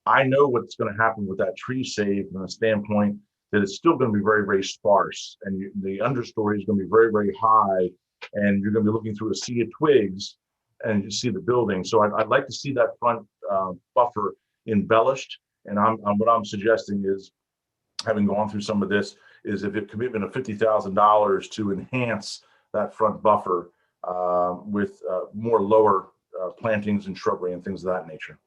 I know what's going to happen with that tree save from a standpoint that it's still going to be very, very sparse, and the understory is going to be very, very high, and you're going to be looking through a sea of twigs and you see the building. So I'd like to see that front buffer embellished. And what I'm suggesting is, having gone through some of this, is if a commitment of $50,000 to enhance that front buffer with more lower plantings and shrubbery and things of that nature.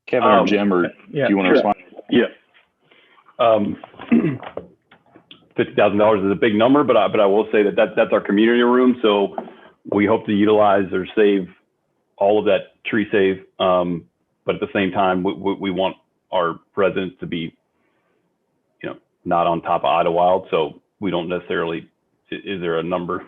Kevin or Jim, or do you want to respond? Yeah. $50,000 is a big number, but I will say that's our community room. So we hope to utilize or save all of that tree save. But at the same time, we want our residents to be, not on top of Idlewild. So we don't necessarily, is there a number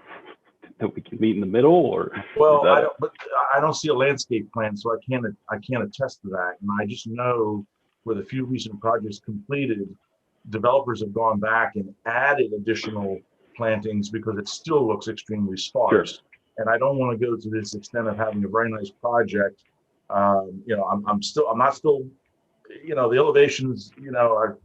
that we can meet in the middle, or? Well, is that- I don't see a landscape plan, so I can't attest to that. And I just know with a few recent projects completed, developers have gone back and added additional plantings because it still looks extremely sparse. And I don't want to go to this extent of having a very nice project. You know, I'm not still, you know, the elevations, you know,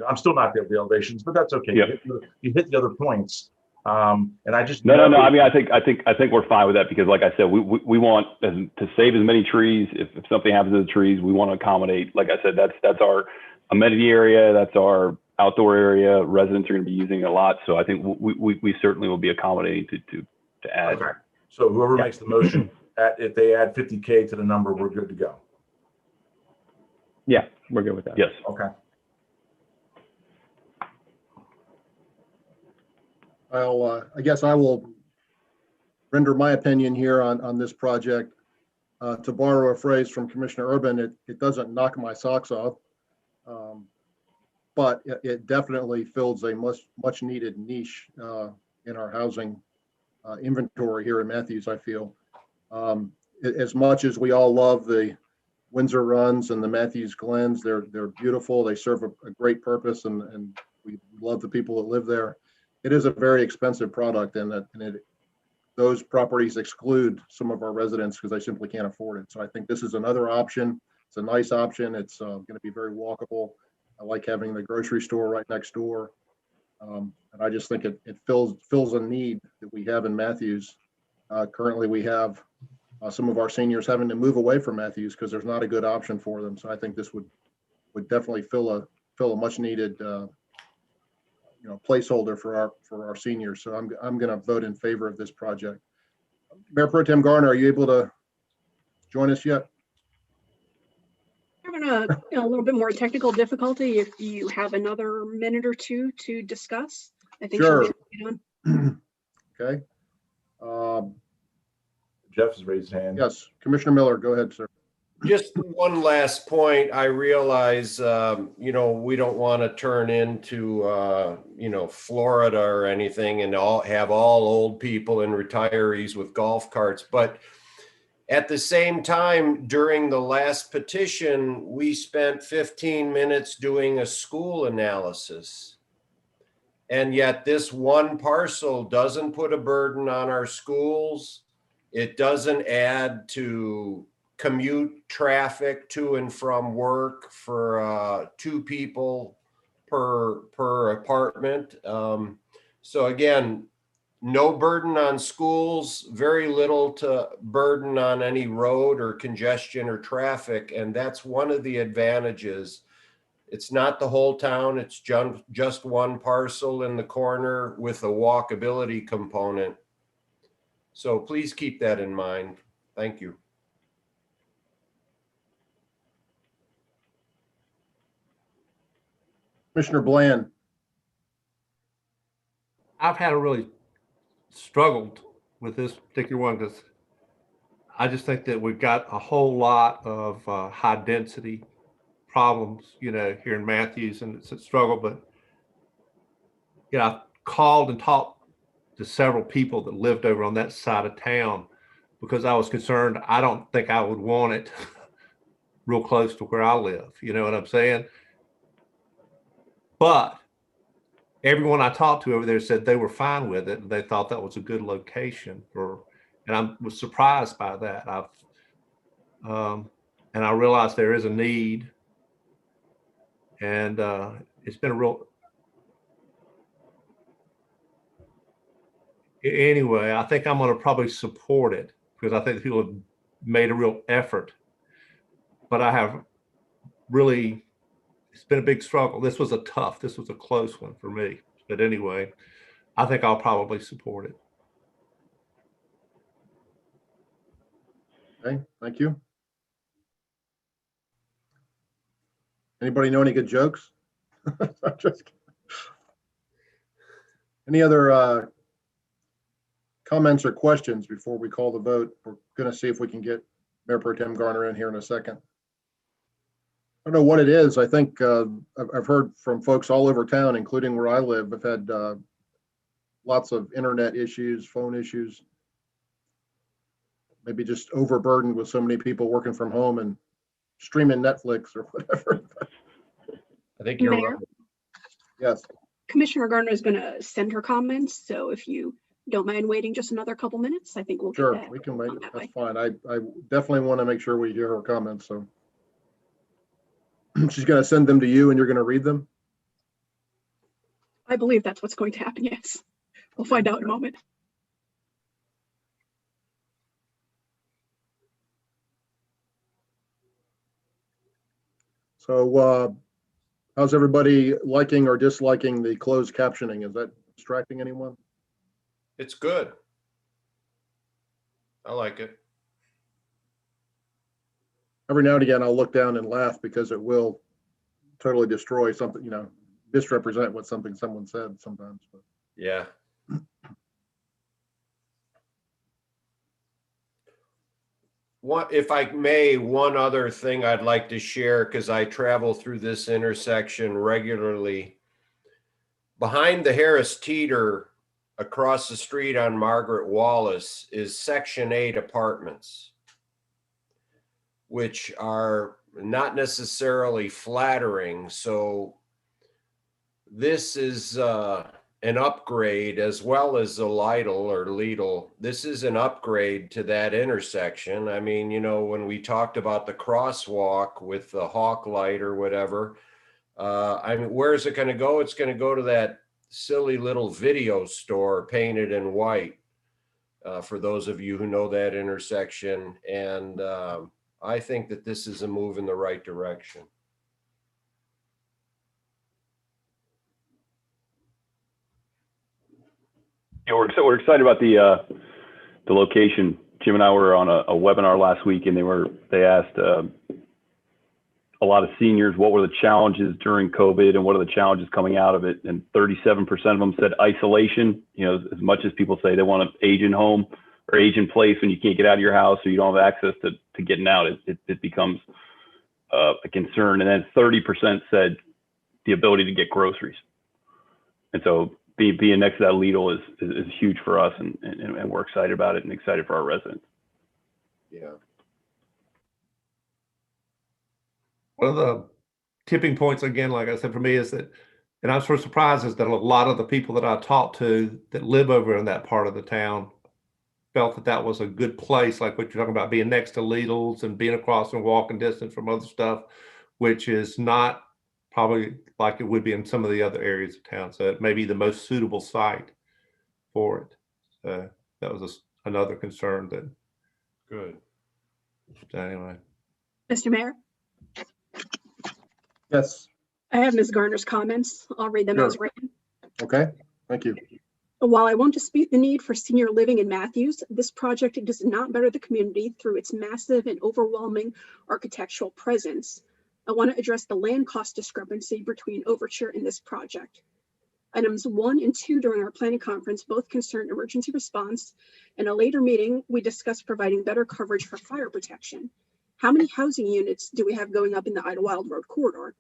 I'm still not there with the elevations, but that's okay. Yep. You hit the other points. And I just No. I mean, I think we're fine with that because, like I said, we want to save as many trees. If something happens to the trees, we want to accommodate. Like I said, that's our amenity area. That's our outdoor area. Residents are going to be using it a lot, so I think we certainly will be accommodating to add. Okay. So whoever makes the motion, if they add 50K to the number, we're good to go. Yeah, we're good with that. Yes. Okay. I guess I will render my opinion here on this project. To borrow a phrase from Commissioner Urban, it doesn't knock my socks off, but it definitely fills a much needed niche in our housing inventory here in Matthews, I feel. As much as we all love the Windsor Runs and the Matthews Glens, they're beautiful. They serve a great purpose, and we love the people that live there. It is a very expensive product, and those properties exclude some of our residents because they simply can't afford it. So I think this is another option. It's a nice option. It's going to be very walkable. I like having the grocery store right next door. And I just think it fills a need that we have in Matthews. Currently, we have some of our seniors having to move away from Matthews because there's not a good option for them. So I think this would definitely fill a much needed placeholder for our seniors. So I'm going to vote in favor of this project. Mayor Pro Tem Garner, are you able to join us yet? Having a little bit more technical difficulty. If you have another minute or two to discuss, I think Sure. she'll be done. Okay. Jeff has raised his hand. Yes, Commissioner Miller, go ahead, sir. Just one last point. I realize, we don't want to turn into, Florida or anything and have all old people and retirees with golf carts. But at the same time, during the last petition, we spent 15 minutes doing a school analysis. And yet this one parcel doesn't put a burden on our schools. It doesn't add to commute traffic to and from work for 2 people per apartment. So again, no burden on schools, very little to burden on any road or congestion or traffic. And that's one of the advantages. It's not the whole town, it's just one parcel in the corner with a walkability component. So please keep that in mind. Thank you. Commissioner Bland. I've had a really struggled with this particular one because I just think that we've got a whole lot of high density problems, here in Matthews, and it's a struggle. But I've called and talked to several people that lived over on that side of town because I was concerned. I don't think I would want it real close to where I live. You know what I'm saying? But everyone I talked to over there said they were fine with it. And they thought that was a good location and I was surprised by that. And I realized there is a need, and it's been a real, anyway, I think I'm going to probably support it because I think people have made a real effort, but I have really, it's been a big struggle. This was a close one for me. But anyway, I think I'll probably support it. Okay, thank you. Anybody know any good jokes? Any other comments or questions before we call the vote? We're going to see if we can get Mayor Pro Tem Garner in here in a second. I don't know what it is. I think I've heard from folks all over town, including where I live. I've had lots of internet issues, phone issues. maybe just overburdened with so many people working from home and streaming Netflix or whatever. I think you're Mayor? right. Yes, Commissioner Gardner is going to send her comments, so if you don't mind waiting just another couple minutes, I think we'll get sure, that. we can wait. on that That's way. fine. I definitely want to make sure we hear her comments, so. She's going to send them to you and you're going to read them? I believe that's what's going to happen, yes. We'll find out in a moment. So how's everybody liking or disliking the closed captioning? Is that distracting anyone? It's good. I like it. Every now and again, I'll look down and laugh because it will totally destroy something, misrepresent what someone said sometimes. But. Yeah. If I may, one other thing I'd like to share, because I travel through this intersection regularly. Behind the Harris Teeter, across the street on Margaret Wallace, is Section 8 apartments, which are not necessarily flattering. So this is an upgrade, as well as the Lidl. This is an upgrade to that intersection. I mean, when we talked about the crosswalk with the Hawk light or whatever, I mean, where is it going to go? It's going to go to that silly little video store painted in white, for those of you who know that intersection. And I think that this is a move in the right direction. Yeah, we're excited about the location. Jim and I were on a webinar last week, and they asked a lot of seniors what were the challenges during COVID and what are the challenges coming out of it. And 37% of them said isolation. As much as people say they want to age in home or age in place when you can't get out of your house or you don't have access to getting out, it becomes a concern. And then 30% said the ability to get groceries. And so being next to that Lidl is huge for us, and we're excited about it and excited for our residents. Yeah. One of the tipping points, again, like I said, for me is that, and I'm sort of surprised, is that a lot of the people that I talked to that live over in that part of the town felt that that was a good place, like what you're talking about, being next to Lidl's and being across and walking distance from other stuff, which is not probably like it would be in some of the other areas of town. So it may be the most suitable site for it. So that was another concern that. Good. So anyway. Mr. Mayor, Yes. I have Ms. Garner's comments. I'll read them as Sure. written. Okay, thank you. While I won't dispute the need for senior living in Matthews, this project does not better the community through its massive and overwhelming architectural presence. I want to address the land cost discrepancy between Overture and this project. Items 1 and 2 during our planning conference both concerned emergency response. In a later meeting, we discussed providing better coverage for fire protection. How many housing units do we have going up in the Idlewild Road corridor?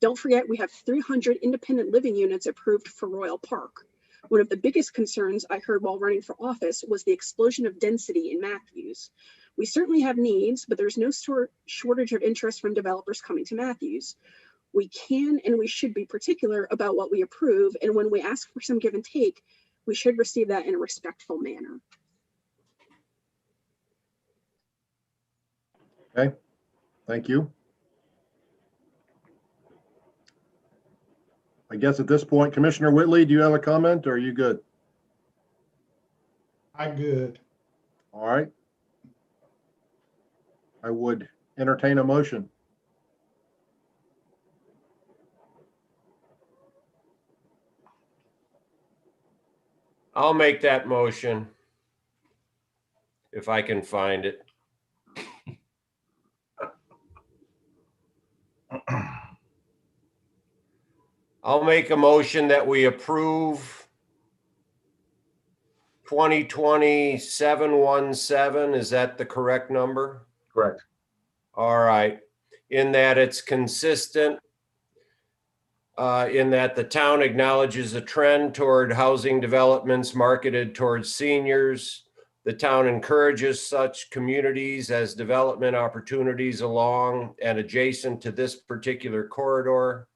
Don't forget, we have 300 independent living units approved for Royal Park. One of the biggest concerns I heard while running for office was the explosion of density in Matthews. We certainly have needs, but there's no shortage of interest from developers coming to Matthews. We can and we should be particular about what we approve, and when we ask for some give and take, we should receive that in a respectful manner. Okay, thank you. I guess at this point, Commissioner Whitley, do you have a comment or are you good? I'm good. All right. I would entertain a motion. I'll make that motion if I can find it. I'll make a motion that we approve 2020-717. Is that the correct number? Correct. All right. In that it's consistent, in that the town acknowledges a trend toward housing developments marketed towards seniors, The town encourages such communities as development opportunities along and adjacent to this particular corridor,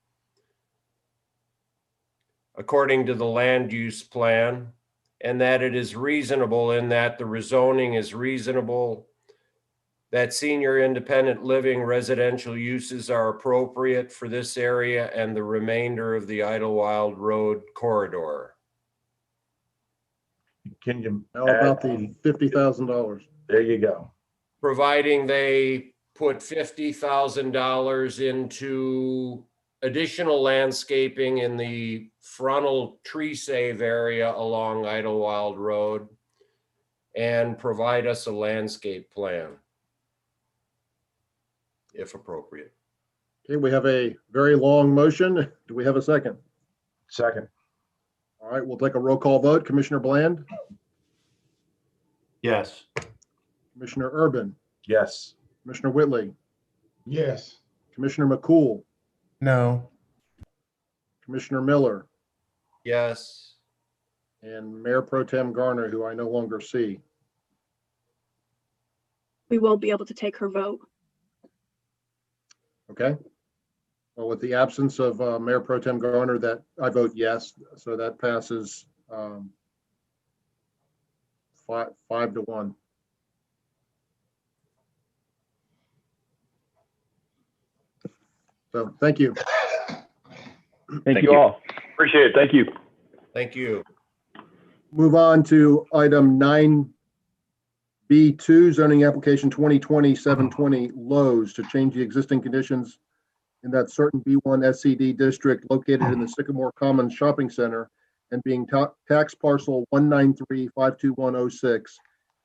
according to the land use plan, and that it is reasonable in that the rezoning is reasonable, that senior independent living residential uses are appropriate for this area and the remainder of the Idlewild Road corridor. Can you How about the $50,000? There you go. Providing they put $50,000 into additional landscaping in the frontal tree save area along Idlewild Road and provide us a landscape plan, if appropriate. Okay, we have a very long motion. Do we have a second? Second. All right, we'll take a roll call vote. Commissioner Bland, Yes. Commissioner Urban, Yes. Commissioner Whitley, Yes. Commissioner McCool, No. Commissioner Miller, Yes. and Mayor Pro Tem Garner, who I no longer see. We won't be able to take her vote. Okay. Well, with the absence of Mayor Pro Tem Garner, that I vote yes, so that passes 5-1. So thank you. Thank you all. Appreciate it. Thank you. Thank you. Move on to item 9B2, zoning application 2020-720 Lowe's to change the existing conditions in that certain B1 SCD district located in the Sycamore Commons Shopping Center and being tax parcel 193-52106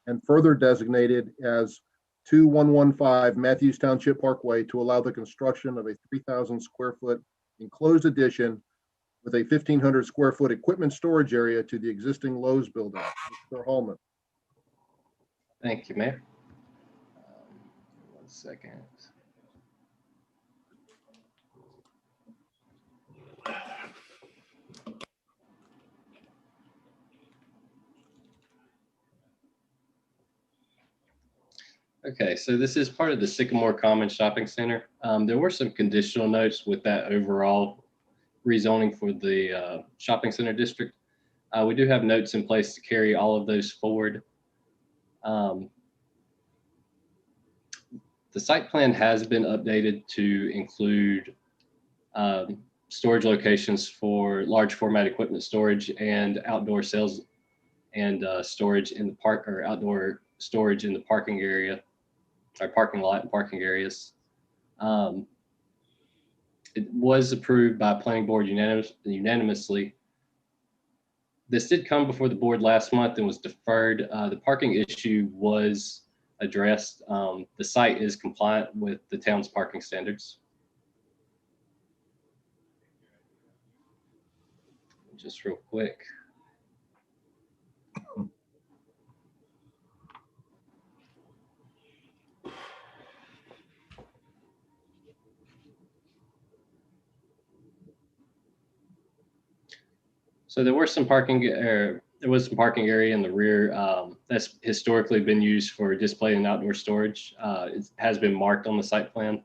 and further designated as 2115 Matthews Township Parkway to allow the construction of a 3,000 square foot enclosed addition with a 1,500 square foot equipment storage area to the existing Lowe's building. Mr. Hallman. Thank you, Mayor. 1 second. Okay, so this is part of the Sycamore Commons Shopping Center. There were some conditional notes with that overall rezoning for the shopping center district. We do have notes in place to carry all of those forward. The site plan has been updated to include storage locations for large format equipment storage and outdoor sales and storage in the park, or outdoor storage in the parking area, or parking lot and parking areas. It was approved by planning board unanimously. This did come before the board last month and was deferred. The parking issue was addressed. The site is compliant with the town's parking standards. Just real quick. So there was some parking area in the rear that's historically been used for display and outdoor storage. It has been marked on the site plan.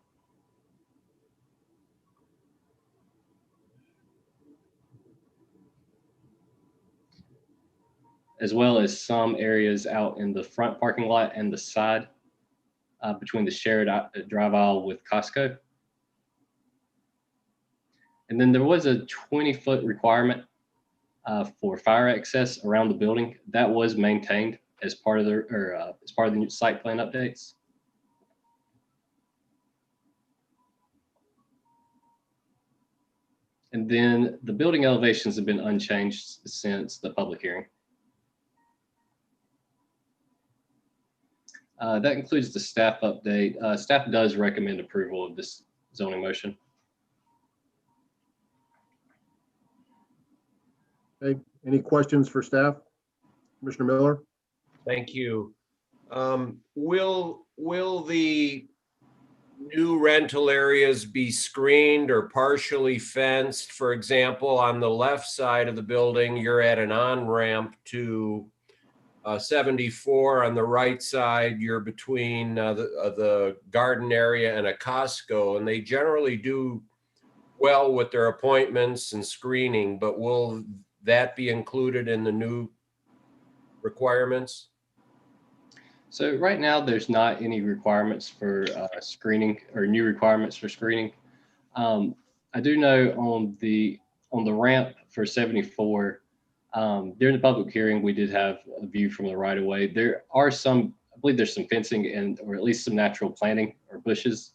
As well as some areas out in the front parking lot and the side between the shared drive aisle with Costco. And then there was a 20-foot requirement for fire access around the building. That was maintained as part of the new site plan updates. And then the building elevations have been unchanged since the public hearing. That includes the staff update. Staff does recommend approval of this zoning motion. Okay, any questions for staff? Commissioner Miller? Thank you. Will the new rental areas be screened or partially fenced? For example, on the left side of the building, you're at an on-ramp to 74 on the right side, you're between the garden area and a Costco, and they generally do well with their appointments and screening, but will that be included in the new requirements? So right now, there's not any requirements for screening or new requirements for screening. I do know on the ramp for 74, during the public hearing, we did have a view from the right of way. There are some, I believe there's some fencing and, or at least some natural planting or bushes.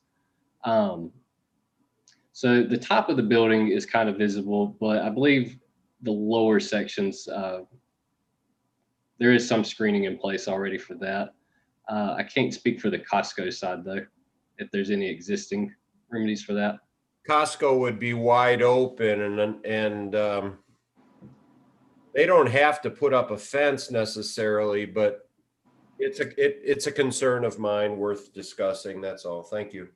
So the top of the building is kind of visible, but I believe the lower sections, there is some screening in place already for that. I can't speak for the Costco side though, if there's any existing remedies for that. Costco would be wide open, and they don't have to put up a fence necessarily, but it's a concern of mine worth discussing. That's all. Thank you.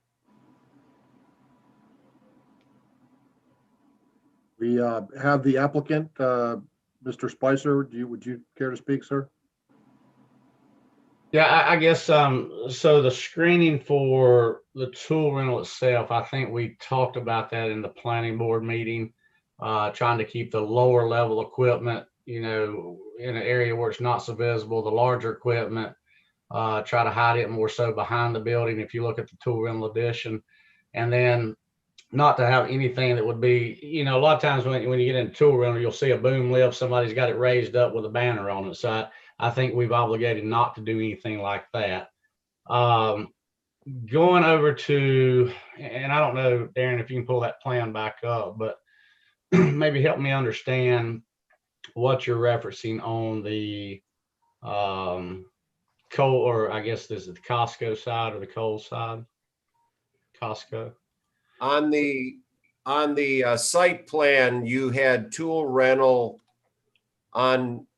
We have the applicant, Mr. Spicer. Would you care to speak, sir? Yeah, I guess so the screening for the tool rental itself, I think we talked about that in the planning board meeting, trying to keep the lower level equipment, in an area where it's not so visible. The larger equipment, try to hide it more so behind the building if you look at the tool rental edition. And then not to have anything that would be, a lot of times when you get into tool rental, you'll see a boom lift, somebody's got it raised up with a banner on it. So I think we've obligated not to do anything like that. Going over to, and I don't know, Darren, if you can pull that plan back up, but maybe help me understand what you're referencing on the coal, or I guess this is the Costco side or the coal side. Costco. On the site plan, you had tool rental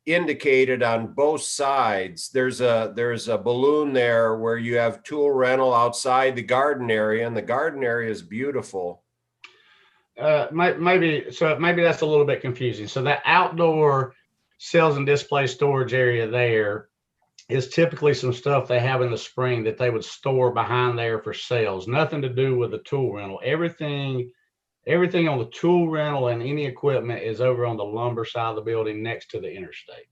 indicated on both sides. There's a balloon there where you have tool rental outside the garden area, and the garden area is beautiful. Maybe that's a little bit confusing. So that outdoor sales and display storage area there is typically some stuff they have in the spring that they would store behind there for sales. Nothing to do with the tool rental. Everything on the tool rental and any equipment is over on the lumber side of the building next to the interstate.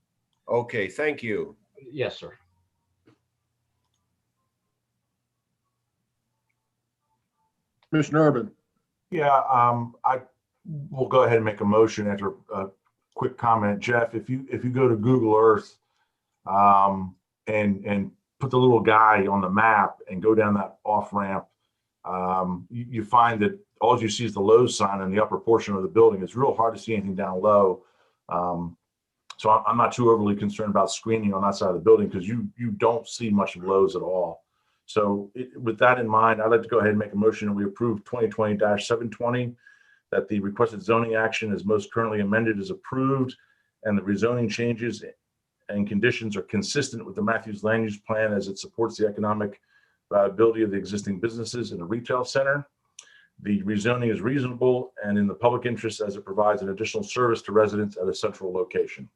Okay, thank you. Yes, sir. Commissioner Urban. Yeah, I will go ahead and make a motion after a quick comment. Jeff, if you go to Google Earth and put the little guy on the map and go down that off ramp, you find that all you see is the Lowe's sign in the upper portion of the building. It's real hard to see anything down low. So I'm not too overly concerned about screening on that side of the building because you don't see much of Lowe's at all. So with that in mind, I'd like to go ahead and make a motion that we approve 2020-720, that the requested zoning action as most currently amended is approved, and the rezoning changes and conditions are consistent with the Matthews Land Use Plan as it supports the economic viability of the existing businesses in a retail center. The rezoning is reasonable and in the public interest as it provides an additional service to residents at a central location.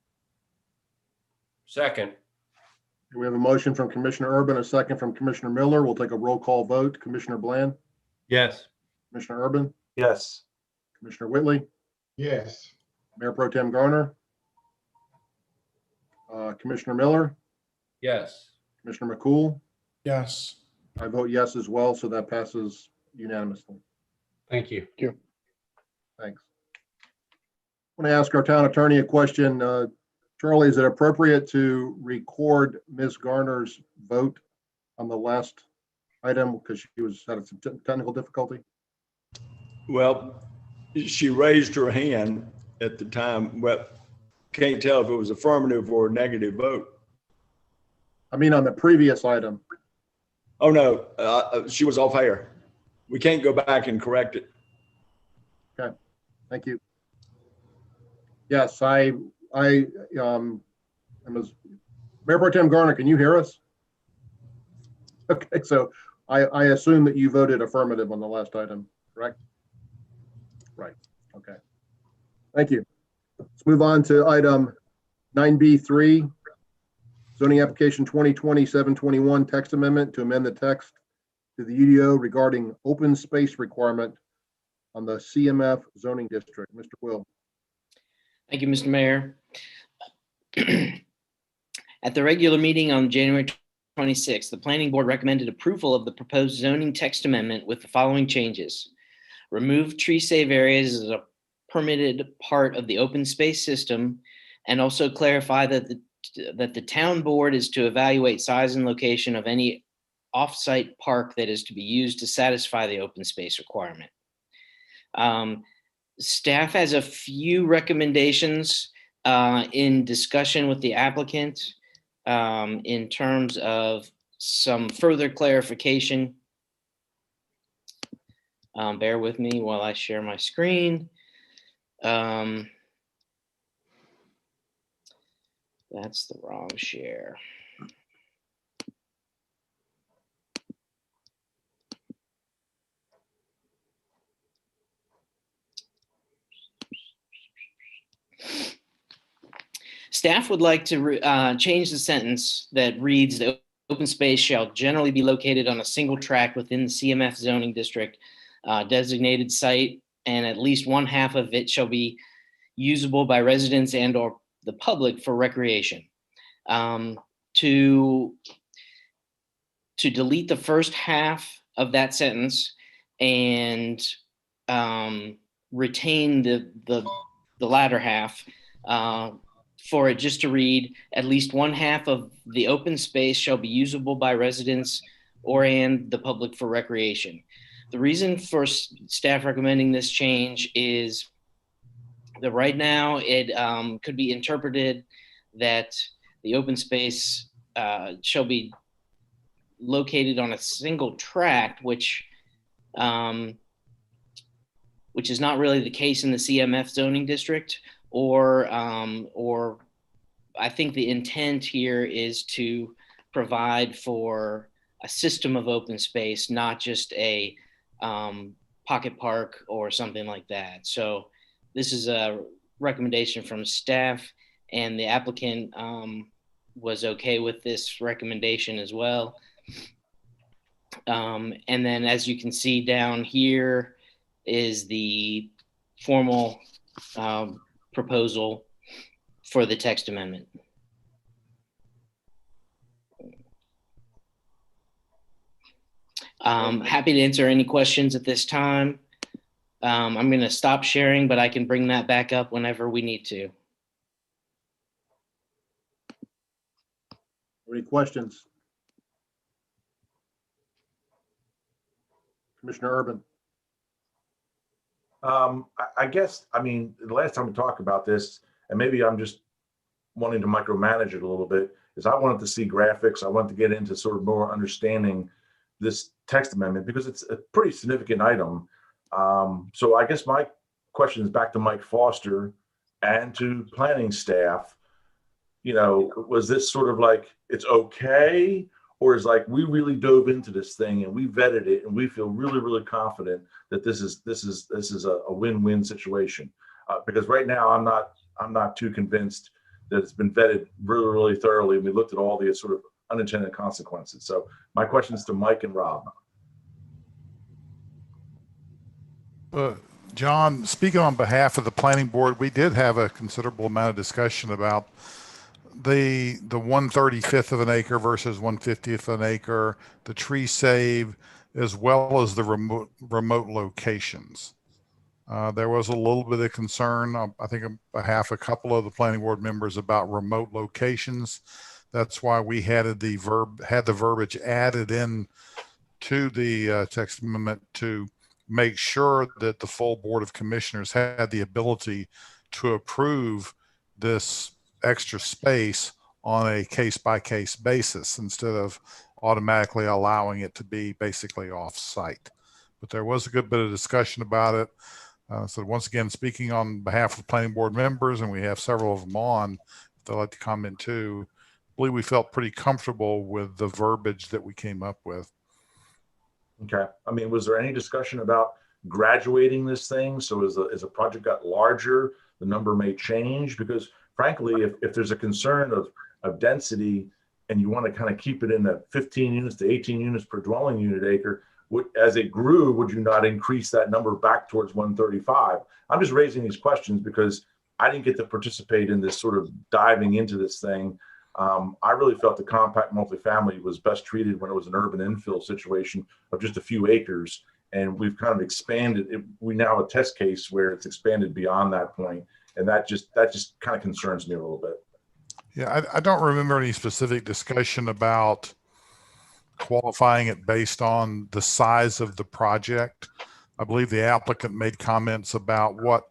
Second. We have a motion from Commissioner Urban, a second from Commissioner Miller. We'll take a roll call vote. Commissioner Bland? Yes. Commissioner Urban? Yes. Commissioner Whitley? Yes. Mayor Pro Tem Garner? Commissioner Miller? Yes. Commissioner McCool? Yes. I vote yes as well, so that passes unanimously. Thank you. Thanks. I want to ask our town attorney a question. Charlie, is it appropriate to record Ms. Garner's vote on the last item because she had some technical difficulty? Well, she raised her hand at the time, but can't tell if it was affirmative or negative vote. I mean, on the previous item. Oh, no, she was off air. We can't go back and correct it. Okay, thank you. Yes, Mayor Pro Tem Garner, can you hear us? Okay, so I assume that you voted affirmative on the last item, correct? Right, okay. Thank you. Let's move on to item 9B3, Zoning application 2020-721 text amendment to amend the text to the UDO regarding open space requirement on the CMF zoning district. Mr. Will. Thank you, Mr. Mayor. At the regular meeting on January 26th, the Planning Board recommended approval of the proposed zoning text amendment with the following changes. Remove tree save areas as a permitted part of the open space system, and also clarify that the town board is to evaluate size and location of any off-site park that is to be used to satisfy the open space requirement. Staff has a few recommendations in discussion with the applicant in terms of some further clarification. Bear with me while I share my screen. That's the wrong share. Staff would like to change the sentence that reads, "The open space shall generally be located on a single tract within the CMF zoning district designated site, and at least one half of it shall be usable by residents and or the public for recreation." To delete the first half of that sentence and retain the latter half, for it just to read, "At least one half of the open space shall be usable by residents or and the public for recreation." The reason for staff recommending this change is that right now it could be interpreted that the open space shall be located on a single tract, which is not really the case in the CMF zoning district, or I think the intent here is to provide for a system of open space, not just a pocket park or something like that. So this is a recommendation from staff, and the applicant was okay with this recommendation as well. And then, as you can see down here, is the formal proposal for the text amendment. Happy to answer any questions at this time. I'm going to stop sharing, but I can bring that back up whenever we need to. Any questions? Commissioner Urban. I guess, I mean, the last time we talked about this, and maybe I'm just wanting to micromanage it a little bit, is I wanted to see graphics. I wanted to get into sort of more understanding this text amendment because it's a pretty significant item. So I guess my question is back to Mike Foster and to planning staff. You know, was this sort of like, it's okay? Or is like, we really dove into this thing and we vetted it and we feel really, really confident that this is a win-win situation? Because right now I'm not too convinced that it's been vetted really, really thoroughly. And we looked at all the sort of unintended consequences. So my question is to Mike and Rob. John, speaking on behalf of the planning board, we did have a considerable amount of discussion about the 1/35th of an acre versus 1/50th of an acre, the tree save, as well as the remote locations. There was a little bit of concern, I think on behalf of a couple of the planning board members, about remote locations. That's why we had the verbiage added in to the text amendment to make sure that the full Board of Commissioners had the ability to approve this extra space on a case-by-case basis instead of automatically allowing it to be basically off-site. But there was a good bit of discussion about it. So once again, speaking on behalf of the planning board members, and we have several of them on, if they'd like to comment too, I believe we felt pretty comfortable with the verbiage that we came up with. Okay. I mean, was there any discussion about graduating this thing? So as a project got larger, the number may change? Because frankly, if there's a concern of density and you want to kind of keep it in the 15 units to 18 units per dwelling unit acre, as it grew, would you not increase that number back towards 135? I'm just raising these questions because I didn't get to participate in this sort of diving into this thing. I really felt the compact multifamily was best treated when it was an urban infill situation of just a few acres. And we've kind of expanded it. We now have a test case where it's expanded beyond that point. And that just kind of concerns me a little bit. Yeah, I don't remember any specific discussion about qualifying it based on the size of the project. I believe the applicant made comments about what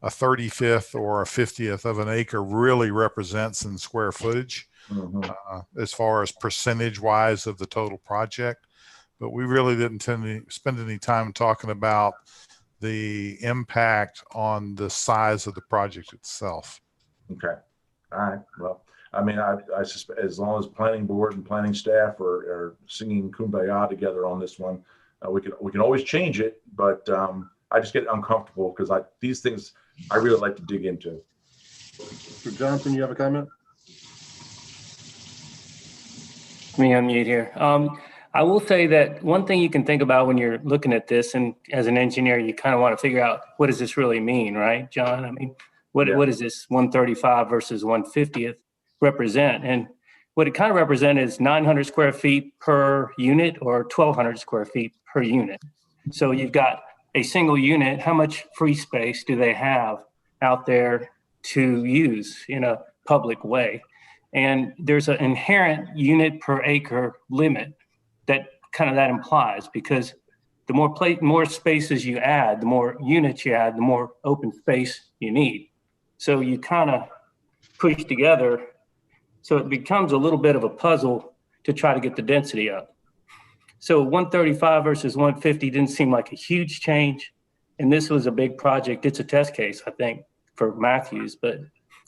a 35th or a 50th of an acre really represents in square footage, as far as percentage wise of the total project. But we really didn't tend to spend any time talking about the impact on the size of the project itself. Okay. All right. Well, I mean, I suspect as long as planning board and planning staff are singing Kumbaya together on this one, we can always change it. But I just get uncomfortable because these things I really like to dig into. Mr. Johnson, you have a comment? Let me unmute here. I will say that one thing you can think about when you're looking at this, and as an engineer, you kind of want to figure out, what does this really mean, right, John? I mean, what does this 135 versus 150th represent? And what it kind of represents is 900 square feet per unit or 1,200 square feet per unit. So you've got a single unit. How much free space do they have out there to use in a public way? And there's an inherent unit per acre limit that implies, because the more spaces you add, the more units you add, the more open space you need. So you kind of push together. So it becomes a little bit of a puzzle to try to get the density up. So 135 versus 150 didn't seem like a huge change. And this was a big project. It's a test case, I think, for Matthews, but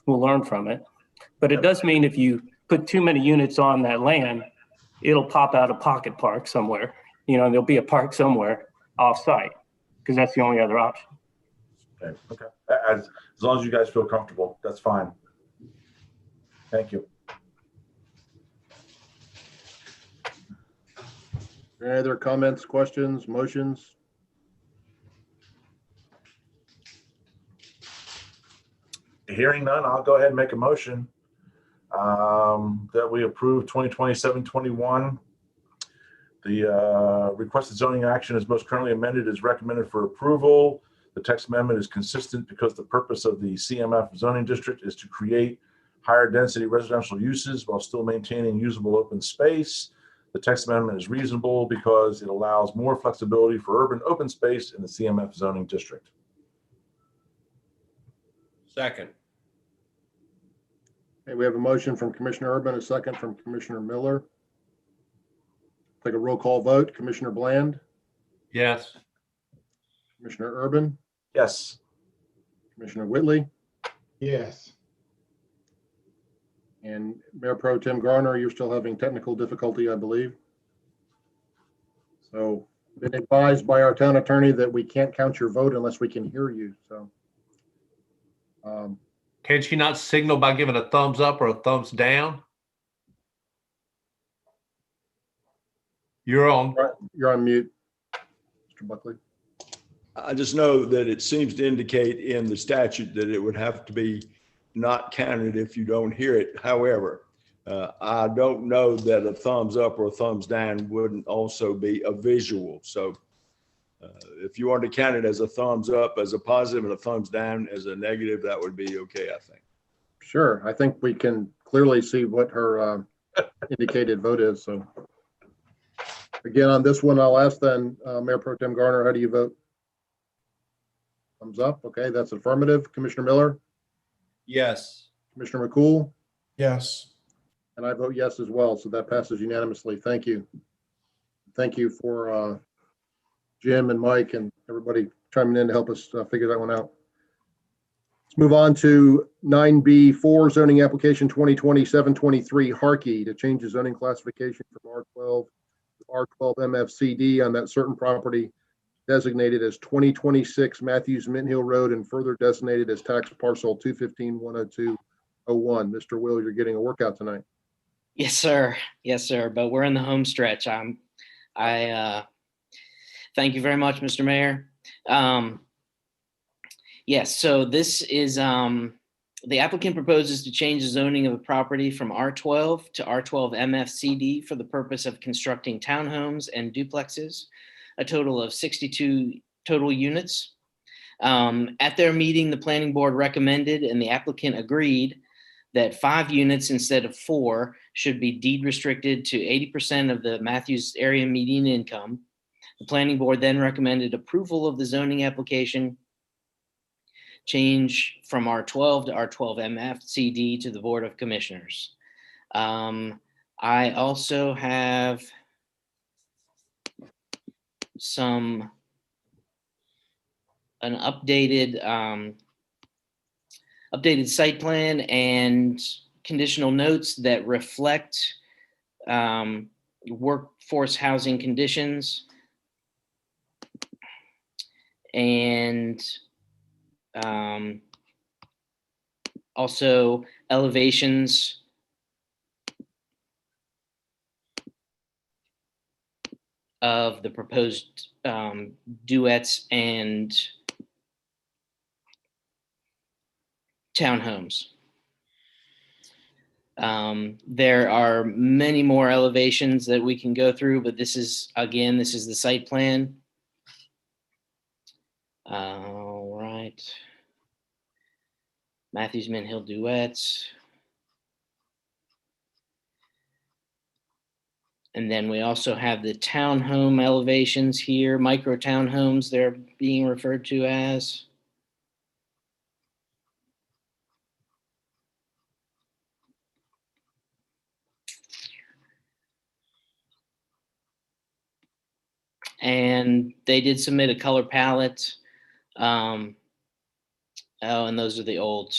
we'll learn from it. But it does mean if you put too many units on that land, it'll pop out a pocket park somewhere. You know, there'll be a park somewhere off-site, because that's the only other option. Okay. As long as you guys feel comfortable, that's fine. Thank you. Any other comments, questions, motions? Hearing none, I'll go ahead and make a motion that we approve 2020-721. The requested zoning action is most currently amended is recommended for approval. The text amendment is consistent because the purpose of the CMF zoning district is to create higher density residential uses while still maintaining usable open space. The text amendment is reasonable because it allows more flexibility for urban open space in the CMF zoning district. Second. Okay, we have a motion from Commissioner Urban, a second from Commissioner Miller. Take a roll call vote. Commissioner Bland? Yes. Commissioner Urban? Yes. Commissioner Whitley? Yes. And Mayor Pro Tem Garner, you're still having technical difficulty, I believe. So been advised by our town attorney that we can't count your vote unless we can hear you, so. Can she not signal by giving a thumbs up or a thumbs down? You're on. You're on mute, Mr. Buckley. I just know that it seems to indicate in the statute that it would have to be not counted if you don't hear it. However, I don't know that a thumbs up or a thumbs down wouldn't also be a visual. So if you want to count it as a thumbs up, as a positive, and a thumbs down as a negative, that would be okay, I think. Sure. I think we can clearly see what her indicated vote is. So again, on this one, I'll ask then, Mayor Pro Tem Garner, how do you vote? Thumbs up. Okay, that's affirmative. Commissioner Miller? Yes. Commissioner McCool? Yes. And I vote yes as well. So that passes unanimously. Thank you. Thank you for Jim and Mike and everybody chiming in to help us figure that one out. Let's move on to 9B4 zoning application 2020-723 Harkey to change the zoning classification from R12 to R12 MFCD on that certain property designated as 2026 Matthews Mint Hill Road and further designated as tax parcel 215-102-01. Mr. Will, you're getting a workout tonight. Yes, sir. Yes, sir. But we're in the home stretch. Thank you very much, Mr. Mayor. Yes, so this is, the applicant proposes to change the zoning of the property from R12 to R12 MFCD for the purpose of constructing townhomes and duplexes, a total of 62 total units. At their meeting, the planning board recommended and the applicant agreed that 5 units instead of 4 should be deed restricted to 80% of the Matthews area median income. The planning board then recommended approval of the zoning application change from R12 to R12 MFCD to the Board of Commissioners. I also have an updated site plan and conditional notes that reflect workforce housing conditions and also elevations of the proposed duets and townhomes. There are many more elevations that we can go through, but this is the site plan. All right. Matthews Mint Hill duets. And then we also have the townhome elevations here, micro townhomes they're being referred to as. And they did submit a color palette. Oh, and those are the old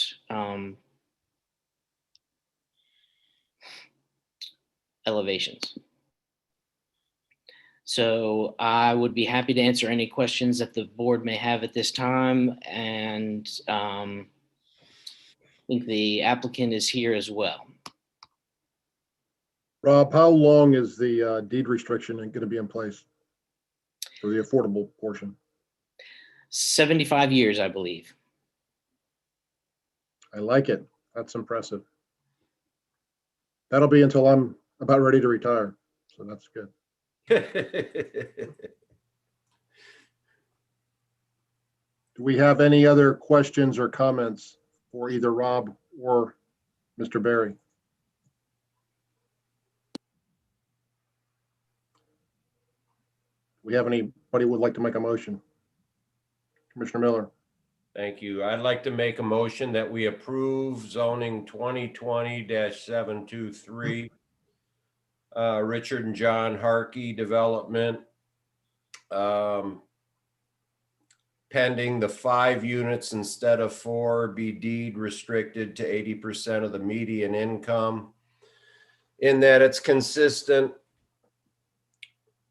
elevations. So I would be happy to answer any questions that the board may have at this time. And I think the applicant is here as well. Rob, how long is the deed restriction going to be in place for the affordable portion? 75 years, I believe. I like it. That's impressive. That'll be until I'm about ready to retire. So that's good. Do we have any other questions or comments for either Rob or Mr. Berry? Do we have anybody who would like to make a motion? Commissioner Miller. Thank you. I'd like to make a motion that we approve zoning 2020-723, Richard and John Harkey development, pending the 5 units instead of 4 be deed restricted to 80% of the median income, in that it's consistent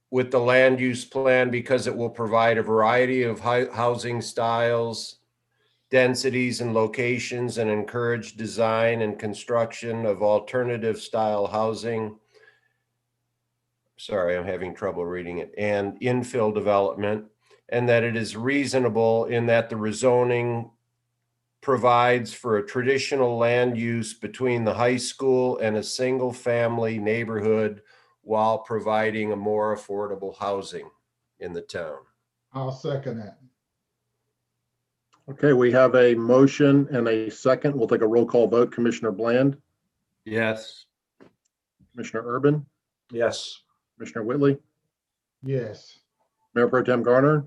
with the land use plan because it will provide a variety of housing styles, densities and locations, and encourage design and construction of alternative style housing. Sorry, I'm having trouble reading it. And infill development, and that it is reasonable in that the rezoning provides for a traditional land use between the high school and a single family neighborhood while providing a more affordable housing in the town. I'll second that. Okay, we have a motion and a second. We'll take a roll call vote. Commissioner Bland? Yes. Commissioner Urban? Yes. Commissioner Whitley? Yes. Mayor Pro Tem Garner?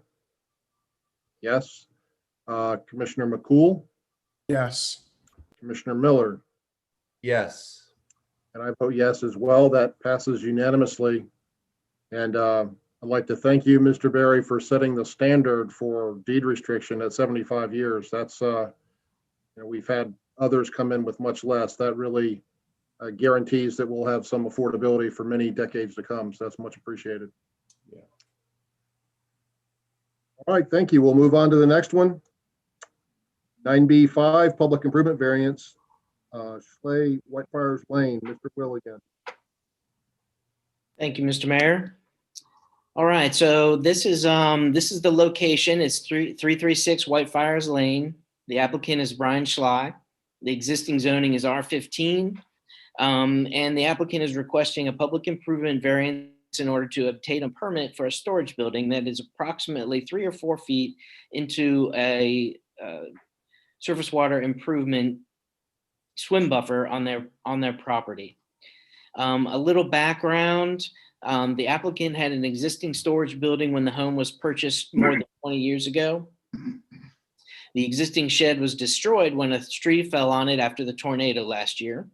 Yes. Commissioner McCool? Yes. Commissioner Miller? Yes. And I vote yes as well. That passes unanimously. And I'd like to thank you, Mr. Berry, for setting the standard for deed restriction at 75 years. That's, we've had others come in with much less. That really guarantees that we'll have some affordability for many decades to come. So that's much appreciated. Yeah. All right, thank you. We'll move on to the next one. 9B5, public improvement variance. Schley, Whitefriars Lane, Mr. Will again. Thank you, Mr. Mayor. All right, so this is the location. It's 336 Whitefriars Lane. The applicant is Brian Schley. The existing zoning is R15. And the applicant is requesting a public improvement variance in order to obtain a permit for a storage building that is approximately 3 or 4 feet into a surface water improvement swim buffer on their property. A little background, the applicant had an existing storage building when the home was purchased more than 20 years ago. The existing shed was destroyed when a tree fell on it after the tornado last year.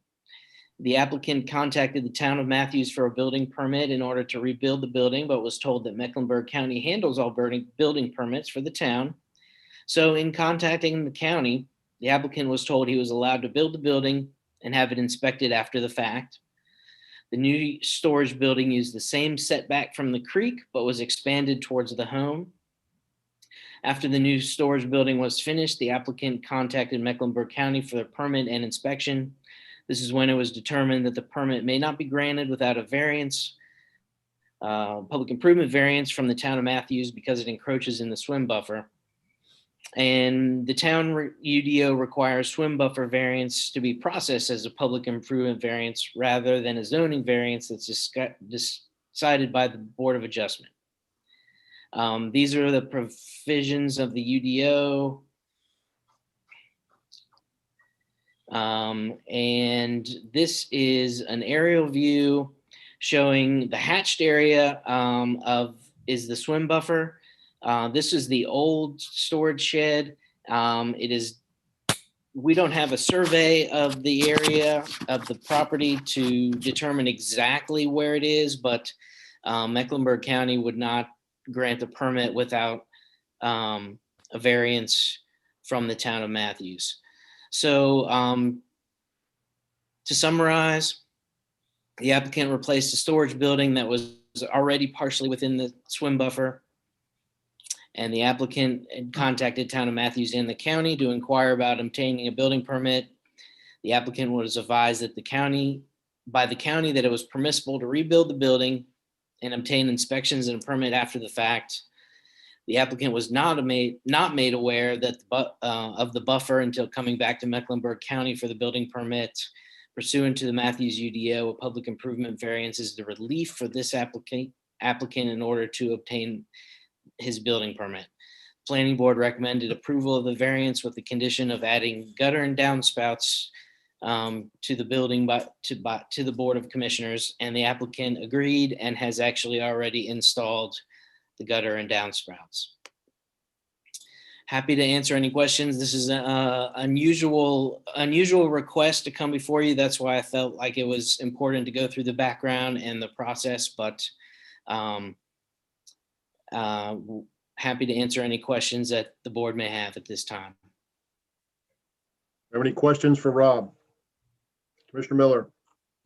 The applicant contacted the town of Matthews for a building permit in order to rebuild the building, but was told that Mecklenburg County handles all building permits for the town. So in contacting the county, the applicant was told he was allowed to build the building and have it inspected after the fact. The new storage building used the same setback from the creek, but was expanded towards the home. After the new storage building was finished, the applicant contacted Mecklenburg County for the permit and inspection. This is when it was determined that the permit may not be granted without a variance, public improvement variance from the town of Matthews because it encroaches in the swim buffer. And the town UDO requires swim buffer variance to be processed as a public improvement variance rather than a zoning variance that's decided by the Board of Adjustment. These are the provisions of the UDO. And this is an aerial view showing the hatched area is the swim buffer. This is the old storage shed. We don't have a survey of the area of the property to determine exactly where it is, but Mecklenburg County would not grant a permit without a variance from the town of Matthews. So to summarize, the applicant replaced a storage building that was already partially within the swim buffer. And the applicant had contacted town of Matthews and the county to inquire about obtaining a building permit. The applicant was advised that by the county that it was permissible to rebuild the building and obtain inspections and a permit after the fact. The applicant was not made aware that of the buffer until coming back to Mecklenburg County for the building permit. Pursuant to the Matthews UDO, a public improvement variance is the relief for this applicant in order to obtain his building permit. Planning board recommended approval of the variance with the condition of adding gutter and downspouts to the building to the Board of Commissioners, and the applicant agreed and has actually already installed the gutter and downspouts. Happy to answer any questions. This is an unusual request to come before you. That's why I felt like it was important to go through the background and the process, but happy to answer any questions that the board may have at this time. Have any questions for Rob? Commissioner Miller.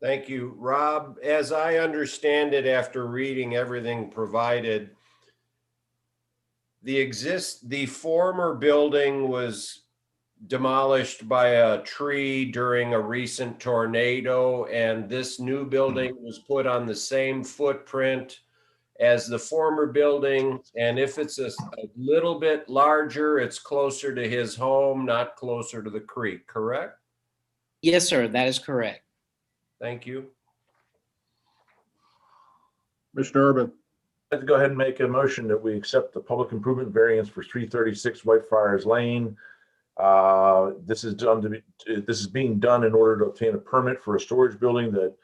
Thank you, Rob. As I understand it, after reading everything provided, the former building was demolished by a tree during a recent tornado, and this new building was put on the same footprint as the former building. And if it's a little bit larger, it's closer to his home, not closer to the creek, correct? Yes, sir, that is correct. Thank you. Commissioner Urban. I'd like to go ahead and make a motion that we accept the public improvement variance for 336 Whitefriars Lane. This is being done in order to obtain a permit for a storage building that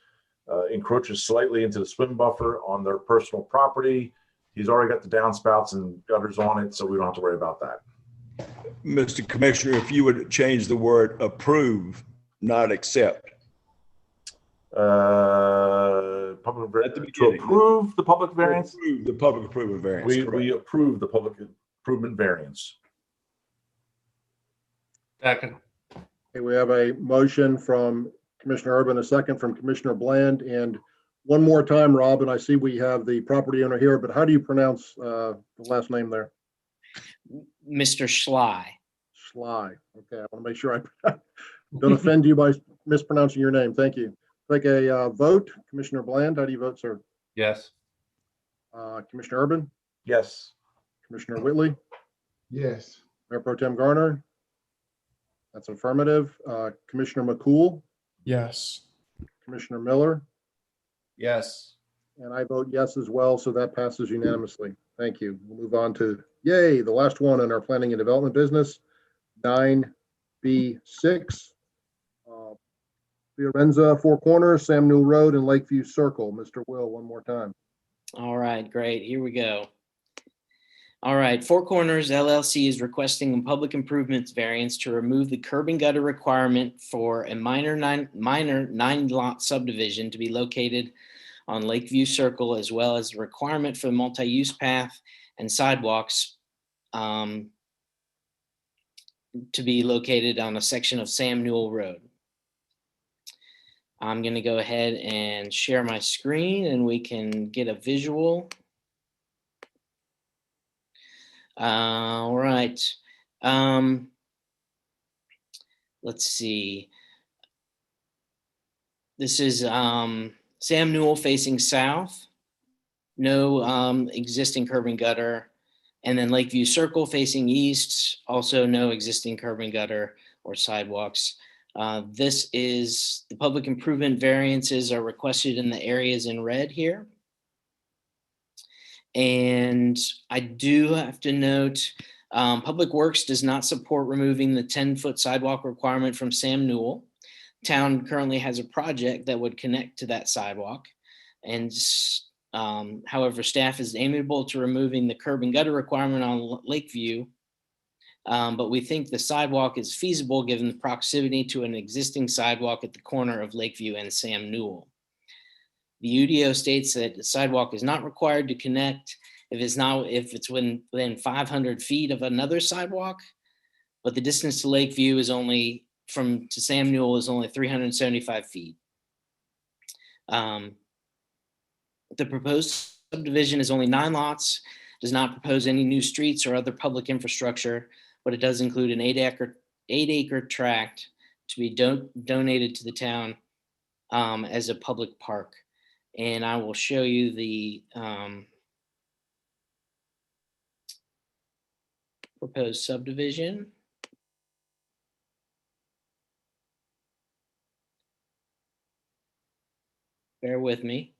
encroaches slightly into the swim buffer on their personal property. He's already got the downspouts and gutters on it, so we don't have to worry about that. Mr. Commissioner, if you would change the word approve, not accept. To approve the public variance? Approve the public improvement variance. We approve the public improvement variance. Second. Okay, we have a motion from Commissioner Urban, a second from Commissioner Bland, and one more time, Rob, and I see we have the property owner here, but how do you pronounce the last name there? Mr. Schley. Schley. Okay, I want to make sure I don't offend you by mispronouncing your name. Thank you. Take a vote. Commissioner Bland, how do you vote, sir? Yes. Commissioner Urban, Yes. Commissioner Whitley, Yes. Mayor Pro Tem Garner. That's affirmative. Commissioner McCool, Yes. Commissioner Miller, Yes. and I vote yes as well, so that passes unanimously. Thank you. We'll move on to, yay, the last one in our planning and development business, 9B6. Fiorenza, Four Corners, Sam Newell Road, and Lakeview Circle. Mr. Will, one more time. All right, great. Here we go. All right, Four Corners LLC is requesting a public improvements variance to remove the curb and gutter requirement for a minor nine lot subdivision to be located on Lakeview Circle, as well as the requirement for the multi-use path and sidewalks to be located on a section of Sam Newell Road. I'm going to go ahead and share my screen and we can get a visual. All right. Let's see. This is Sam Newell facing south. No existing curb and gutter. And then Lakeview Circle facing east. Also no existing curb and gutter or sidewalks. This is the public improvement variances are requested in the areas in red here. And I do have to note, Public Works does not support removing the 10-foot sidewalk requirement from Sam Newell. Town currently has a project that would connect to that sidewalk. And however, staff is amenable to removing the curb and gutter requirement on Lakeview. But we think the sidewalk is feasible given the proximity to an existing sidewalk at the corner of Lakeview and Sam Newell. The UDO states that the sidewalk is not required to connect if it's within 500 feet of another sidewalk, but the distance to Lakeview is only to Sam Newell is only 375 feet. The proposed subdivision is only 9 lots, does not propose any new streets or other public infrastructure, but it does include an 8-acre tract to be donated to the town as a public park. And I will show you the proposed subdivision. Bear with me.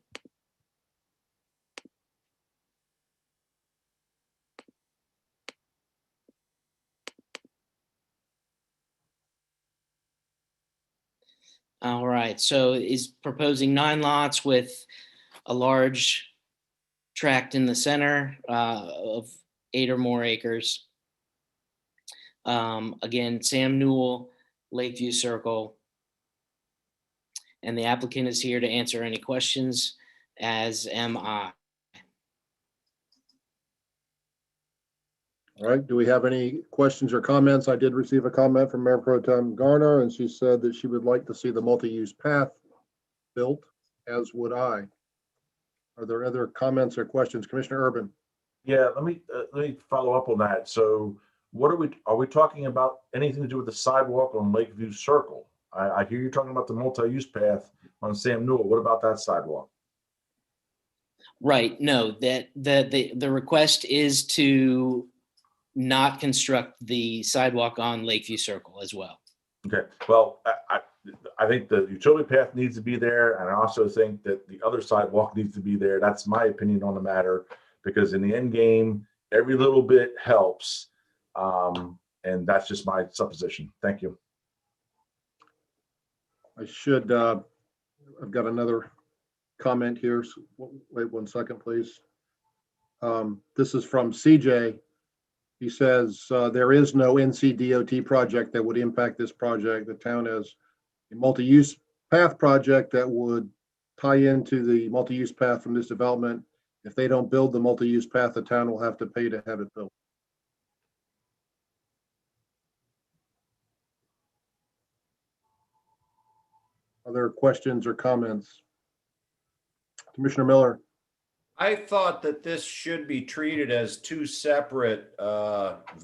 All right, so is proposing 9 lots with a large tract in the center of 8 or more acres. Again, Sam Newell, Lakeview Circle. And the applicant is here to answer any questions, as am I. All right, do we have any questions or comments? I did receive a comment from Mayor Pro Tem Garner, and she said that she would like to see the multi-use path built, as would I. Are there other comments or questions? Commissioner Urban? Yeah, let me follow up on that. So what are we talking about anything to do with the sidewalk on Lakeview Circle? I hear you talking about the multi-use path on Sam Newell. What about that sidewalk? Right, no, that the request is to not construct the sidewalk on Lakeview Circle as well. Okay, well, I think the utility path needs to be there, and I also think that the other sidewalk needs to be there. That's my opinion on the matter, because in the end game, every little bit helps, and that's just my supposition. Thank you. I should, I've got another comment here. So wait 1 second, please. This is from CJ. He says, there is no NCDOT project that would impact this project. The town has a multi-use path project that would tie into the multi-use path from this development. If they don't build the multi-use path, the town will have to pay to have it built. Other questions or comments? Commissioner Miller? I thought that this should be treated as 2 separate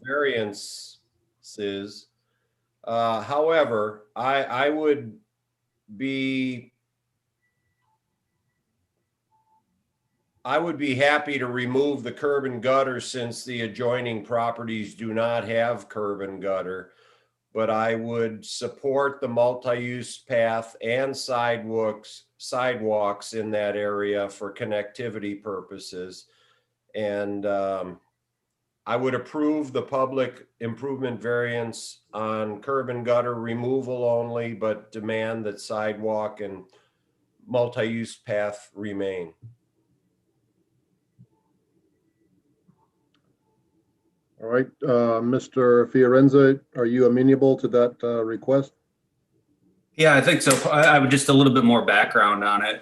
variances. However, I would be I would be happy to remove the curb and gutter since the adjoining properties do not have curb and gutter. But I would support the multi-use path and sidewalks in that area for connectivity purposes. And I would approve the public improvement variance on curb and gutter removal only, but demand that sidewalk and multi-use path remain. All right, Mr. Fiorenza, are you amenable to that request? Yeah, I think so. I would just a little bit more background on it.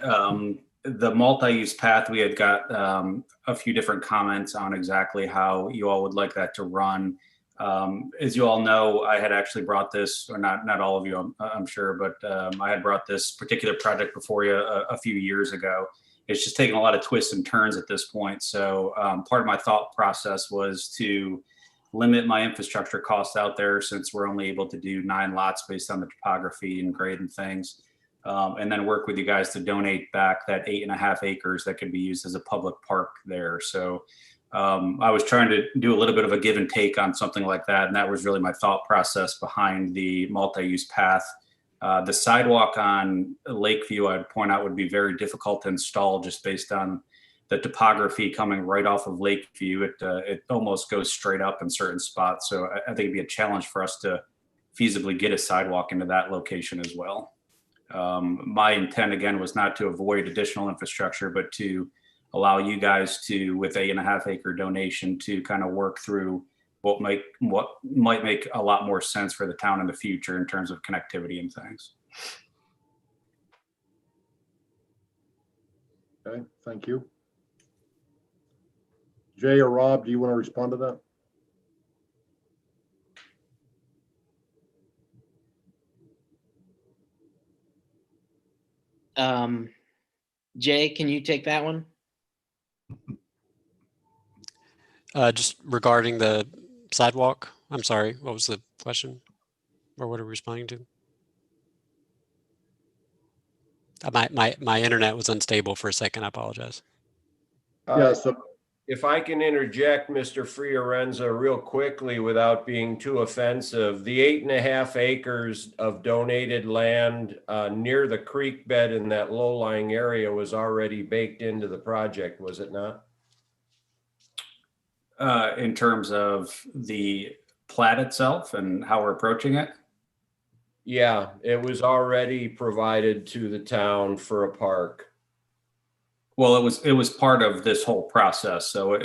The multi-use path, we had got a few different comments on exactly how you all would like that to run. As you all know, I had actually brought this, or not all of you, I'm sure, but I had brought this particular project before you a few years ago. It's just taking a lot of twists and turns at this point. So part of my thought process was to limit my infrastructure costs out there, since we're only able to do 9 lots based on the topography and grade and things. And then work with you guys to donate back that 8.5 acres that could be used as a public park there. So I was trying to do a little bit of a give and take on something like that. And that was really my thought process behind the multi-use path. The sidewalk on Lakeview, I'd point out, would be very difficult to install just based on the topography coming right off of Lakeview. It almost goes straight up in certain spots. So I think it'd be a challenge for us to feasibly get a sidewalk into that location as well. My intent, again, was not to avoid additional infrastructure, but to allow you guys to, with 8.5 acre donation, to kind of work through what might make a lot more sense for the town in the future in terms of connectivity and things. Okay, thank you. Jay or Rob, do you want to respond to that? Jay, can you take that one? Just regarding the sidewalk, I'm sorry, what was the question? Or what are we responding to? My internet was unstable for a second, I apologize. Yeah, so if I can interject, Mr. Fiorenza, real quickly without being too offensive, the 8.5 acres of donated land near the creek bed in that low-lying area was already baked into the project, was it not? In terms of the plat itself and how we're approaching it? Yeah, it was already provided to the town for a park. Well, it was part of this whole process. So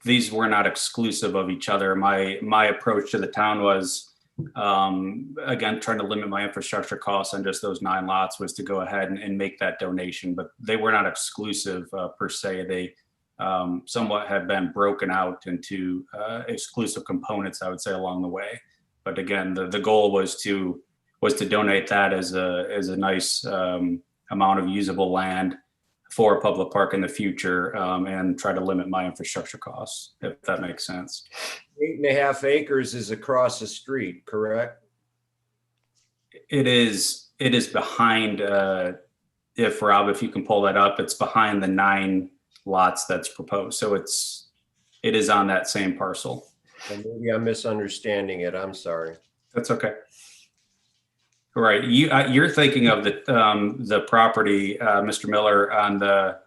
these were not exclusive of each other. My approach to the town was, again, trying to limit my infrastructure costs on just those 9 lots, was to go ahead and make that donation. But they were not exclusive per se. They somewhat have been broken out into exclusive components, I would say, along the way. But again, the goal was to donate that as a nice amount of usable land for a public park in the future, and try to limit my infrastructure costs, if that makes sense. 8.5 acres is across the street, correct? It is behind, if Rob, if you can pull that up, it's behind the 9 lots that's proposed. So it is on that same parcel. And maybe I'm misunderstanding it. I'm sorry. That's okay. All right, you're thinking of the property, Mr. Miller, on the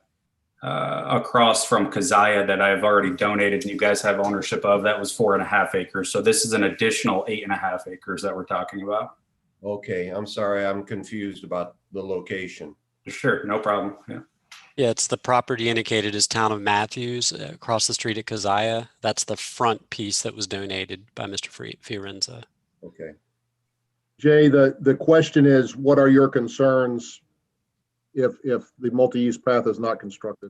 across from Keziah that I've already donated and you guys have ownership of. That was 4.5 acres. So this is an additional 8.5 acres that we're talking about. Okay, I'm sorry, I'm confused about the location. Sure, no problem. Yeah. Yeah, it's the property indicated as Town of Matthews across the street at Keziah. That's the front piece that was donated by Mr. Fiorenza. Okay. Jay, the question is, what are your concerns if the multi-use path is not constructed?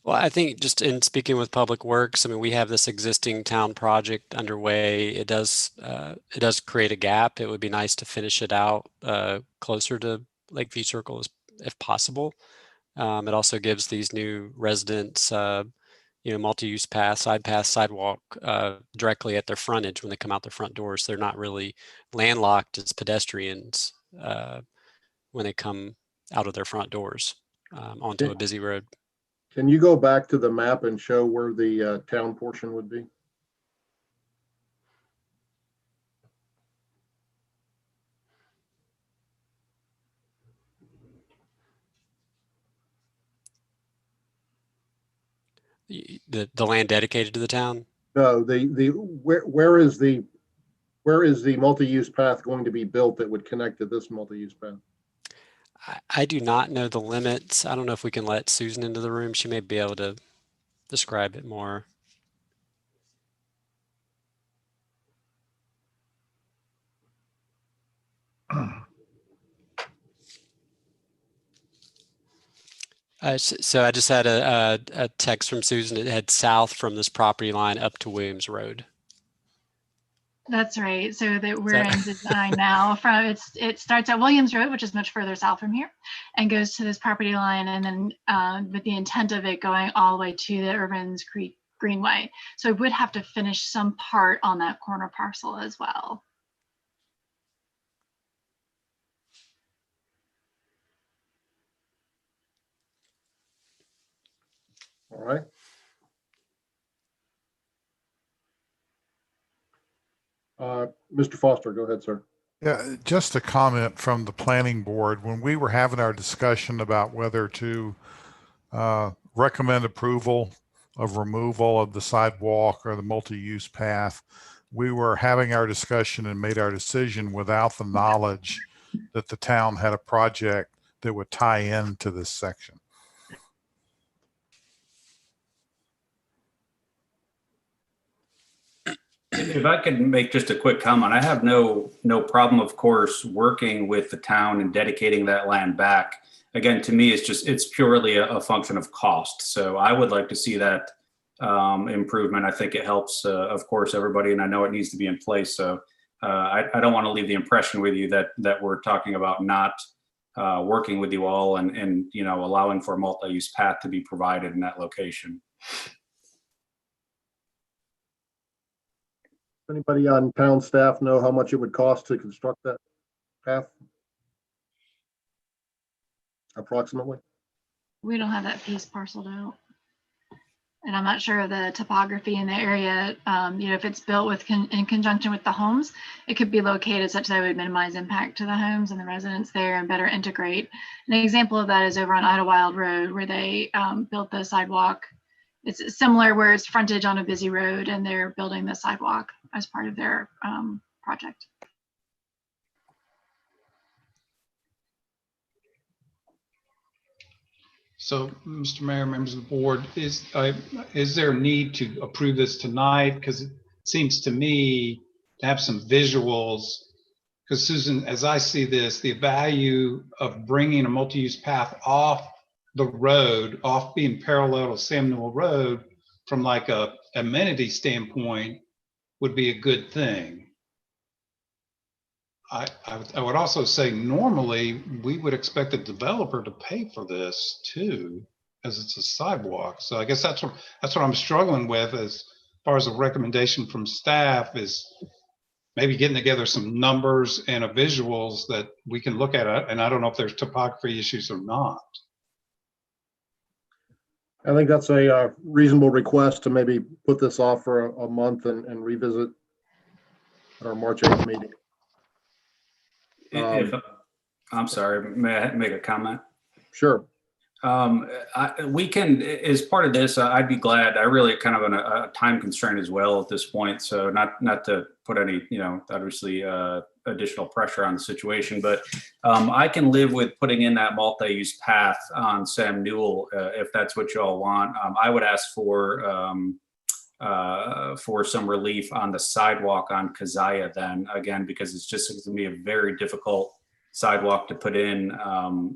Well, I think just in speaking with Public Works, I mean, we have this existing town project underway. It does create a gap. It would be nice to finish it out closer to Lakeview Circle if possible. It also gives these new residents, multi-use path, side path, sidewalk directly at their frontage when they come out their front doors. So they're not really landlocked as pedestrians when they come out of their front doors onto a busy road. Can you go back to the map and show where the town portion would be? The land dedicated to the town? No, where is the multi-use path going to be built that would connect to this multi-use path? I do not know the limits. I don't know if we can let Susan into the room. She may be able to describe it more. So I just had a text from Susan. It heads south from this property line up to Williams Road. That's right. So that we're in design now. It starts at Williams Road, which is much further south from here, and goes to this property line, and then with the intent of it going all the way to the Irvins Creek Greenway. So we would have to finish some part on that corner parcel as well. All right. Mr. Foster, go ahead, sir. Yeah, just a comment from the planning board. When we were having our discussion about whether to recommend approval of removal of the sidewalk or the multi-use path, we were having our discussion and made our decision without the knowledge that the town had a project that would tie into this section. If I could make just a quick comment, I have no problem, of course, working with the town and dedicating that land back. Again, to me, it's purely a function of cost. So I would like to see that improvement. I think it helps, of course, everybody, and I know it needs to be in place. So I don't want to leave the impression with you that we're talking about not working with you all and allowing for a multi-use path to be provided in that location. Anybody on town staff know how much it would cost to construct that path? Approximately? We don't have that piece parceled out. And I'm not sure of the topography in the area. If it's built in conjunction with the homes, it could be located such that it would minimize impact to the homes and the residents there and better integrate. An example of that is over on Idlewild Road, where they built the sidewalk. It's similar where it's frontage on a busy road and they're building the sidewalk as part of their project. So, Mr. Mayor, members of the board, is there a need to approve this tonight? Because it seems to me to have some visuals, because Susan, as I see this, the value of bringing a multi-use path off the road, off being parallel to Sam Newell Road, from like a amenity standpoint, would be a good thing. I would also say normally we would expect the developer to pay for this too, as it's a sidewalk. So I guess that's what I'm struggling with as far as a recommendation from staff is maybe getting together some numbers and a visuals that we can look at it. And I don't know if there's topography issues or not. I think that's a reasonable request to maybe put this off for a month and revisit at our March 8th meeting. I'm sorry, may I make a comment? Sure. We can, as part of this, I'd be glad. I really kind of in a time constraint as well at this point. So not to put any, obviously additional pressure on the situation, but I can live with putting in that multi-use path on Sam Newell if that's what you all want. I would ask for some relief on the sidewalk on Keziah then, again, because it's just going to be a very difficult sidewalk to put in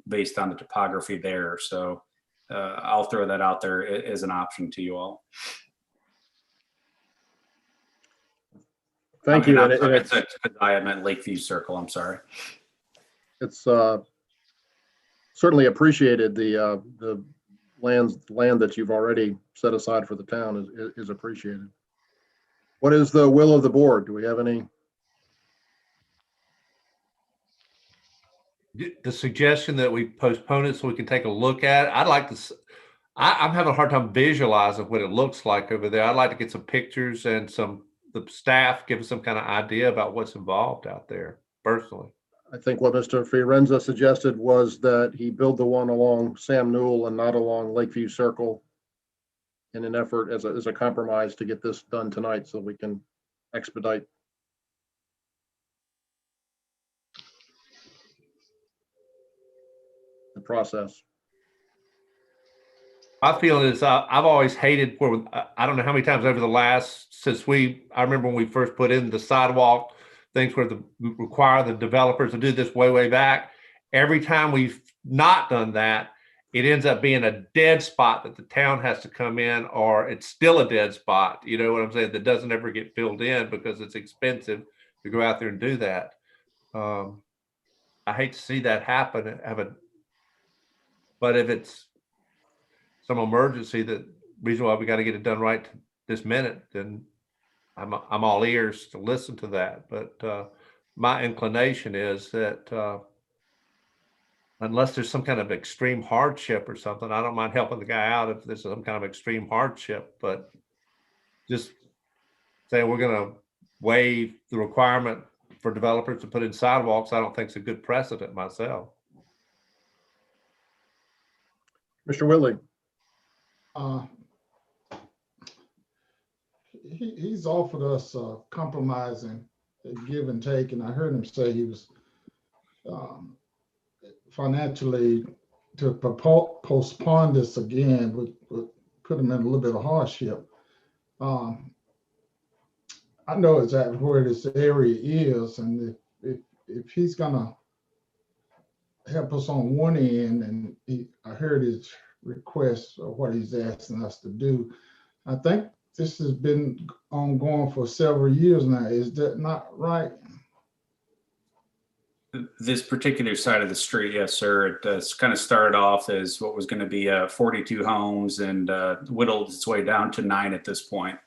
based on the topography there. So I'll throw that out there as an option to you all. Thank you. I meant Lakeview Circle, I'm sorry. It's certainly appreciated. The land that you've already set aside for the town is appreciated. What is the will of the board? Do we have any? The suggestion that we postpone it so we can take a look at it. I'm having a hard time visualizing what it looks like over there. I'd like to get some pictures and the staff give us some kind of idea about what's involved out there personally. I think what Mr. Fiorenza suggested was that he build the one along Sam Newell and not along Lakeview Circle in an effort as a compromise to get this done tonight so we can expedite. The process. My feeling is I've always hated where I don't know how many times over the last I remember when we first put in the sidewalk things where require the developers to do this way back. Every time we've not done that, it ends up being a dead spot that the town has to come in, or it's still a dead spot. You know what I'm saying? That doesn't ever get filled in because it's expensive to go out there and do that. I hate to see that happen. But if it's some emergency, the reason why we got to get it done right this minute, then I'm all ears to listen to that. But my inclination is that unless there's some kind of extreme hardship or something, I don't mind helping the guy out if there's some kind of extreme hardship. But just saying we're going to waive the requirement for developers to put in sidewalks, I don't think it's a good precedent myself. Mr. Whitley. He's offered us compromising, give and take, and I heard him say he was financially to postpone this again would put him in a little bit of hardship. I know exactly where this area is, and if he's gonna help us on one end, and I heard his request or what he's asking us to do, I think this has been ongoing for several years now. Is that not right? This particular side of the street, yes, sir. It kind of started off as what was going to be 42 homes and whittled its way down to 9 at this point,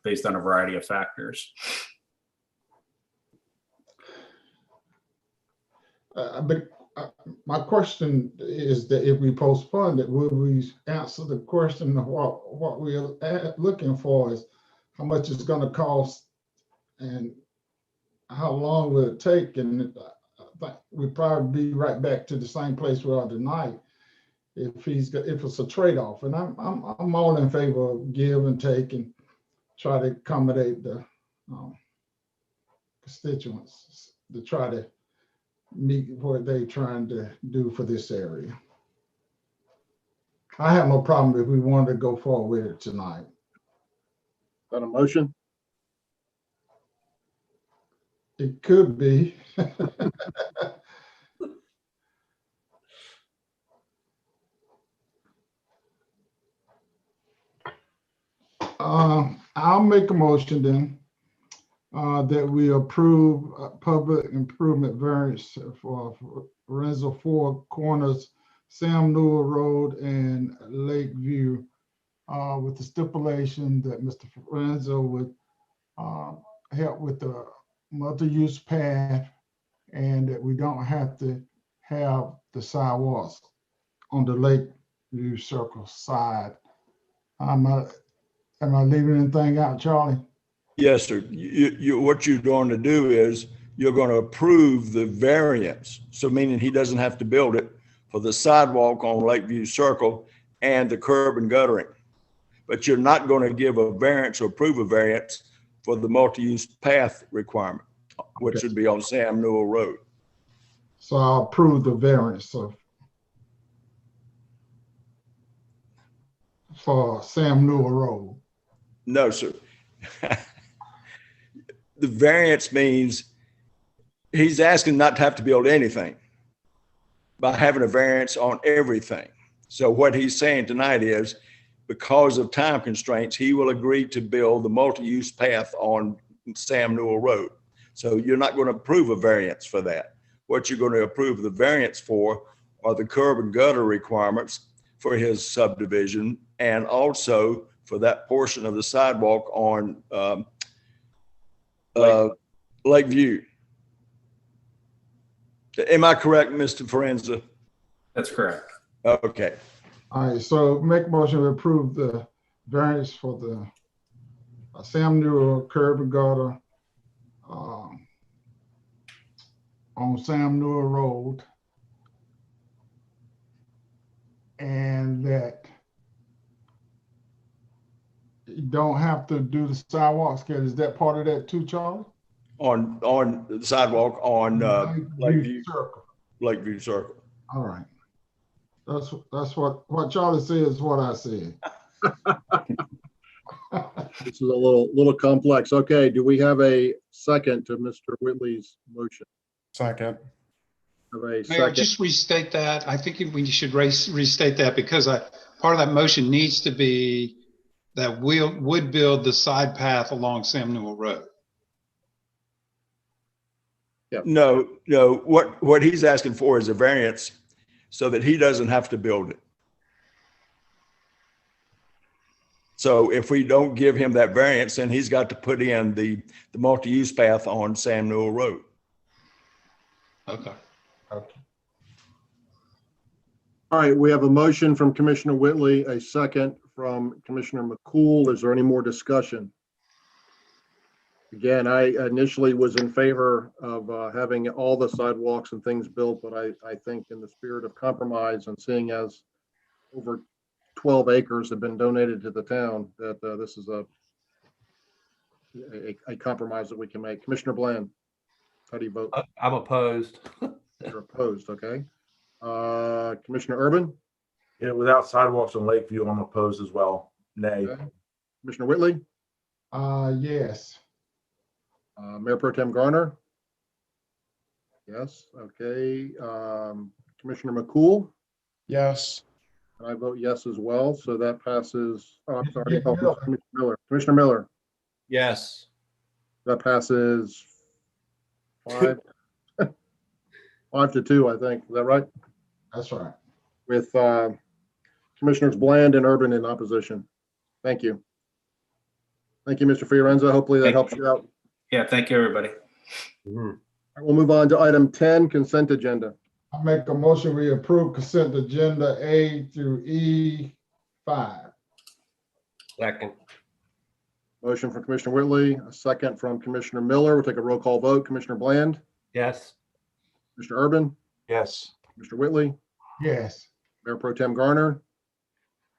based on a variety of factors. But my question is that if we postpone it, will we answer the question of what we're looking for is how much it's going to cost and how long will it take? And we'd probably be right back to the same place we are tonight if it's a trade-off. And I'm all in favor of give and take and try to accommodate the constituents to try to meet what they're trying to do for this area. I have no problem if we wanted to go forward with it tonight. Is that a motion? It could be. I'll make a motion then that we approve public improvement variance for Renzo Four Corners, Sam Newell Road and Lakeview, with the stipulation that Mr. Renzo would help with the multi-use path and that we don't have to have the sidewalks on the Lakeview Circle side. Am I leaving anything out, Charlie? Yes, sir. What you're going to do is you're going to approve the variance. So meaning he doesn't have to build it for the sidewalk on Lakeview Circle and the curb and guttering. But you're not going to give a variance or approve a variance for the multi-use path requirement, which would be on Sam Newell Road. So I'll approve the variance for Sam Newell Road. No, sir. The variance means he's asking not to have to build anything by having a variance on everything. So what he's saying tonight is because of time constraints, he will agree to build the multi-use path on Sam Newell Road. So you're not going to approve a variance for that. What you're going to approve the variance for are the curb and gutter requirements for his subdivision and also for that portion of the sidewalk on Lakeview. Am I correct, Mr. Fiorenza? That's correct. Okay. All right, so make a motion to approve the variance for the Sam Newell curb and gutter on Sam Newell Road. And that you don't have to do the sidewalks. Is that part of that too, Charlie? On the sidewalk on Lakeview Circle. All right. That's what Charlie said is what I said. This is a little complex. Okay, do we have a second to Mr. Whitley's motion? Second. Have a Mayor, second. just restate that. I think we should restate that because part of that motion needs to be that we would build the side path along Sam Newell Road. No, what he's asking for is a variance so that he doesn't have to build it. So if we don't give him that variance, then he's got to put in the multi-use path on Sam Newell Road. Okay. All right, we have a motion from Commissioner Whitley, a second from Commissioner McCool. Is there any more discussion? Again, I initially was in favor of having all the sidewalks and things built, but I think in the spirit of compromise and seeing as over 12 acres have been donated to the town, that this is a compromise that we can make. Commissioner Bland, how do you vote? I'm opposed. You're opposed, okay. Commissioner Urban? Yeah, without sidewalks on Lakeview, I'm opposed as well. Nay. Okay. Commissioner Whitley? Yes. Mayor Pro Tem Garner? Yes, okay. Commissioner McCool? Yes. And I vote yes as well, so that passes. Oh, I'm sorry. Oh, Commissioner Miller. Commissioner Miller? Yes. That passes 5 to 2, I think. Is that right? That's right. With Commissioners Bland and Urban in opposition. Thank you. Thank you, Mr. Fiorenza. Hopefully that helps you out. Yeah, thank you, everybody. We'll move on to item 10, consent agenda. I make a motion we approve consent agenda A through E5. Second. Motion from Commissioner Whitley, a second from Commissioner Miller. We'll take a roll call vote. Commissioner Bland? Yes. Commissioner Urban? Yes. Mr. Whitley? Yes. Mayor Pro Tem Garner?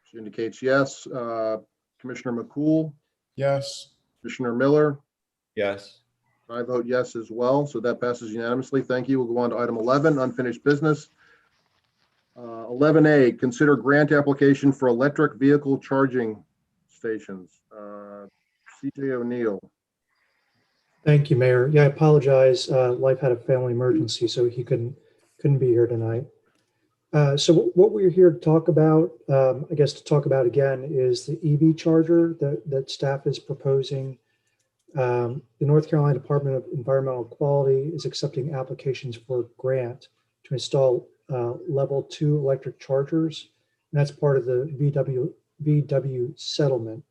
She indicates yes. Commissioner McCool? Yes. Commissioner Miller? Yes. I vote yes as well, so that passes unanimously. Thank you. We'll go on to item 11, unfinished business. 11A, consider grant application for electric vehicle charging stations. CJ O'Neill. Thank you, Mayor. Yeah, I apologize. Life had a family emergency, so he couldn't be here tonight. So what we're here to talk about, I guess to talk about again, is the EV charger that staff is proposing. The North Carolina Department of Environmental Quality is accepting applications for a grant to install level 2 electric chargers. And that's part of the VW settlement.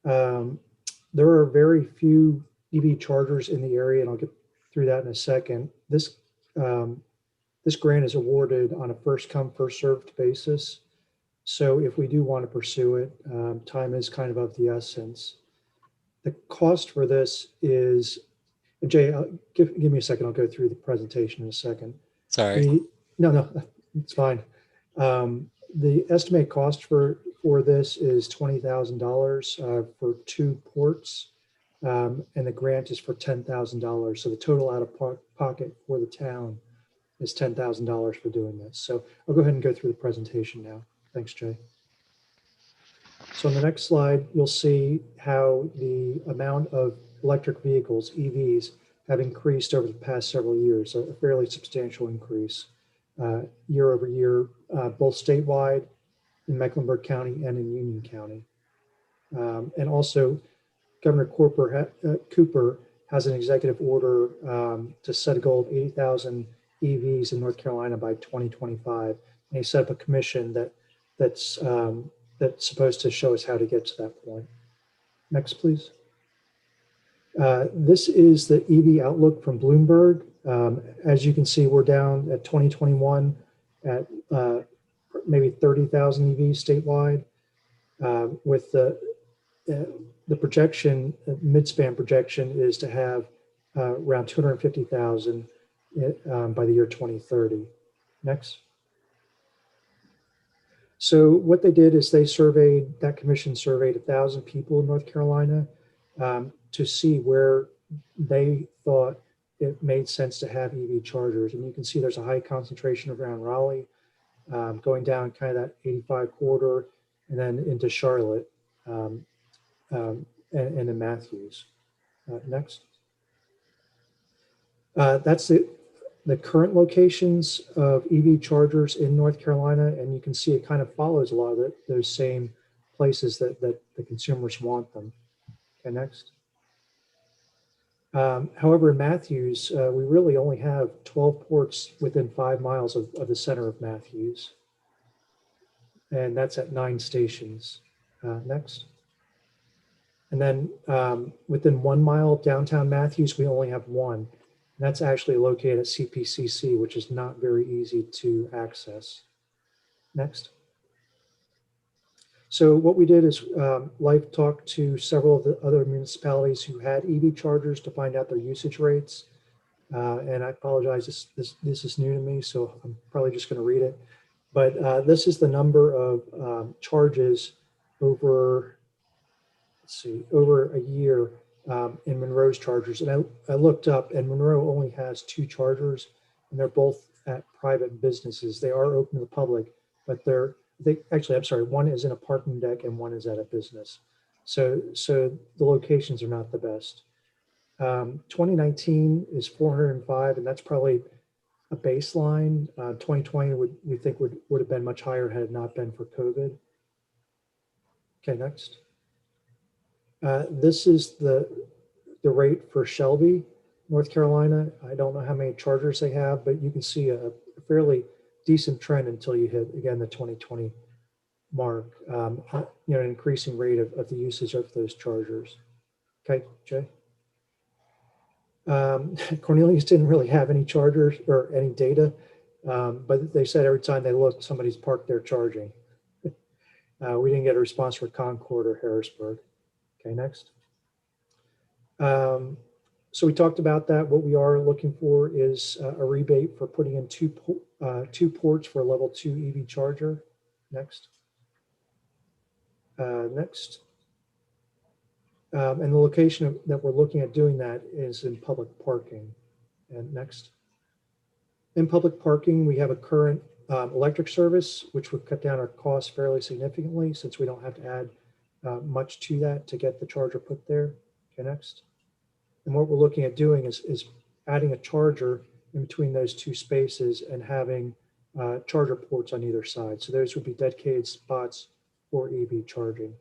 There are very few EV chargers in the area, and I'll get through that in a second. This grant is awarded on a first come, first served basis. So if we do want to pursue it, time is kind of the essence. The cost for this is, and Jay, give me a second. I'll go through the presentation in a second. Sorry. No, it's fine. The estimated cost for this is $20,000 for 2 ports, and the grant is for $10,000. So the total out of pocket for the town is $10,000 for doing this. So I'll go ahead and go through the presentation now. Thanks, Jay. So on the next slide, you'll see how the amount of electric vehicles, EVs, have increased over the past several years, a fairly substantial increase year over year, both statewide in Mecklenburg County and in Union County. And also, Governor Cooper has an executive order to set a goal of 80,000 EVs in North Carolina by 2025. And he set up a commission that's supposed to show us how to get to that point. Next, please. This is the EV outlook from Bloomberg. As you can see, we're down at 2021 at maybe 30,000 EVs statewide. With the projection, mid-span projection is to have around 250,000 by the year 2030. Next. So what they did is that commission surveyed 1,000 people in North Carolina to see where they thought it made sense to have EV chargers. And you can see there's a high concentration around Raleigh, going down kind of that 85 corridor and then into Charlotte and in Matthews. Next. That's the current locations of EV chargers in North Carolina, and you can see it kind of follows a lot of those same places that the consumers want them. Okay, next. However, in Matthews, we really only have 12 ports within 5 miles of the center of Matthews, and that's at 9 stations. Next. And then within 1 mile of downtown Matthews, we only have 1. And that's actually located at CPCC, which is not very easy to access. Next. So what we did is Life talked to several of the other municipalities who had EV chargers to find out their usage rates. And I apologize, this is new to me, so I'm probably just going to read it. But this is the number of charges over, let's see, over a year in Monroe's chargers. And I looked up, and Monroe only has 2 chargers, and they're both at private businesses. They are open to the public, but actually, I'm sorry, one is in a parking deck and one is at a business. So the locations are not the best. 2019 is 405, and that's probably a baseline. 2020 we think would have been much higher had it not been for COVID. Okay, next. This is the rate for Shelby, North Carolina. I don't know how many chargers they have, but you can see a fairly decent trend until you hit, again, the 2020 mark, an increasing rate of the usage of those chargers. Okay, Jay? Cornelius didn't really have any chargers or any data, but they said every time they looked, somebody's parked there charging. We didn't get a response for Concord or Harrisburg. Okay, next. So we talked about that. What we are looking for is a rebate for putting in two ports for a level 2 EV charger. Next. Next. And the location that we're looking at doing that is in public parking. And next. In public parking, we have a current electric service, which would cut down our costs fairly significantly since we don't have to add much to that to get the charger put there. Okay, next. And what we're looking at doing is adding a charger in between those 2 spaces and having charger ports on either side. So those would be dedicated spots for EV charging.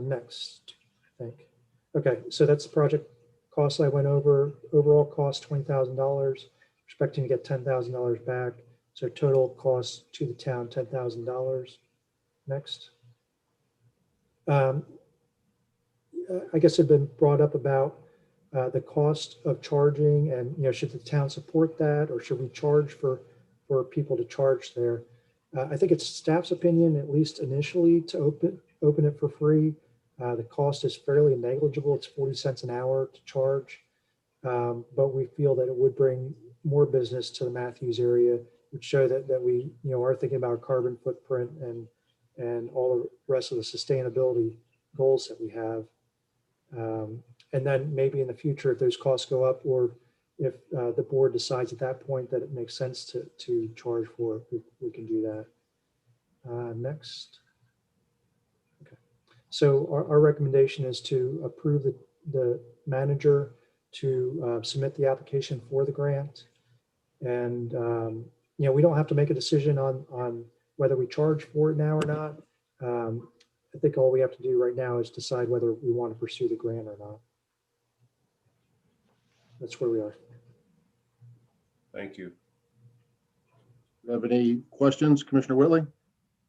Next, I think. Okay, so that's the project cost I went over. Overall cost $20,000. Expecting to get $10,000 back. So total cost to the town $10,000. Next. I guess it had been brought up about the cost of charging, and should the town support that, or should we charge for people to charge there? I think it's staff's opinion, at least initially, to open it for free. The cost is fairly negligible. It's 40 cents an hour to charge, but we feel that it would bring more business to the Matthews area, would show that we are thinking about carbon footprint and all the rest of the sustainability goals that we have. And then maybe in the future, if those costs go up, or if the board decides at that point that it makes sense to charge for it, we can do that. Next. Okay. So our recommendation is to approve the manager to submit the application for the grant. And, we don't have to make a decision on whether we charge for it now or not. I think all we have to do right now is decide whether we want to pursue the grant or not. That's where we are. Thank you. Do you have any questions, Commissioner Whitley?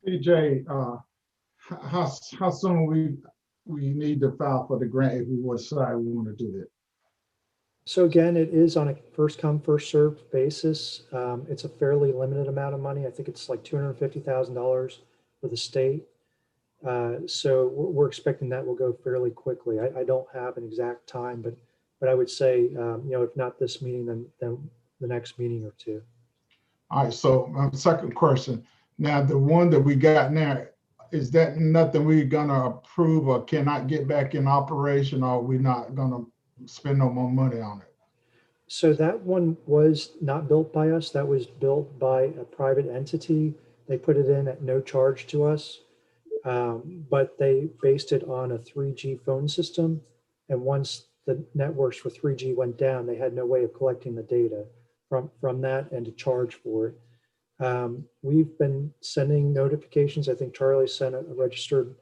Hey, Jay, how soon we need to file for the grant if we decide we want to do that? So again, it is on a first come, first served basis. It's a fairly limited amount of money. I think it's like $250,000 for the state. So we're expecting that will go fairly quickly. I don't have an exact time, but I would say, if not this meeting, then the next meeting or two. All right, so my second question. Now, the one that we got now, is that nothing we're gonna approve or cannot get back in operation, or we not gonna spend no more money on it? So that one was not built by us. That was built by a private entity. They put it in at no charge to us, but they based it on a 3G phone system. And once the networks for 3G went down, they had no way of collecting the data from that and to charge for it. We've been sending notifications. I think Charlie sent a registered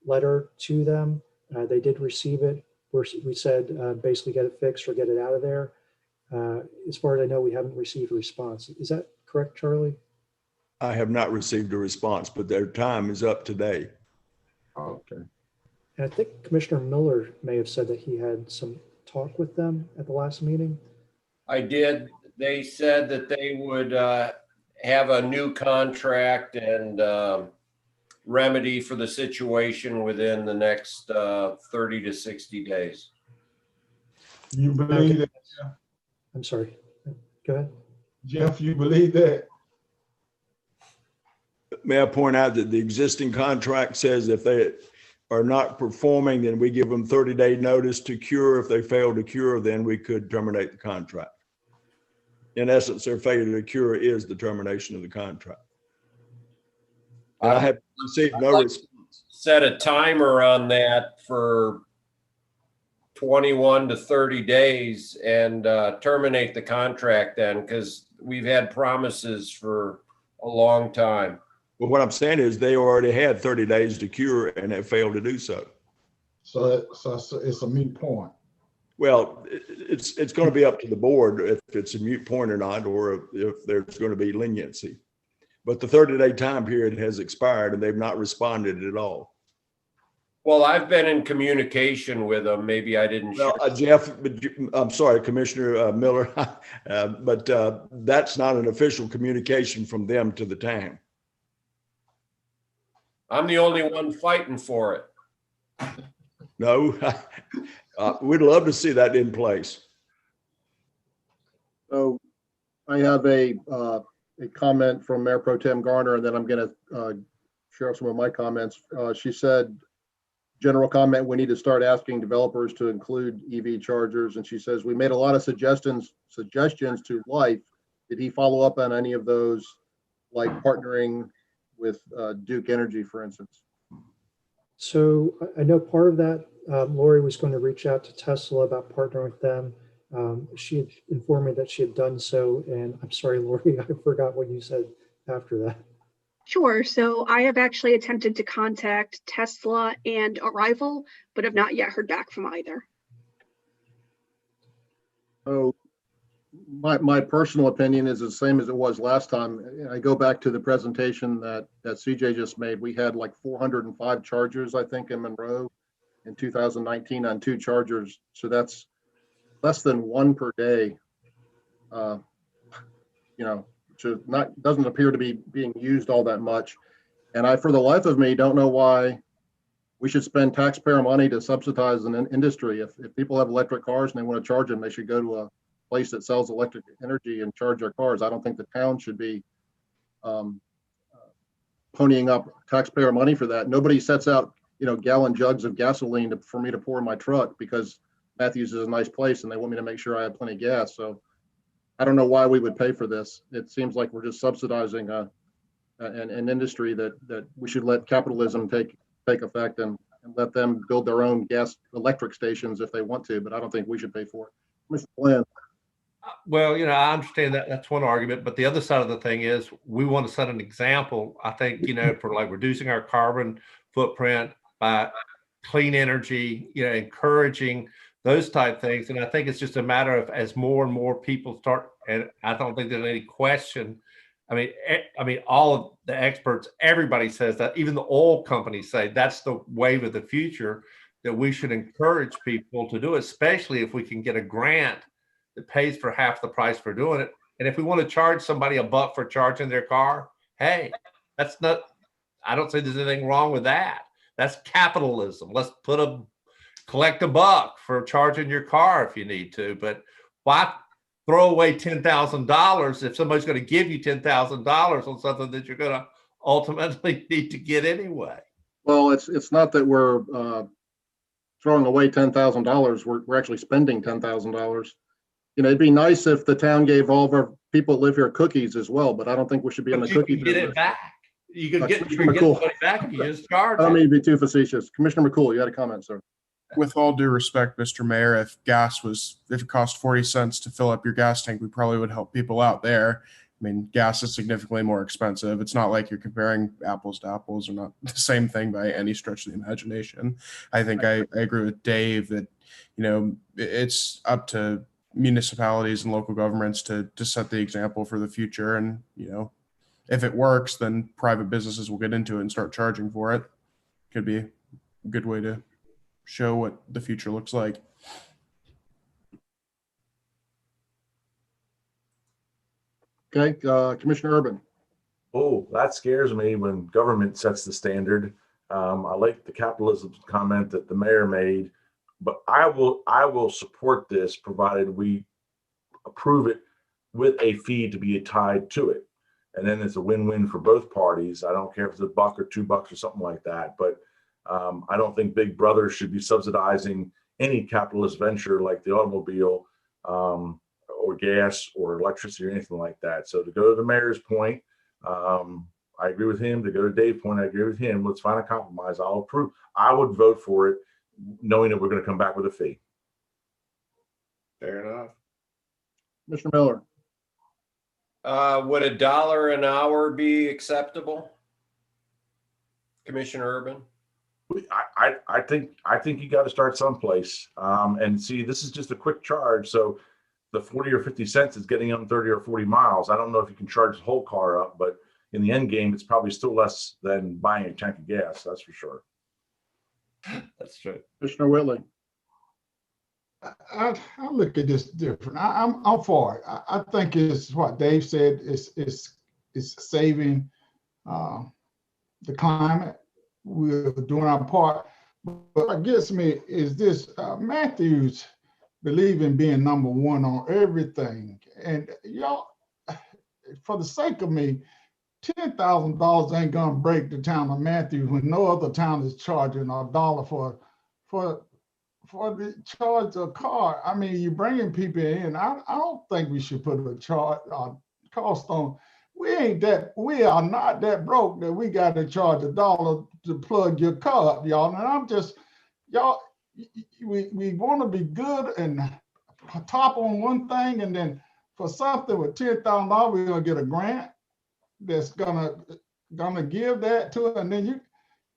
letter to them. They did receive it. We said basically get it fixed or get it out of there. As far as I know, we haven't received a response. Is that correct, Charlie? I have not received a response, but their time is up today. Okay. And I think Commissioner Miller may have said that he had some talk with them at the last meeting. I did. They said that they would have a new contract and remedy for the situation within the next 30 to 60 days. You believe that? I'm sorry. Go ahead. Jeff, you believe that? May I point out that the existing contract says if they are not performing, then we give them 30-day notice to cure. If they fail to cure, then we could terminate the contract. In essence, their failure to cure is the termination of the contract. And I have received no response. Set a timer on that for 21 to 30 days and terminate the contract then, because we've had promises for a long time. Well, what I'm saying is they already had 30 days to cure and have failed to do so. So it's a moot point. Well, it's going to be up to the board if it's a moot point or not, or if there's going to be leniency. But the 30-day time period has expired and they've not responded at all. Well, I've been in communication with them. Maybe I didn't. Well, Jeff, I'm sorry, Commissioner Miller, but that's not an official communication from them to the town. I'm the only one fighting for it. No, we'd love to see that in place. So I have a comment from Mayor Pro Tem Garner, and then I'm going to share some of my comments. She said, general comment, we need to start asking developers to include EV chargers. And she says, we made a lot of suggestions to Life. Did he follow up on any of those, like partnering with Duke Energy, for instance? So I know part of that, Lori was going to reach out to Tesla about partnering with them. She had informed me that she had done so. And I'm sorry, Lori, I forgot what you said after that. Sure. So I have actually attempted to contact Tesla and Arrival, but have not yet heard back from either. So my personal opinion is the same as it was last time. I go back to the presentation that CJ just made. We had like 405 chargers, I think, in Monroe in 2019 on 2 chargers. So that's less than 1 per day. Doesn't appear to be being used all that much. And I, for the life of me, don't know why we should spend taxpayer money to subsidize an industry. If people have electric cars and they want to charge them, they should go to a place that sells electric energy and charge their cars. I don't think the town should be ponying up taxpayer money for that. Nobody sets out, gallon jugs of gasoline for me to pour in my truck because Matthews is a nice place and they want me to make sure I have plenty of gas. So I don't know why we would pay for this. It seems like we're just subsidizing an industry that we should let capitalism take effect and let them build their own electric stations if they want to, but I don't think we should pay for it. Mr. Glenn. Well, I understand that that's one argument, but the other side of the thing is we want to set an example, I think, for like reducing our carbon footprint by clean energy, encouraging those type things. And I think it's just a matter of as more and more people start, and I don't think there's any question. I mean, all of the experts, everybody says that, even the oil companies say that's the wave of the future, that we should encourage people to do, especially if we can get a grant that pays for half the price for doing it. And if we want to charge somebody $1 for charging their car, hey, that's not, I don't say there's anything wrong with that. That's capitalism. Let's collect $1 for charging your car if you need to, but why throw away $10,000 if somebody's going to give you $10,000 on something that you're going to ultimately need to get anyway? Well, it's not that we're throwing away $10,000. We're actually spending $10,000. You know, it'd be nice if the town gave all of our people that live here cookies as well, but I don't think we should be in the cookie You can get business. it back. You can get Commissioner the McCool. money back if you just charge I don't it. mean to be too facetious. Commissioner McCool, you had a comment, sir. With all due respect, Mr. Mayor, if it cost 40 cents to fill up your gas tank, we probably would help people out there. I mean, gas is significantly more expensive. It's not like you're comparing apples to apples, or not the same thing by any stretch of the imagination. I think I agree with Dave that, you know, it's up to municipalities and local governments to set the example for the future. And, you know, if it works, then private businesses will get into it and start charging for it. Could be a good way to show what the future looks like. Okay, Commissioner Urban. Oh, that scares me when government sets the standard. I like the capitalism comment that the mayor made, but I will support this provided we approve it with a fee to be tied to it. And then it's a win-win for both parties. I don't care if it's $1 or $2 or something like that, but I don't think Big Brother should be subsidizing any capitalist venture like the automobile or gas or electricity or anything like that. So to go to the mayor's point, I agree with him. To go to Dave's point, I agree with him. Let's find a compromise. I'll approve. I would vote for it, knowing that we're going to come back with a fee. Fair enough. Mr. Miller. Would $1 an hour be acceptable? Commissioner Urban? I think you got to start someplace. And see, this is just a quick charge. So the 40 or 50 cents is getting them 30 or 40 miles. I don't know if you can charge the whole car up, but in the end game, it's probably still less than buying a tank of gas. That's for sure. That's true. Commissioner Whitley. I look at this different. I'm for it. I think it's what Dave said. It's saving the climate. We're doing our part. But what gets me is this: Matthews believe in being number one on everything. And y'all, for the sake of me, $10,000 ain't gonna break the town of Matthews when no other town is charging $1 for the charge of car. I mean, you're bringing people in. I don't think we should put a cost on. We are not that broke that we got to charge $1 to plug your car up, y'all. And I'm just, y'all, we want to be good and top on one thing, and then for something with $10,000, we're gonna get a grant that's gonna give that to it, and then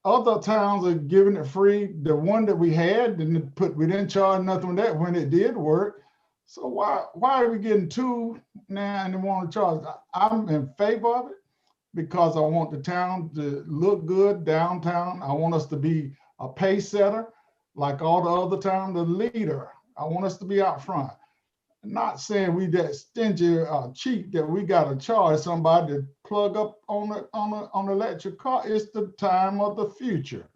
other towns are giving it free. The one that we had we didn't charge nothing with that when it did work. So why are we getting two now and they want to charge? I'm in favor of it because I want the town to look good downtown. I want us to be a pace setter like all the other towns, the leader. I want us to be out front. Not saying we that stingy cheap that we got to charge somebody to plug up on the electric car. It's the time of the future,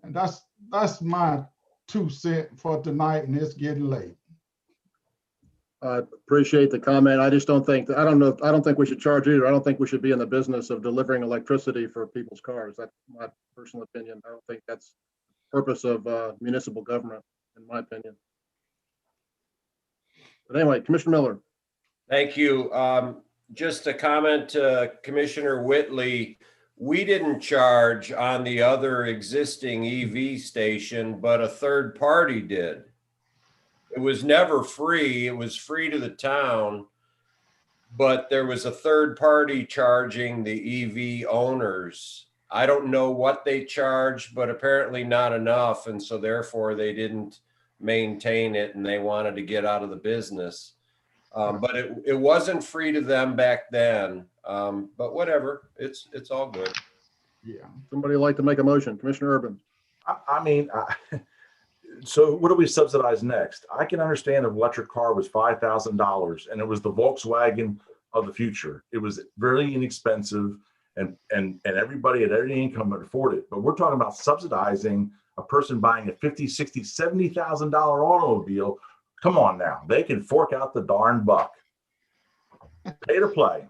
and that's my 2 cents for tonight. And it's getting late. I appreciate the comment. I just don't think I don't think we should charge either. I don't think we should be in the business of delivering electricity for people's cars. That's my personal opinion. I don't think that's the purpose of municipal government, in my opinion. But anyway, Commissioner Miller. Thank you. Just a comment to Commissioner Whitley. We didn't charge on the other existing EV station, but a third party did. It was never free. It was free to the town, but there was a third party charging the EV owners. I don't know what they charged, but apparently not enough. And so therefore they didn't maintain it and they wanted to get out of the business. But it wasn't free to them back then. But whatever, it's all good. Yeah. Somebody like to make a motion, Commissioner Urban. I mean, So what do we subsidize next? I can understand if an electric car was $5,000 and it was the Volkswagen of the future. It was very inexpensive and everybody at any income would afford it. But we're talking about subsidizing a person buying a $50,000, $60,000, $70,000 automobile. Come on now, they can fork out the darn buck. Pay to play.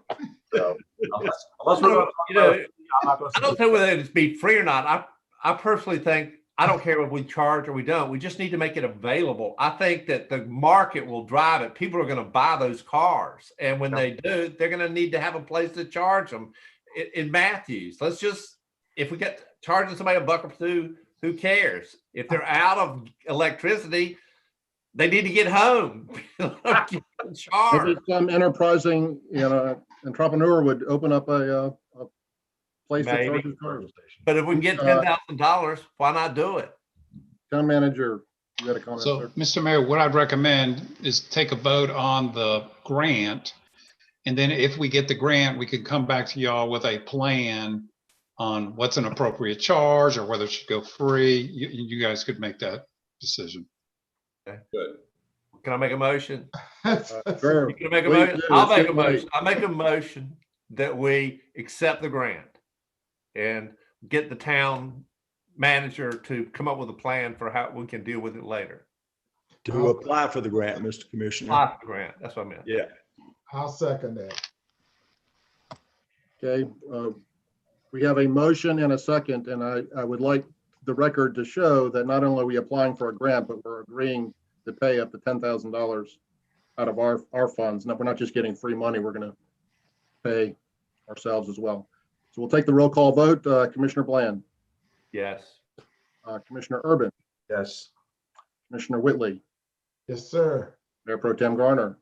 So, unless we're going to, I don't know whether it's be free or not. I personally think I don't care if we charge or we don't. We just need to make it available. I think that the market will drive it. People are going to buy those cars, and when they do, they're going to need to have a place to charge them. In Matthews, let's just, if we get charging somebody $1 or $2, who cares? If they're out of electricity, they need to get home. Maybe some enterprising, entrepreneur would open up a place that charges cars. But if we can get $10,000, why not do it? Town manager, you got a comment? So, sir? Mr. Mayor, what I'd recommend is take a vote on the grant. And then if we get the grant, we could come back to y'all with a plan on what's an appropriate charge or whether it should go free. You guys could make that decision. Okay, good. Can I make a motion? Sure. You can make a motion? I'll make a motion. I make a motion that we accept the grant and get the town manager to come up with a plan for how we can deal with it later. To apply for the grant, Mr. Commissioner. Apply for the grant. That's what I meant. Yeah. I'll second that. Okay, we have a motion and a second, and I would like the record to show that not only are we applying for a grant, but we're agreeing to pay up to $10,000 out of our funds. No, we're not just getting free money, we're gonna pay ourselves as well. So we'll take the roll call vote. Commissioner Bland. Yes. Commissioner Urban. Yes. Commissioner Whitley. Yes, sir. Mayor Pro Tem Garner.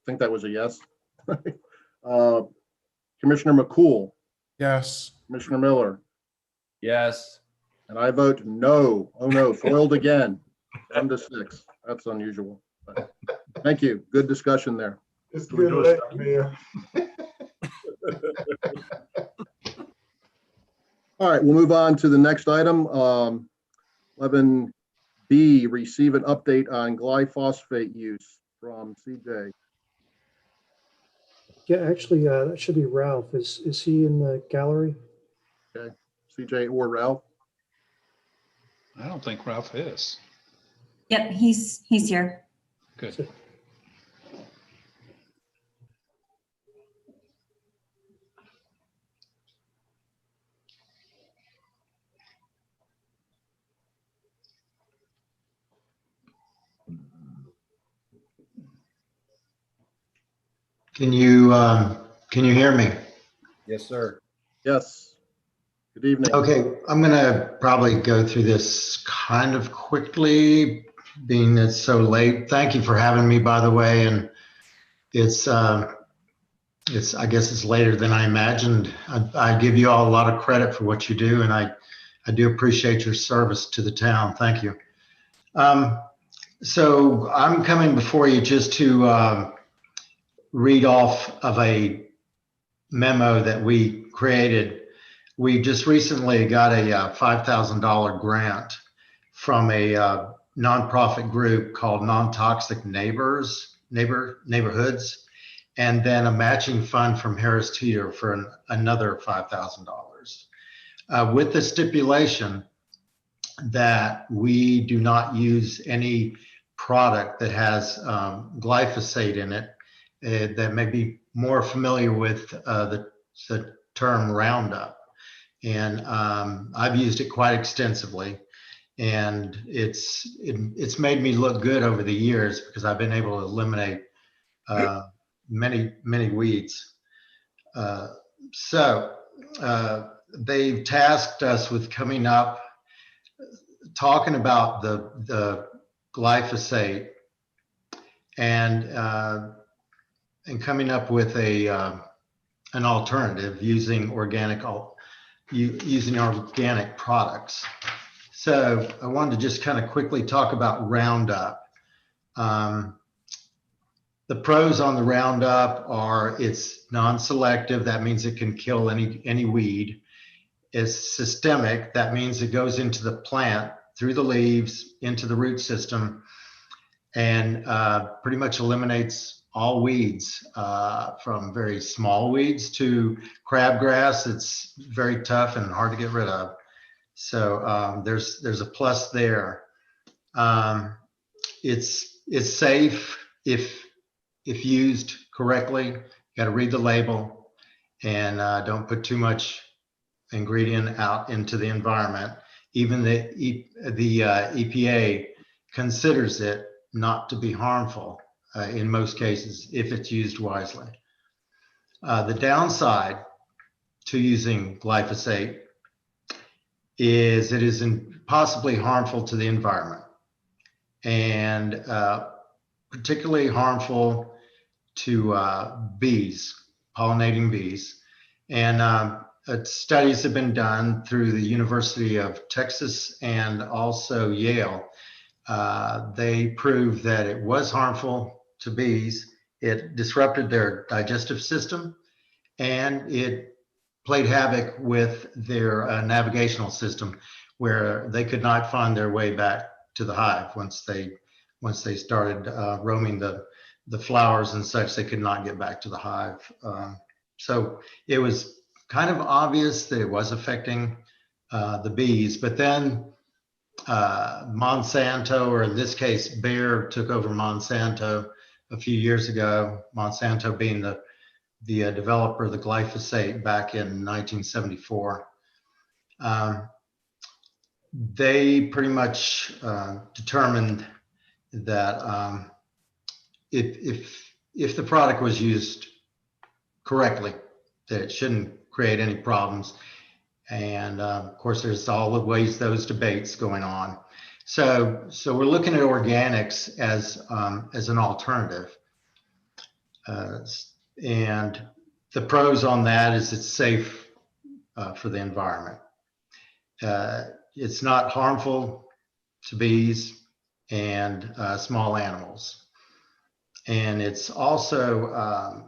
I think that was a yes. Commissioner McCool. Yes. Commissioner Miller. Yes. And I vote no. Oh no, foiled again. 1-6. That's unusual. But thank you. Good discussion there. It's good late, Mayor. All right, we'll move on to the next item. 11B, receive an update on glyphosate use from CJ. Yeah, actually, that should be Ralph. Is he in the gallery? Okay, CJ or Ralph? I don't think Ralph is. Yep, he's here. Good. Can you hear me? Yes, sir. Yes. Good evening. Okay, I'm gonna probably go through this kind of quickly, being that it's so late. Thank you for having me, by the way, and it's I guess it's later than I imagined. I give you all a lot of credit for what you do, and I do appreciate your service to the town. Thank you. So I'm coming before you just to read off of a memo that we created. We just recently got a $5,000 grant from a nonprofit group called Non-Toxic Neighborhoods, and then a matching fund from Harris Teeter for another $5,000. With the stipulation that we do not use any product that has glyphosate in it, that may be more familiar with the term Roundup. And I've used it quite extensively, and it's made me look good over the years because I've been able to eliminate many weeds. So they've tasked us with coming up, talking about the glyphosate and coming up with an alternative using organic products. So I wanted to just kind of quickly talk about Roundup. The pros on the Roundup are it's non-selective. That means it can kill any weed. is systemic. That means it goes into the plant through the leaves, into the root system, and pretty much eliminates all weeds, from very small weeds to crabgrass. It's very tough and hard to get rid of. So there's a plus there. It's safe if used correctly. You got to read the label and don't put too much ingredient out into the environment. Even the EPA considers it not to be harmful in most cases if it's used wisely. The downside to using glyphosate is it is possibly harmful to the environment, and particularly harmful to bees, pollinating bees. And studies have been done through the University of Texas and also Yale. They proved that it was harmful to bees. It disrupted their digestive system, and it played havoc with their navigational system, where they could not find their way back to the hive once they started roaming the flowers and such. They could not get back to the hive. So it was kind of obvious that it was affecting the bees. But then Monsanto, or in this case Bayer, took over Monsanto a few years ago. Monsanto being the developer of the glyphosate back in 1974. They pretty much determined that if the product was used correctly, that it shouldn't create any problems. And of course, there's all the ways those debates going on. So we're looking at organics as an alternative. And the pros on that is it's safe for the environment. It's not harmful to bees and small animals. And it's also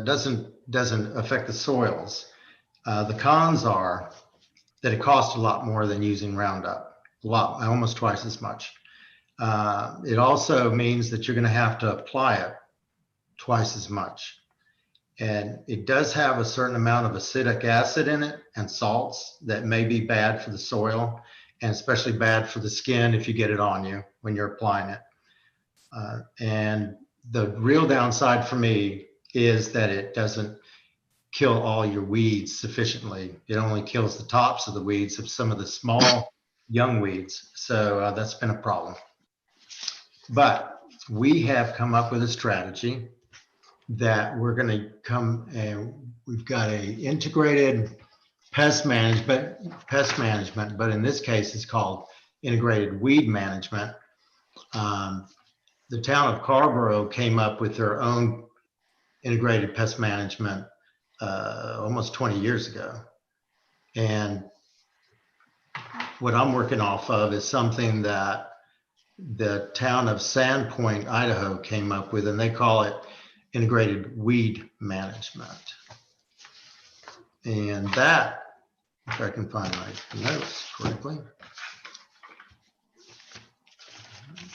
doesn't affect the soils. The cons are that it costs a lot more than using Roundup, almost twice as much. It also means that you're going to have to apply it twice as much. And it does have a certain amount of acidic acid in it and salts that may be bad for the soil, and especially bad for the skin if you get it on you when you're applying it. And the real downside for me is that it doesn't kill all your weeds sufficiently. It only kills the tops of the weeds of some of the small young weeds. So that's been a problem. But we have come up with a strategy that we're going to come, and we've got a integrated pest management, but in this case it's called integrated weed management. The town of Carrboro came up with their own integrated pest management almost 20 years ago. And what I'm working off of is something that the town of Sandpoint, Idaho came up with, and they call it integrated weed management. And that, if I can find my notes correctly.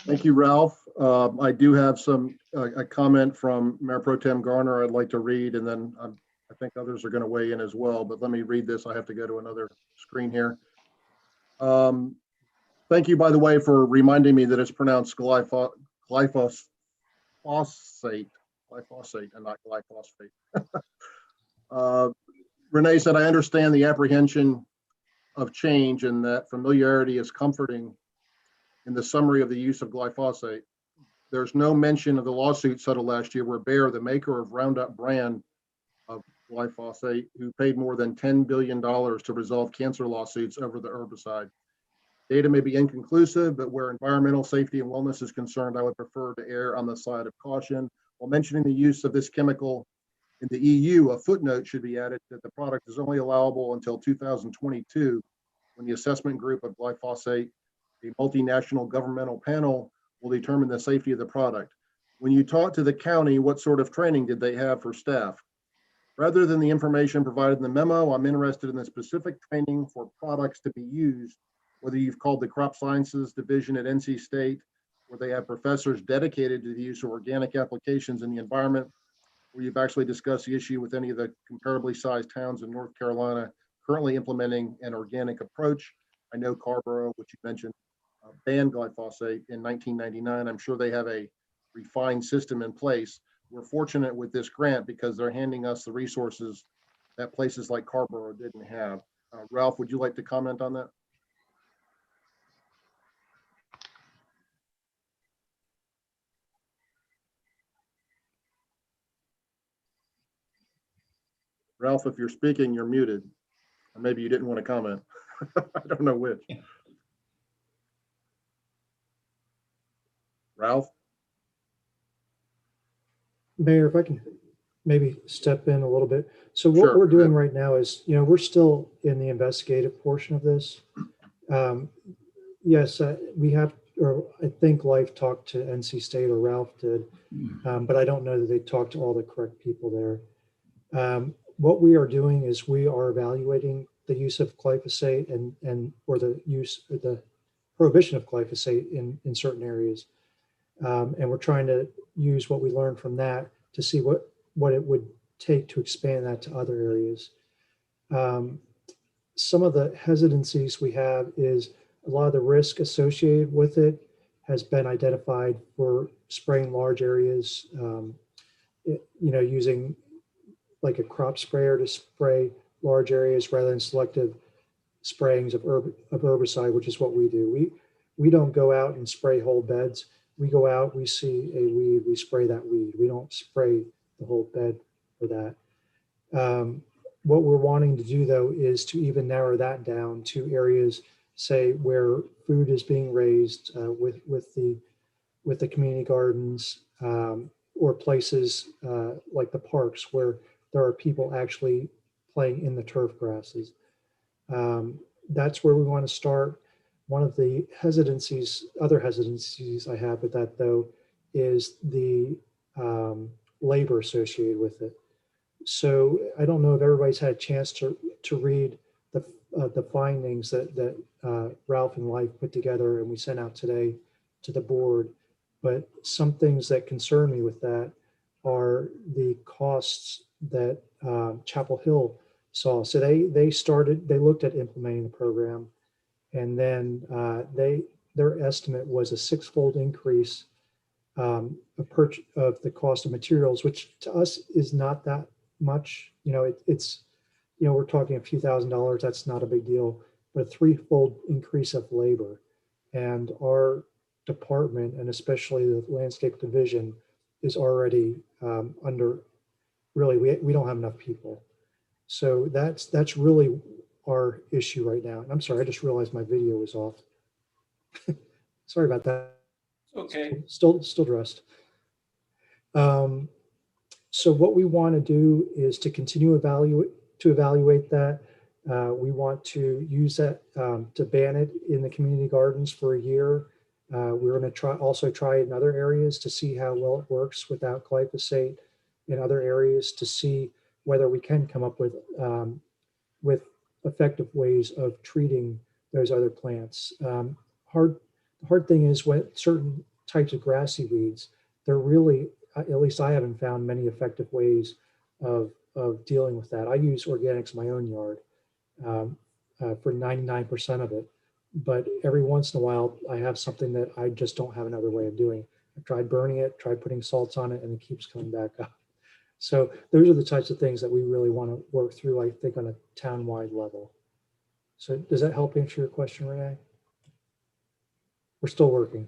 Thank you, Ralph. I do have a comment from Mayor Pro Tem Garner I'd like to read, and then I think others are going to weigh in as well, but let me read this. I have to go to another screen here. Thank you, by the way, for reminding me that it's pronounced glyphosate and not glyphosate. Renee said, I understand the apprehension of change and that familiarity is comforting in the summary of the use of glyphosate. There's no mention of the lawsuit settled last year where Bayer, the maker of Roundup brand of glyphosate, who paid more than $10 billion to resolve cancer lawsuits over the herbicide. Data may be inconclusive, but where environmental safety and wellness is concerned, I would prefer to err on the side of caution. While mentioning the use of this chemical in the EU, a footnote should be added that the product is only allowable until 2022, when the assessment group of glyphosate, a multinational governmental panel, will determine the safety of the product. When you talked to the county, what sort of training did they have for staff? Rather than the information provided in the memo, I'm interested in the specific training for products to be used, whether you've called the Crop Sciences Division at NC State, where they have professors dedicated to the use of organic applications in the environment, where you've actually discussed the issue with any of the comparably sized towns in North Carolina currently implementing an organic approach. I know Carrboro, which you mentioned, banned glyphosate in 1999. I'm sure they have a refined system in place. We're fortunate with this grant because they're handing us the resources that places like Carrboro didn't have. Ralph, would you like to comment on that? Ralph, if you're speaking, you're muted. Or maybe you didn't want to comment. I don't know which. Ralph? Mayor, if I can maybe step in a little bit. So what Sure, we're go doing ahead. right now is, we're still in the investigative portion of this. Yes, we have, or I think Life talked to NC State, or Ralph did, but I don't know that they talked to all the correct people there. What we are doing is we are evaluating the use of glyphosate or the prohibition of glyphosate in certain areas. And we're trying to use what we learned from that to see what it would take to expand that to other areas. Some of the hesitancies we have is a lot of the risk associated with it has been identified for spraying large areas, using like a crop sprayer to spray large areas rather than selective sprayings of herbicide, which is what we do. We don't go out and spray whole beds. We go out, we see a weed, we spray that weed. We don't spray the whole bed for that. What we're wanting to do though is to even narrow that down to areas, say, where food is being raised with the community gardens, or places like the parks where there are people actually playing in the turf grasses. That's where we want to start. One of the other hesitancies I have with that though, is the labor associated with it. So I don't know if everybody's had a chance to read the findings that Ralph and Life put together and we sent out today to the board. But some things that concern me with that are the costs that Chapel Hill saw. So they looked at implementing the program, and then their estimate was a 6-fold increase of the cost of materials, which to us is not that much. It's we're talking a few $1,000s. That's not a big deal, but a 3-fold increase of labor. And our department, and especially the landscape division, is already under. Really, we don't have enough people. So that's really our issue right now. And I'm sorry, I just realized my video was off. Sorry about that. Okay. Still dressed. So what we want to do is to continue to evaluate that. We want to use that to ban it in the community gardens for a year. We're going to also try in other areas to see how well it works without glyphosate in other areas, to see whether we can come up with effective ways of treating those other plants. The hard thing is when certain types of grassy weeds, they're really, at least I haven't found many effective ways of dealing with that. I use organics in my own yard for 99% of it, but every once in a while I have something that I just don't have another way of doing. I've tried burning it, tried putting salts on it, and it keeps coming back up. So those are the types of things that we really want to work through, I think, on a town-wide level. So does that help answer your question, Renee? We're still working.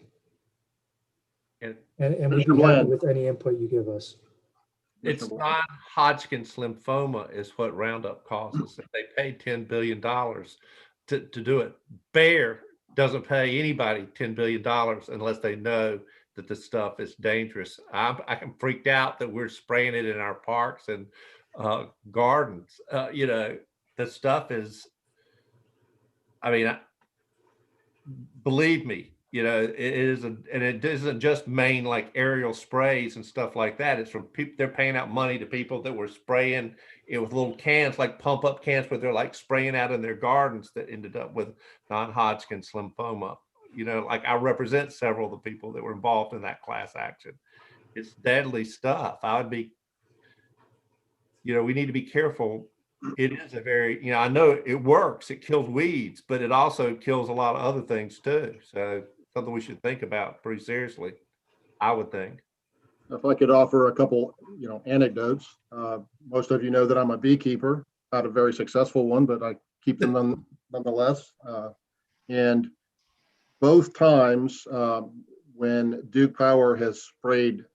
And we'd be happy with any input you give us. It's non-Hodgkin's lymphoma is what Roundup causes. They paid $10 billion to do it. Bayer doesn't pay anybody $10 billion unless they know that the stuff is dangerous. I'm freaked out that we're spraying it in our parks and gardens. The stuff is, believe me, it isn't, and it isn't just main like aerial sprays and stuff like that. It's from people, they're paying out money to people that were spraying with little cans, like pump up cans, where they're like spraying out in their gardens that ended up with non-Hodgkin's lymphoma. You know, like I represent several of the people that were involved in that class action. It's deadly stuff. I would be, you know, we need to be careful. It is a very, you know, I know it works. It kills weeds, but it also kills a lot of other things too. So something we should think about pretty seriously, I would think. If I could offer a couple, you know, anecdotes. Most of you know that I'm a beekeeper, not a very successful one, but I keep them nonetheless. And both times when Duke Power has sprayed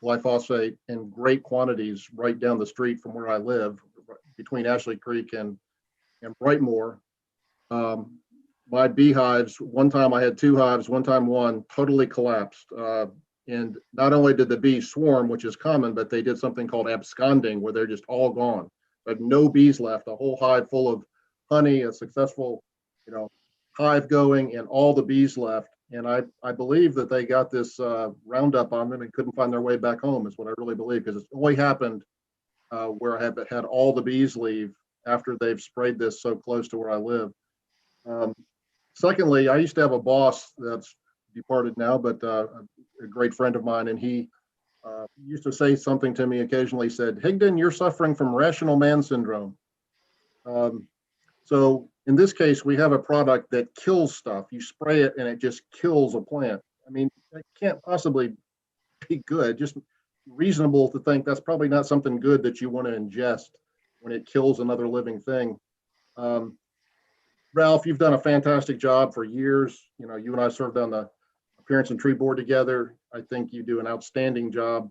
glyphosate in great quantities right down the street from where I live, between Ashley Creek and Brightmoor, my beehives, one time I had 2 hives, one time one, totally collapsed. And not only did the bees swarm, which is common, but they did something called absconding, where they're just all gone. But no bees left, a whole hive full of honey, a successful, you know, hive going, and all the bees left. And I believe that they got this Roundup on them and couldn't find their way back home, is what I really believe, because it's only happened where I have had all the bees leave after they've sprayed this so close to where I live. Secondly, I used to have a boss that's departed now, but a great friend of mine, and he used to say something to me occasionally. He said, "Higdon, you're suffering from rational man syndrome." So in this case, we have a product that kills stuff. You spray it and it just kills a plant. I mean, that can't possibly be good. Just reasonable to think that's probably not something good that you want to ingest when it kills another living thing. Ralph, you've done a fantastic job for years. You know, you and I served on the Appearance and Tree Board together. I think you do an outstanding job.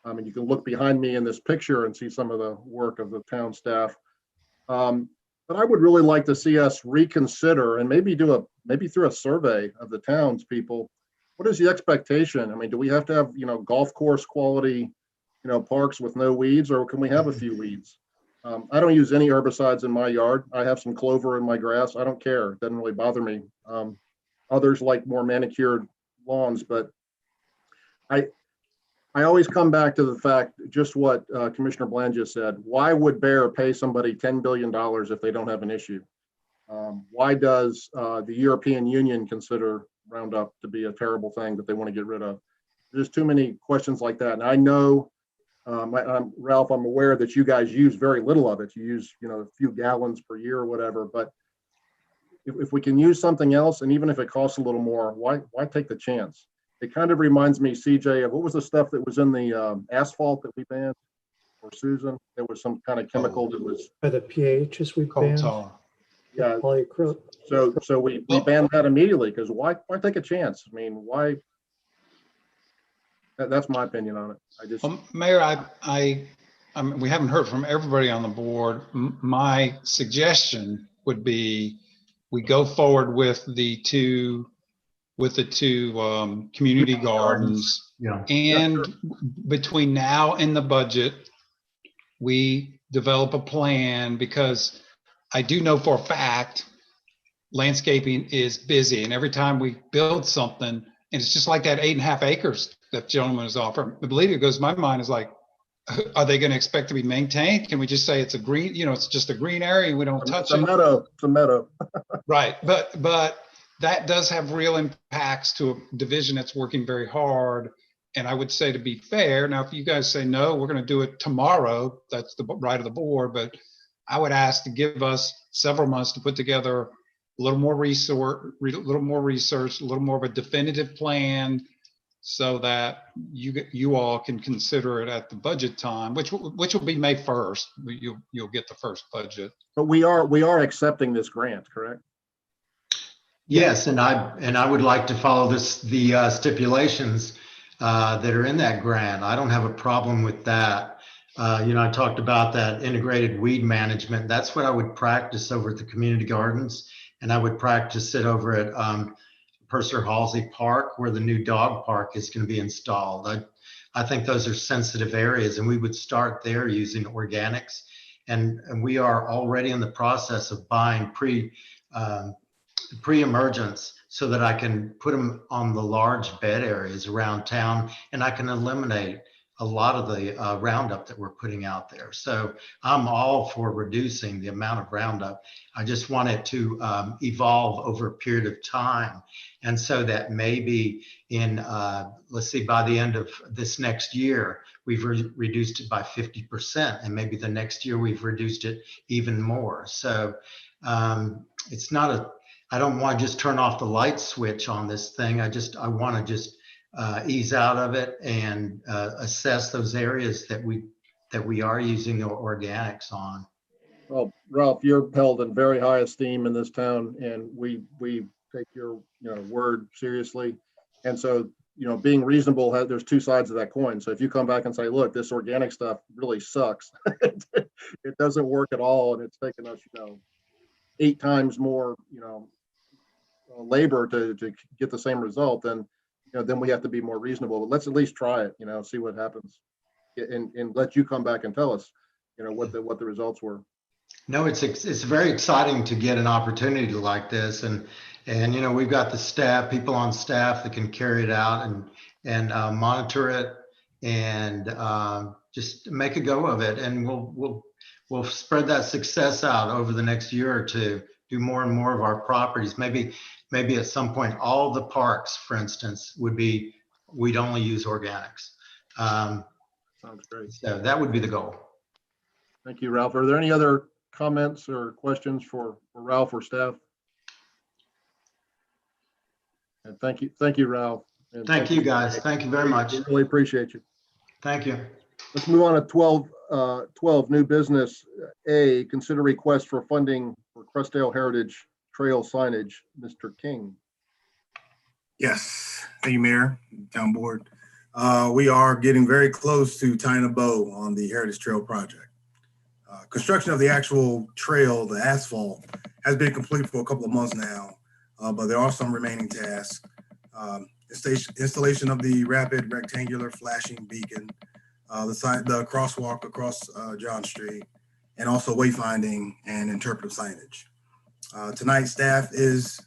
And you can look behind me in this picture and see some of the work of the town staff. But I would really like to see us reconsider and maybe through a survey of the townspeople, what is the expectation? I mean, do we have to have, you know, golf course quality, you know, parks with no weeds, or can we have a few weeds? I don't use any herbicides in my yard. I have some clover in my grass. I don't care. It doesn't really bother me. Others like more manicured lawns, but I always come back to the fact, just what Commissioner Bland just said. Why would Bayer pay somebody $10 billion if they don't have an issue? Why does the European Union consider Roundup to be a terrible thing that they want to get rid of? There's too many questions like that. And I know, Ralph, I'm aware that you guys use very little of it. You use, you know, a few gallons per year or whatever. But if we can use something else, and even if it costs a little more, why take the chance? It kind of reminds me, CJ, of what was the stuff that was in the asphalt that we banned, or Susan? There was some kind of chemical that was. By the pHs we Coal banned. tar. Yeah. Polyacrylic. So we banned that immediately, because why take a chance? I mean, why? That's my opinion on it. I just. Mayor, I mean, we haven't heard from everybody on the board. My suggestion would be we go forward with the two community gardens. Yeah. And between now and the budget, we develop a plan, because I do know for a fact landscaping is busy, and every time we build something, and it's just like that 8.5 acres that gentleman is offering. I believe it goes, my mind is like, are they going to expect to be maintained? Can we just say it's a green, you know, it's just a green area and we don't touch it? It's a meadow. Right, but that does have real impacts to a division that's working very hard. And I would say, to be fair, now if you guys say no, we're going to do it tomorrow, that's the right of the board, but I would ask to give us several months to put together a little more research, a little more of a definitive plan, so that you all can consider it at the budget time, which will be May 1st. You'll get the first budget. But we are accepting this grant, correct? Yes, and I would like to follow the stipulations that are in that grant. I don't have a problem with that. You know, I talked about that integrated weed management. That's what I would practice over at the community gardens, and I would practice it over at Purser Halsey Park, where the new dog park is going to be installed. I think those are sensitive areas, and we would start there using organics. And we are already in the process of buying pre-emergents so that I can put them on the large bed areas around town, and I can eliminate a lot of the Roundup that we're putting out there. So I'm all for reducing the amount of Roundup. I just want it to evolve over a period of time. And so that maybe in, let's see, by the end of this next year, we've reduced it by 50%. And maybe the next year we've reduced it even more. So it's not I don't want to just turn off the light switch on this thing. I want to just ease out of it and assess those areas that we are using the organics on. Well, Ralph, you're held in very high esteem in this town, and we take your word seriously. And so, being reasonable, there's two sides of that coin. So if you come back and say, look, this organic stuff really sucks, it doesn't work at all, and it's taken us 8 times more labor to get the same result, then we have to be more reasonable. But let's at least try it, see what happens, and let you come back and tell us what the results were. No, it's very exciting to get an opportunity like this, and we've got the staff, people on staff that can carry it out and monitor it and just make a go of it, and we'll spread that success out over the next year or two. Do more and more of our properties. Maybe at some point, all the parks, for instance, we'd only use organics. Sounds great. So that would be the goal. Thank you, Ralph. Are there any other comments or questions for Ralph or staff? And thank you, Ralph. And thank you, guys. Thank you very much. We really appreciate you. Thank you. Let's move on to 12 new business. A, consider request for funding for Crestdale Heritage Trail signage. Mr. King. Yes, thank you, Mayor, Town Board. We are getting very close to tying a bow on the Heritage Trail project. Construction of the actual trail, the asphalt, has been complete for a couple of months now, but there are some remaining tasks. Installation of the rapid rectangular flashing beacon, the crosswalk across John Street, and also wayfinding and interpretive signage. Tonight, staff is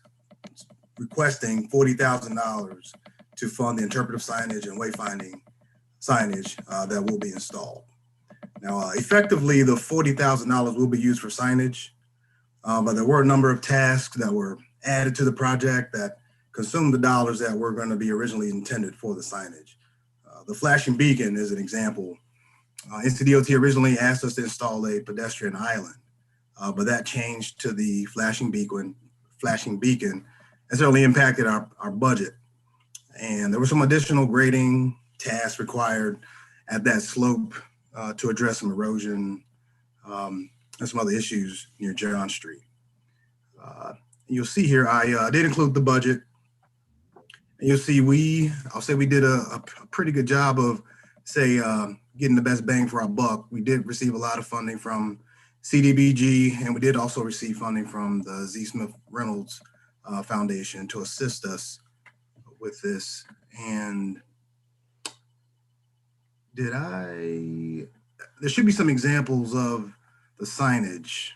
requesting $40,000 to fund the interpretive signage and wayfinding signage that will be installed. Now, effectively, the $40,000 will be used for signage, but there were a number of tasks that were added to the project that consumed the dollars that were going to be originally intended for the signage. The flashing beacon is an example. NCDOT originally asked us to install a pedestrian island, but that changed to the flashing beacon, and certainly impacted our budget. And there were some additional grading tasks required at that slope to address some erosion and some other issues near John Street. You'll see here, I did include the budget. And you'll see I'll say we did a pretty good job of, getting the best bang for our buck. We did receive a lot of funding from CDBG, and we did also receive funding from the Z. Smith Reynolds Foundation to assist us with this. And there should be some examples of the signage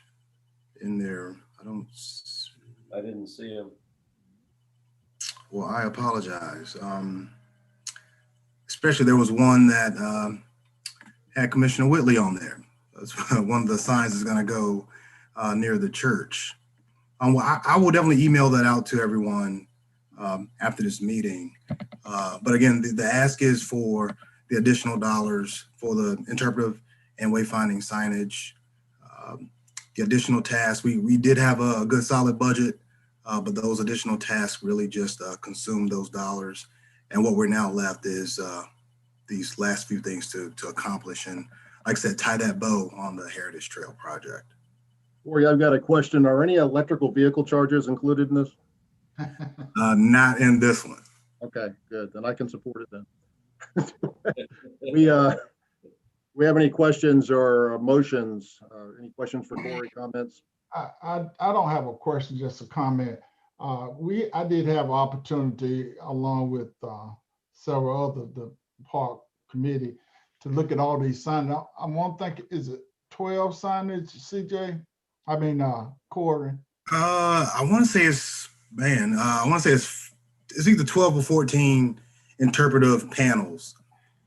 in there. I didn't see him. Well, I apologize. Especially there was one that had Commissioner Whitley on there. That's one of the signs is going to go near the church. Well, I will definitely email that out to everyone after this meeting. But again, the ask is for the additional dollars for the interpretive and wayfinding signage. The additional tasks, we did have a good solid budget, but those additional tasks really just consumed those dollars. And what we're now left is these last few things to accomplish. And like I said, tie that bow on the Heritage Trail project. Corey, I've got a question. Are any electrical vehicle charges included in this? Not in this one. Okay, good. Then I can support it then. We have any questions or motions? Any questions for Corey, comments? I don't have a question, just a comment. I did have opportunity along with several other the park committee to look at all these signs. I want to think, is it 12 signage, CJ? I mean, Corey. I want to say it's either 12 or 14 interpretive panels.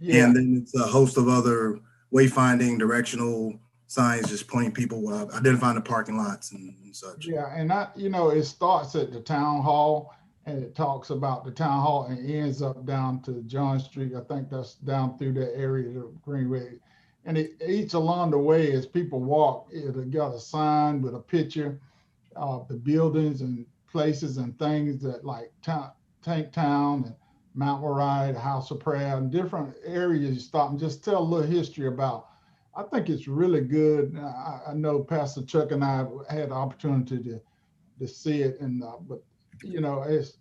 Yeah. And then it's a host of other wayfinding, directional signs, just pointing people, identifying the parking lots and such. Yeah, and it starts at the town hall and it talks about the town hall and ends up down to John Street. I think that's down through that area of Greenway. And each along the way, as people walk, it'll got a sign with a picture of the buildings and places and things that like Tank Town and Mount Moriah, House of Prayer, and different areas. You stop and just tell a little history about. I think it's really good. I know Pastor Chuck and I had the opportunity to see it, and but it's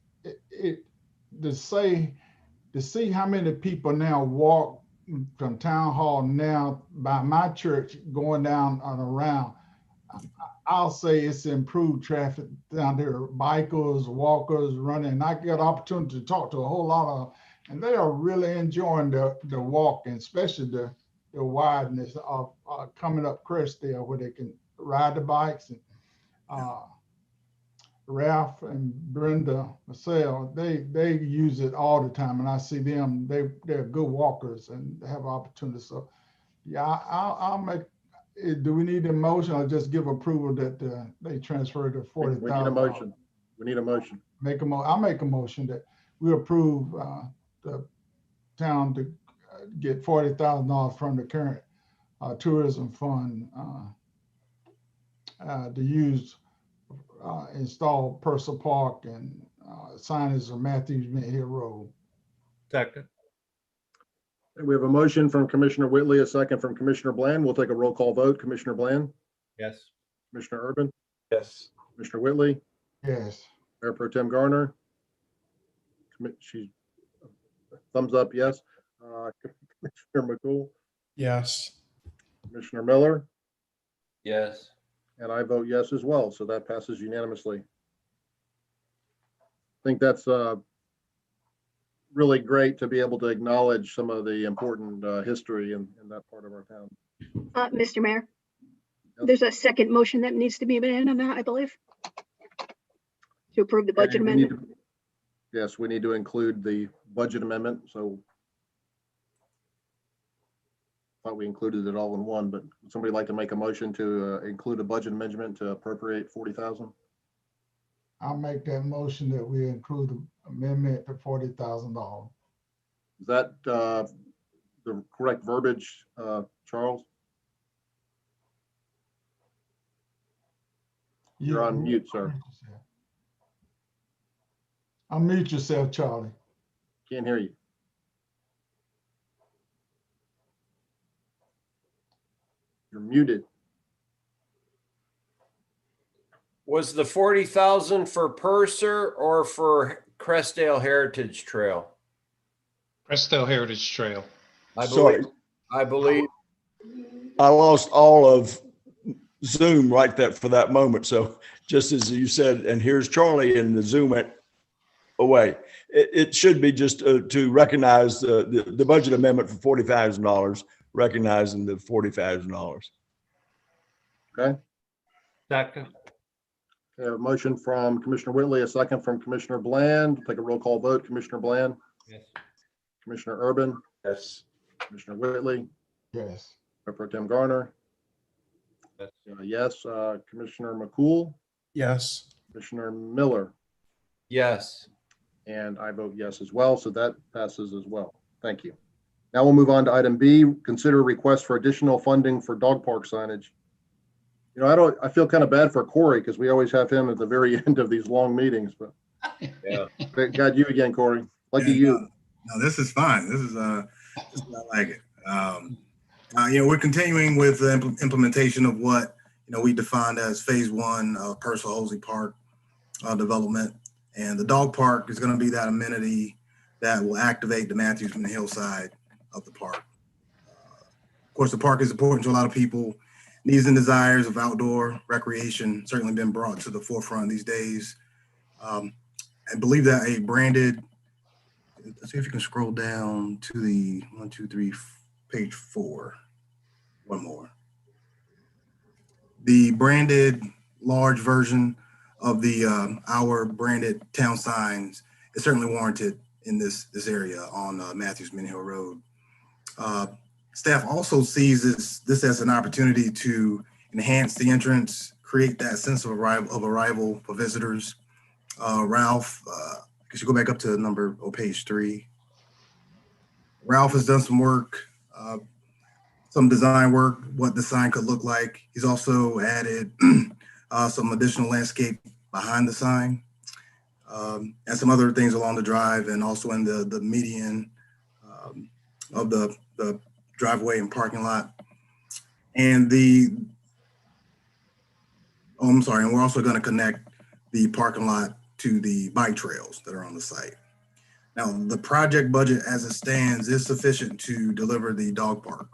to see how many people now walk from town hall now by my church going down and around. I'll say it's improved traffic down there. Bikers, walkers, running. And I got opportunity to talk to a whole lot of, and they are really enjoying the walk, and especially the wideness of coming up Crestdale where they can ride the bikes. And Ralph and Brenda Marcel, they use it all the time, and I see them. They're good walkers and have opportunity. So yeah, I'll make. Do we need a motion or just give approval that they transfer to 40,000? We need a motion. We need a motion. I'll make a motion that we approve the town to get $40,000 from the current tourism fund to use install Purcell Park and signage of Matthews Mint Hill Road. Second. We have a motion from Commissioner Whitley, a second from Commissioner Bland. We'll take a roll call vote. Commissioner Bland? Yes. Commissioner Urban? Yes. Commissioner Whitley? Yes. Mayor Pro Tem Garner? She thumbs up, yes. Commissioner McCool? Yes. Commissioner Miller? Yes. And I vote yes as well, so that passes unanimously. I think that's really great to be able to acknowledge some of the important history in that part of our town. Mr. Mayor, there's a second motion that needs to be made on that, I believe, to approve the budget amendment. Yes, we need to include the budget amendment. So I thought we included it all in one, but would somebody like to make a motion to include a budget amendment to appropriate 40,000? I'll make that motion that we include the amendment to $40,000. Is that the correct verbiage, Charles? You're on mute, sir. Unmute yourself, Charlie. Can't hear you. You're muted. Was the 40,000 for Purser or for Crestdale Heritage Trail? Crestdale Heritage Trail. I believe. I lost all of Zoom right there for that moment. So just as you said, and here's Charlie, and the Zoom went away. It should be just to recognize the budget amendment for $40,000, recognizing the $40,000. Okay. Second. We have a motion from Commissioner Whitley, a second from Commissioner Bland. Take a roll call vote. Commissioner Bland? Yes. Commissioner Urban? Yes. Commissioner Whitley? Yes. Mayor Pro Tem Garner? Yes. Yes. Commissioner McCool? Yes. Commissioner Miller? Yes. And I vote yes as well, so that passes as well. Thank you. Now we'll move on to item B, consider request for additional funding for dog park signage. You know, I feel kind of bad for Corey because we always have him at the very end of these long meetings, but Yeah. got you again, Corey. Lucky you. No, this is fine. This is I like it. We're continuing with the implementation of what we defined as phase one of Purcell Hoseley Park development, and the dog park is going to be that amenity that will activate the Matthews Mint Hill side of the park. Of course, the park is important to a lot of people. Needs and desires of outdoor recreation certainly been brought to the forefront these days. I believe that a branded, let's see if you can scroll down to the page 4. One more. The branded large version of the our branded town signs is certainly warranted in this area on Matthews Mint Hill Road. Staff also sees this as an opportunity to enhance the entrance, create that sense of arrival for visitors. Ralph, could you go back up to page 3? Ralph has done some work, some design work, what the sign could look like. He's also added some additional landscape behind the sign, and some other things along the drive, and also in the median of the driveway and parking lot. And and we're also going to connect the parking lot to the bike trails that are on the site. Now, the project budget as it stands is sufficient to deliver the dog park.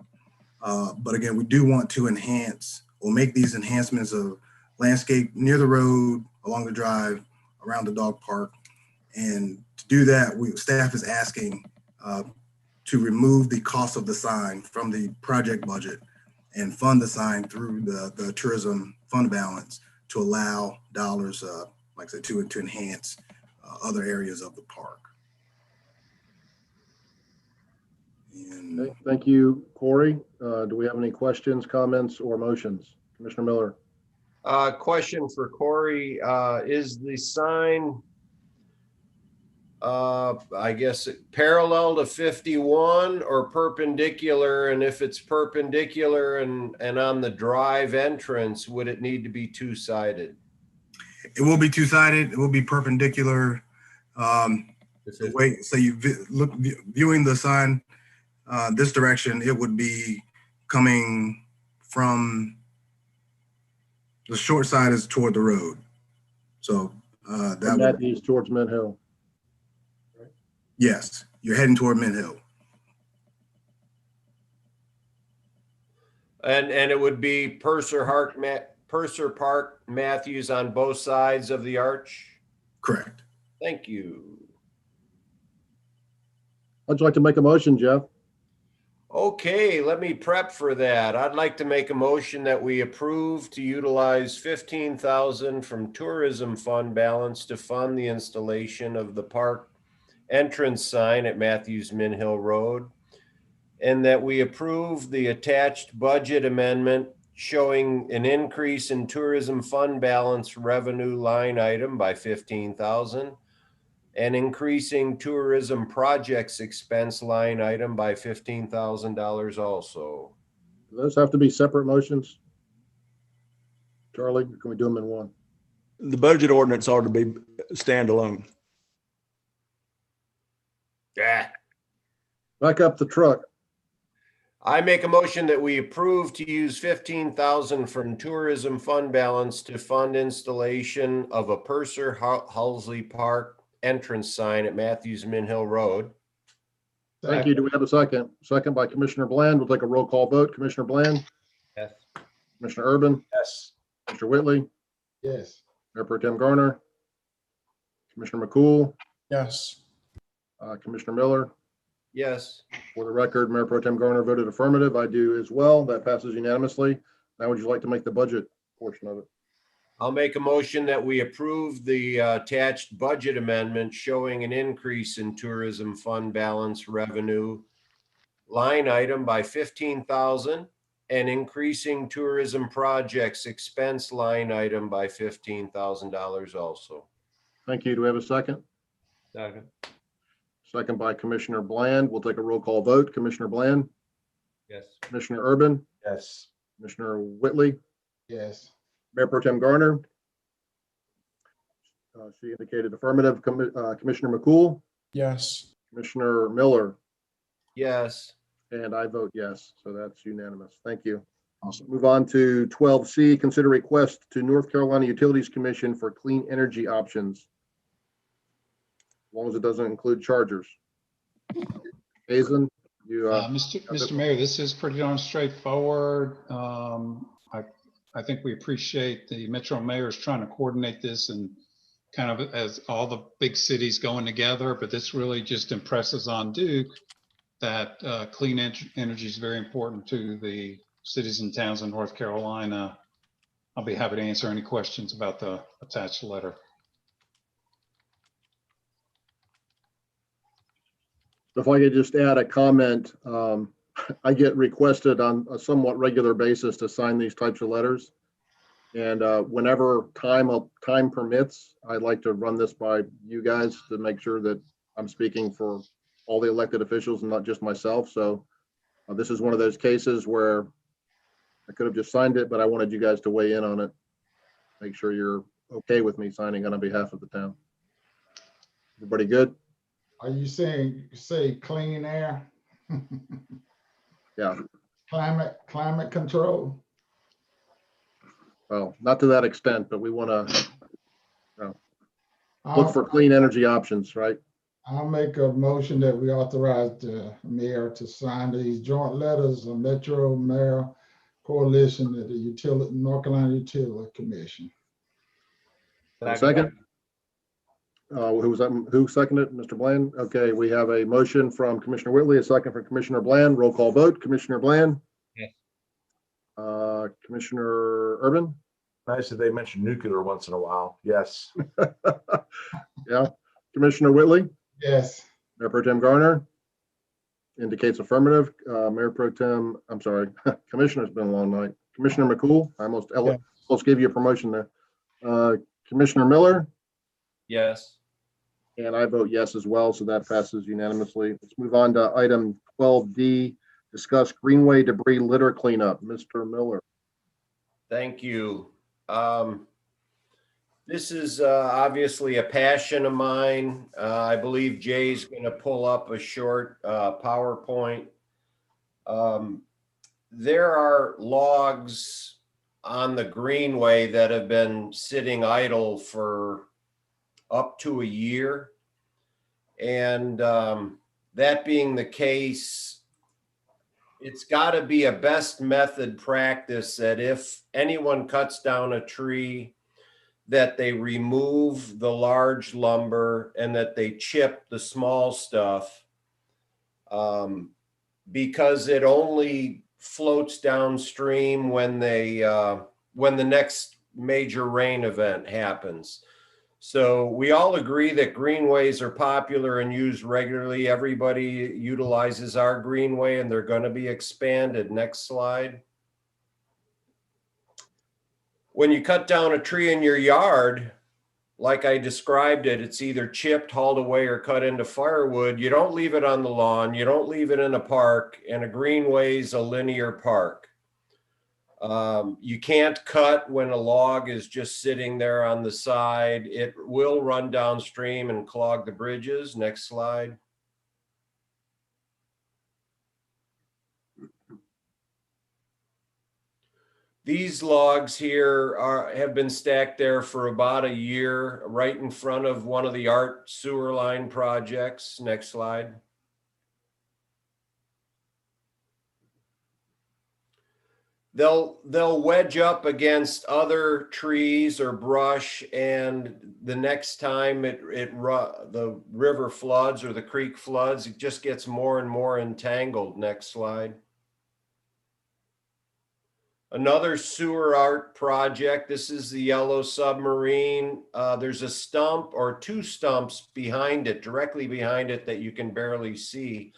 But again, we do want to enhance or make these enhancements of landscape near the road, along the drive, around the dog park. And to do that, staff is asking to remove the cost of the sign from the project budget and fund the sign through the tourism fund balance to allow dollars, like I said, to enhance other areas of the park. Okay, thank you, Corey. Do we have any questions, comments, or motions? Commissioner Miller. Question for Corey. Is the sign, I guess, parallel to 51 or perpendicular? And if it's perpendicular and on the drive entrance, would it need to be two-sided? It will be two-sided. It will be perpendicular. Viewing the sign this direction, it would be coming from the short side is toward the road. So that is towards Mint Hill. Yes, you're heading toward Mint Hill. And it would be Purser Park Matthews on both sides of the arch? Correct. Thank you. How'd you like to make a motion, Jeff? Okay, let me prep for that. I'd like to make a motion that we approve to utilize $15,000 from tourism fund balance to fund the installation of the park entrance sign at Matthews Mint Hill Road, and that we approve the attached budget amendment showing an increase in tourism fund balance revenue line item by $15,000 and increasing tourism projects expense line item by $15,000 also. Do those have to be separate motions? Charlie, can we do them in one? The budget ordinance ought to be standalone. Yeah. Back up the truck. I make a motion that we approve to use $15,000 from tourism fund balance to fund installation of a Purser Hulsey Park entrance sign at Matthews Mint Hill Road. Thank you. Do we have a second? Second by Commissioner Bland. We'll take a roll call vote. Commissioner Bland? Yes. Commissioner Urban? Yes. Mr. Whitley? Yes. Mayor Pro Tem Garner? Commissioner McCool? Yes. Commissioner Miller? Yes. For the record, Mayor Pro Tem Garner voted affirmative. I do as well. That passes unanimously. Now, would you like to make the budget portion of it? I'll make a motion that we approve the attached budget amendment showing an increase in tourism fund balance revenue line item by $15,000 and increasing tourism projects expense line item by $15,000 also. Thank you. Do we have a second? Second. Second by Commissioner Bland. We'll take a roll call vote. Commissioner Bland? Yes. Commissioner Urban? Yes. Commissioner Whitley? Yes. Mayor Pro Tem Garner? She indicated affirmative. Commissioner McCool? Yes. Commissioner Miller? Yes. And I vote yes, so that's unanimous. Thank you. Awesome. Move on to 12C, consider request to North Carolina Utilities Commission for clean energy options. As long as it doesn't include chargers. Hazen, you. Mr. Mayor, this is pretty darn straightforward. I think we appreciate the Metro mayors trying to coordinate this and kind of as all the big cities going together, but this really just impresses on Duke that clean energy is very important to the cities and towns in North Carolina. I'll be happy to answer any questions about the attached letter. If I could just add a comment, I get requested on a somewhat regular basis to sign these types of letters. And whenever time permits, I'd like to run this by you guys to make sure that I'm speaking for all the elected officials and not just myself. So this is one of those cases where I could have just signed it, but I wanted you guys to weigh in on it. Make sure you're okay with me signing on behalf of the town. Everybody good? Are you saying, say clean air? Yeah. Climate control? Well, not to that extent, but we want to look for clean energy options, right? I'll make a motion that we authorize the mayor to sign these joint letters of Metro Mayor Coalition of the North Carolina Utility Commission. Second? Who was that? Who seconded? Mr. Bland? Okay, we have a motion from Commissioner Whitley, a second from Commissioner Bland. Roll call vote. Commissioner Bland? Yes. Commissioner Urban? Nice that they mention nuclear once in a while. Yes. Yeah. Commissioner Whitley? Yes. Mayor Pro Tem Garner? Indicates affirmative. Mayor Pro Tem, I'm sorry, Commissioner's been a long night. Commissioner McCool, I almost gave you a promotion there. Commissioner Miller? Yes. And I vote yes as well, so that passes unanimously. Let's move on to item 12D, discuss greenway debris litter cleanup. Mr. Miller. Thank you. This is obviously a passion of mine. I believe Jay's going to pull up a short PowerPoint. There are logs on the greenway that have been sitting idle for up to a year. And that being the case, it's got to be a best method practice that if anyone cuts down a tree, that they remove the large lumber and that they chip the small stuff, because it only floats downstream when the next major rain event happens. So we all agree that greenways are popular and used regularly. Everybody utilizes our greenway and they're going to be expanded. Next slide. When you cut down a tree in your yard, like I described it, it's either chipped, hauled away, or cut into firewood. You don't leave it on the lawn. You don't leave it in a park, and a greenway is a linear park. You can't cut when a log is just sitting there on the side. It will run downstream and clog the bridges. Next slide. These logs here have been stacked there for about a year, right in front of one of the ART sewer line projects. Next slide. They'll wedge up against other trees or brush, and the next time the river floods or the creek floods, it just gets more and more entangled. Next slide. Another sewer ART project. This is the Yellow Submarine. There's a stump or two stumps behind it, directly behind it, that you can barely see,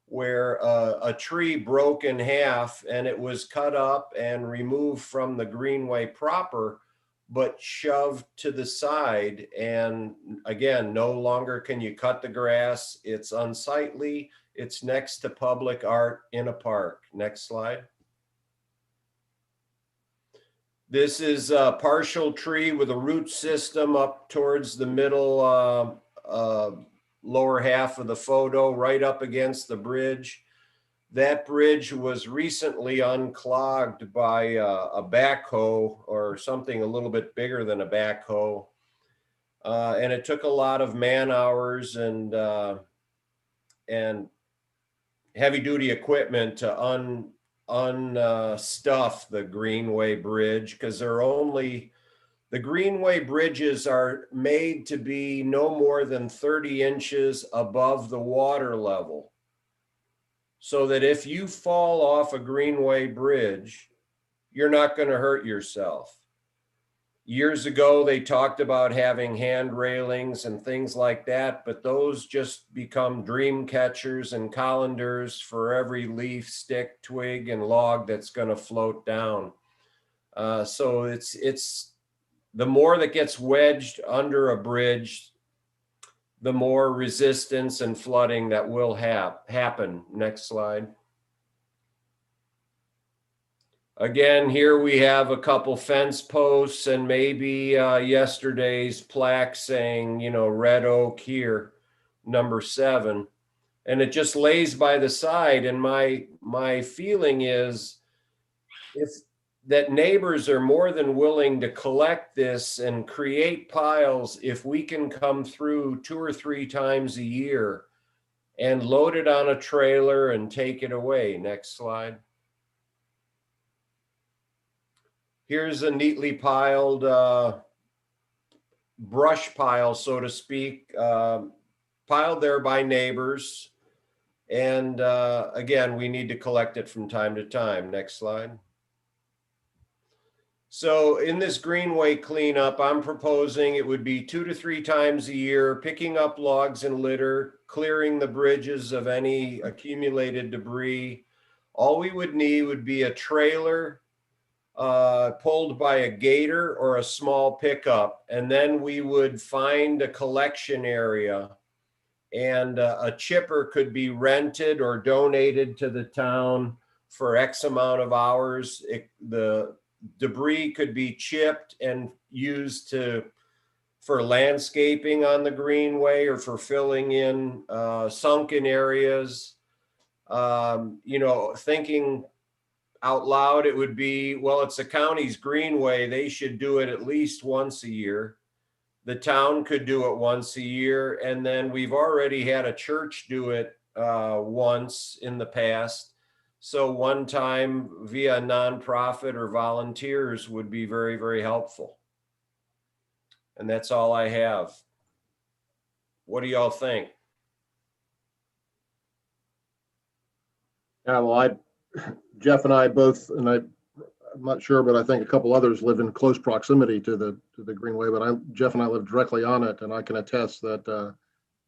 where a tree broke in half and it was cut up and removed from the greenway proper, but shoved to the side. And again, no longer can you cut the grass. It's unsightly. It's next to public art in a park. Next slide. This is a partial tree with a root system up towards the middle lower half of the photo, right up against the bridge. That bridge was recently unclogged by a backhoe, or something a little bit bigger than a backhoe. And it took a lot of man hours and heavy duty equipment to unstuff the Greenway Bridge, because the Greenway bridges are made to be no more than 30 inches above the water level, so that if you fall off a Greenway bridge, you're not going to hurt yourself. Years ago, they talked about having hand railings and things like that, but those just become dream catchers and colanders for every leaf, stick, twig, and log that's going to float down. So it's the more that gets wedged under a bridge, the more resistance and flooding that will happen. Next slide. Again, here we have a couple fence posts and maybe yesterday's plaque saying, you know, red oak here, number 7. And it just lays by the side. And my feeling is that neighbors are more than willing to collect this and create piles if we can come through 2 or 3 times a year and load it on a trailer and take it away. Next slide. Here's a neatly piled brush pile, so to speak, piled there by neighbors. And again, we need to collect it from time to time. Next slide. So in this greenway cleanup, I'm proposing it would be 2 to 3 times a year, picking up logs and litter, clearing the bridges of any accumulated debris. All we would need would be a trailer pulled by a gator or a small pickup, and then we would find a collection area, and a chipper could be rented or donated to the town for X amount of hours. The debris could be chipped and used for landscaping on the greenway or for filling in sunken areas. You know, thinking out loud, it would be, well, it's the county's greenway. They should do it at least once a year. The town could do it once a year. And then we've already had a church do it once in the past. So one time via nonprofit or volunteers would be very, very helpful. And that's all I have. What do y'all think? Yeah, well, Jeff and I both, and I'm not sure, but I think a couple others live in close proximity to the Greenway, but Jeff and I live directly on it, and I can attest that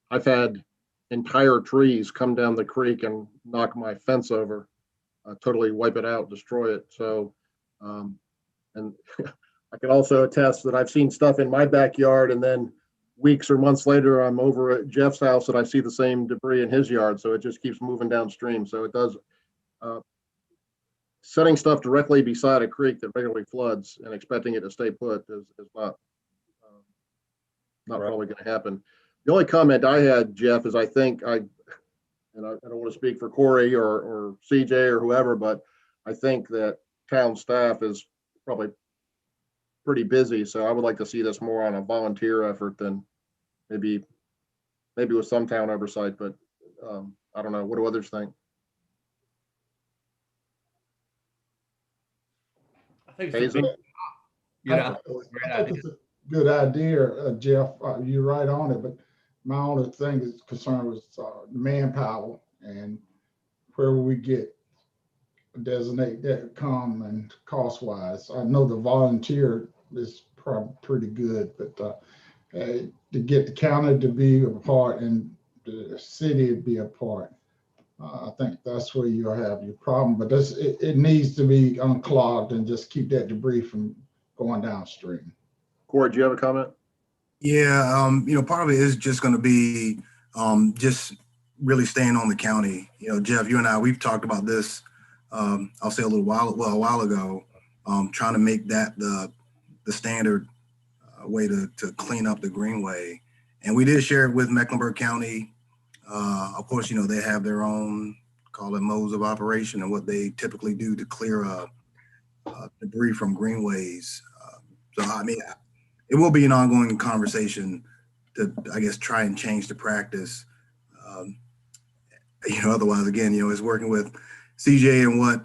I've had entire trees come down the creek and knock my fence over, totally wipe it out, destroy it. So, and I can also attest that I've seen stuff in my backyard, and then weeks or months later, I'm over at Jeff's house and I see the same debris in his yard. So it just keeps moving downstream. So it does. Setting stuff directly beside a creek that regularly floods and expecting it to stay put is not probably going to happen. The only comment I had, Jeff, is I think I don't want to speak for Corey or CJ or whoever, but I think that town staff is probably pretty busy. So I would like to see this more on a volunteer effort than maybe with some town oversight, but I don't know. What do others think? I think it's a good idea, Jeff. You're right on it, but my only thing is concerned with the manpower and where will we get designate that come and cost wise. I know the volunteer is probably pretty good, but to get the county to be a part and the city to be a part, I think that's where you'll have your problem, but it needs to be unclogged and just keep that debris from going downstream. Corey, do you have a comment? Yeah, part of it is just going to be just really staying on the county. Jeff, you and I, we've talked about this. I'll say a while ago, trying to make that the standard way to clean up the greenway, and we did share it with Mecklenburg County. Of course, they have their own, call it modes of operation and what they typically do to clear debris from greenways. So, I mean, it will be an ongoing conversation to, I guess, try and change the practice. Otherwise, again, it's working with CJ and what,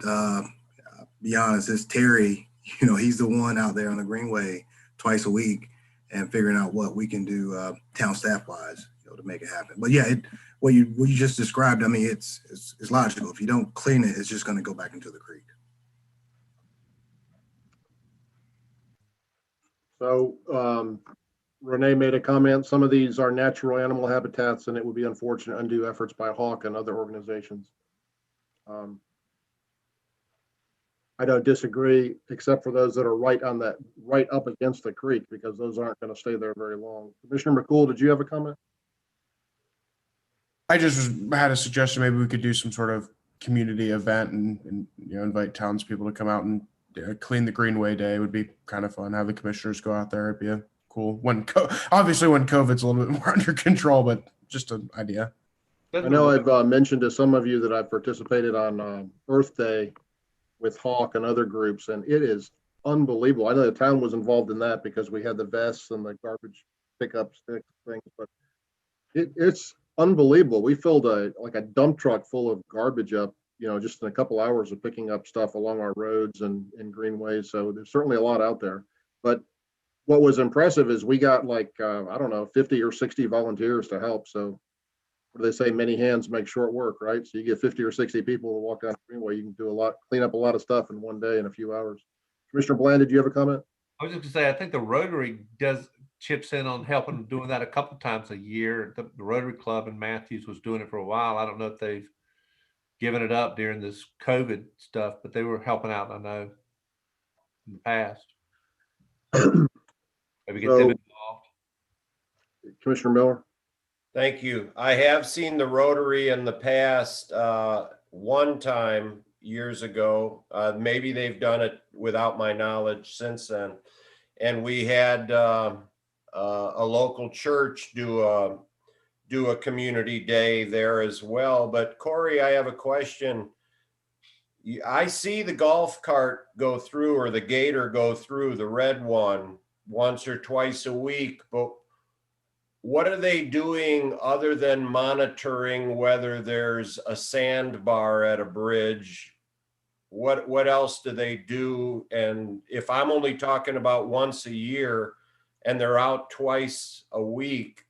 be honest, it's Terry, he's the one out there on the greenway twice a week and figuring out what we can do town staff wise, to make it happen. But yeah, what you just described, I mean, it's logical. If you don't clean it, it's just going to go back into the creek. So Renee made a comment, some of these are natural animal habitats and it would be unfortunate undue efforts by Hawk and other organizations. I don't disagree, except for those that are right up against the creek, because those aren't going to stay there very long. Commissioner McCool, did you have a comment? I just had a suggestion. Maybe we could do some sort of community event and invite townspeople to come out and clean the Greenway Day. It would be kind of fun. Have the commissioners go out there. It'd be a cool obviously when COVID's a little bit more under control, but just an idea. I know I've mentioned to some of you that I've participated on Earth Day with Hawk and other groups, and it is unbelievable. I know the town was involved in that because we had the vests and the garbage pickup stick things, but it's unbelievable. We filled a dump truck full of garbage up, just in a couple hours of picking up stuff along our roads and greenways. So there's certainly a lot out there. But what was impressive is we got 50 or 60 volunteers to help. So what do they say? Many hands make short work, right? So you get 50 or 60 people to walk down the greenway, you can do clean up a lot of stuff in one day in a few hours. Commissioner Bland, did you have a comment? I was just gonna say, I think the Rotary chips in on helping doing that a couple times a year. The Rotary Club in Matthews was doing it for a while. I don't know if they've given it up during this COVID stuff, but they were helping out, I know, in the past. Maybe get them involved. Commissioner Miller? Thank you. I have seen the Rotary in the past, one time years ago. Maybe they've done it without my knowledge since then. And we had a local church do a community day there as well. But Corey, I have a question. I see the golf cart go through, or the gator go through, the red one, once or twice a week, but what are they doing other than monitoring whether there's a sandbar at a bridge? What else do they do? And if I'm only talking about once a year and they're out twice a week,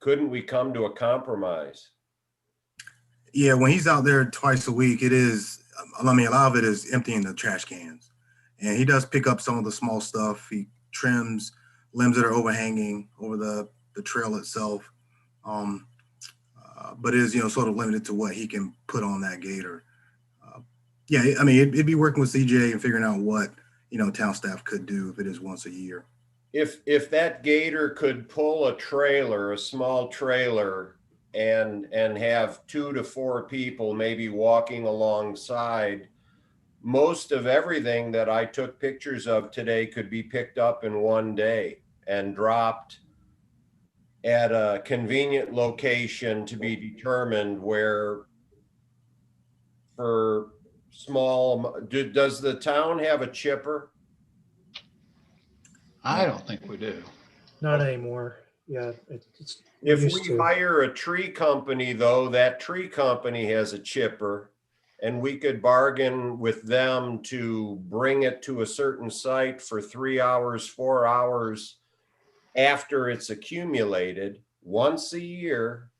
couldn't we come to a compromise? Yeah, when he's out there twice a week, a lot of it is emptying the trash cans. And he does pick up some of the small stuff. He trims limbs that are overhanging over the trail itself. But it is, sort of limited to what he can put on that gator. It'd be working with CJ and figuring out what, town staff could do if it is once a year. If that gator could pull a small trailer and have 2 to 4 people maybe walking alongside, most of everything that I took pictures of today could be picked up in one day and dropped at a convenient location to be determined where for small, does the town have a chipper? I don't think we do. Not anymore. Yeah. If we hire a tree company, though, that tree company has a chipper, and we could bargain with them to bring it to a certain site for 3 hours, 4 hours after it's accumulated once a year,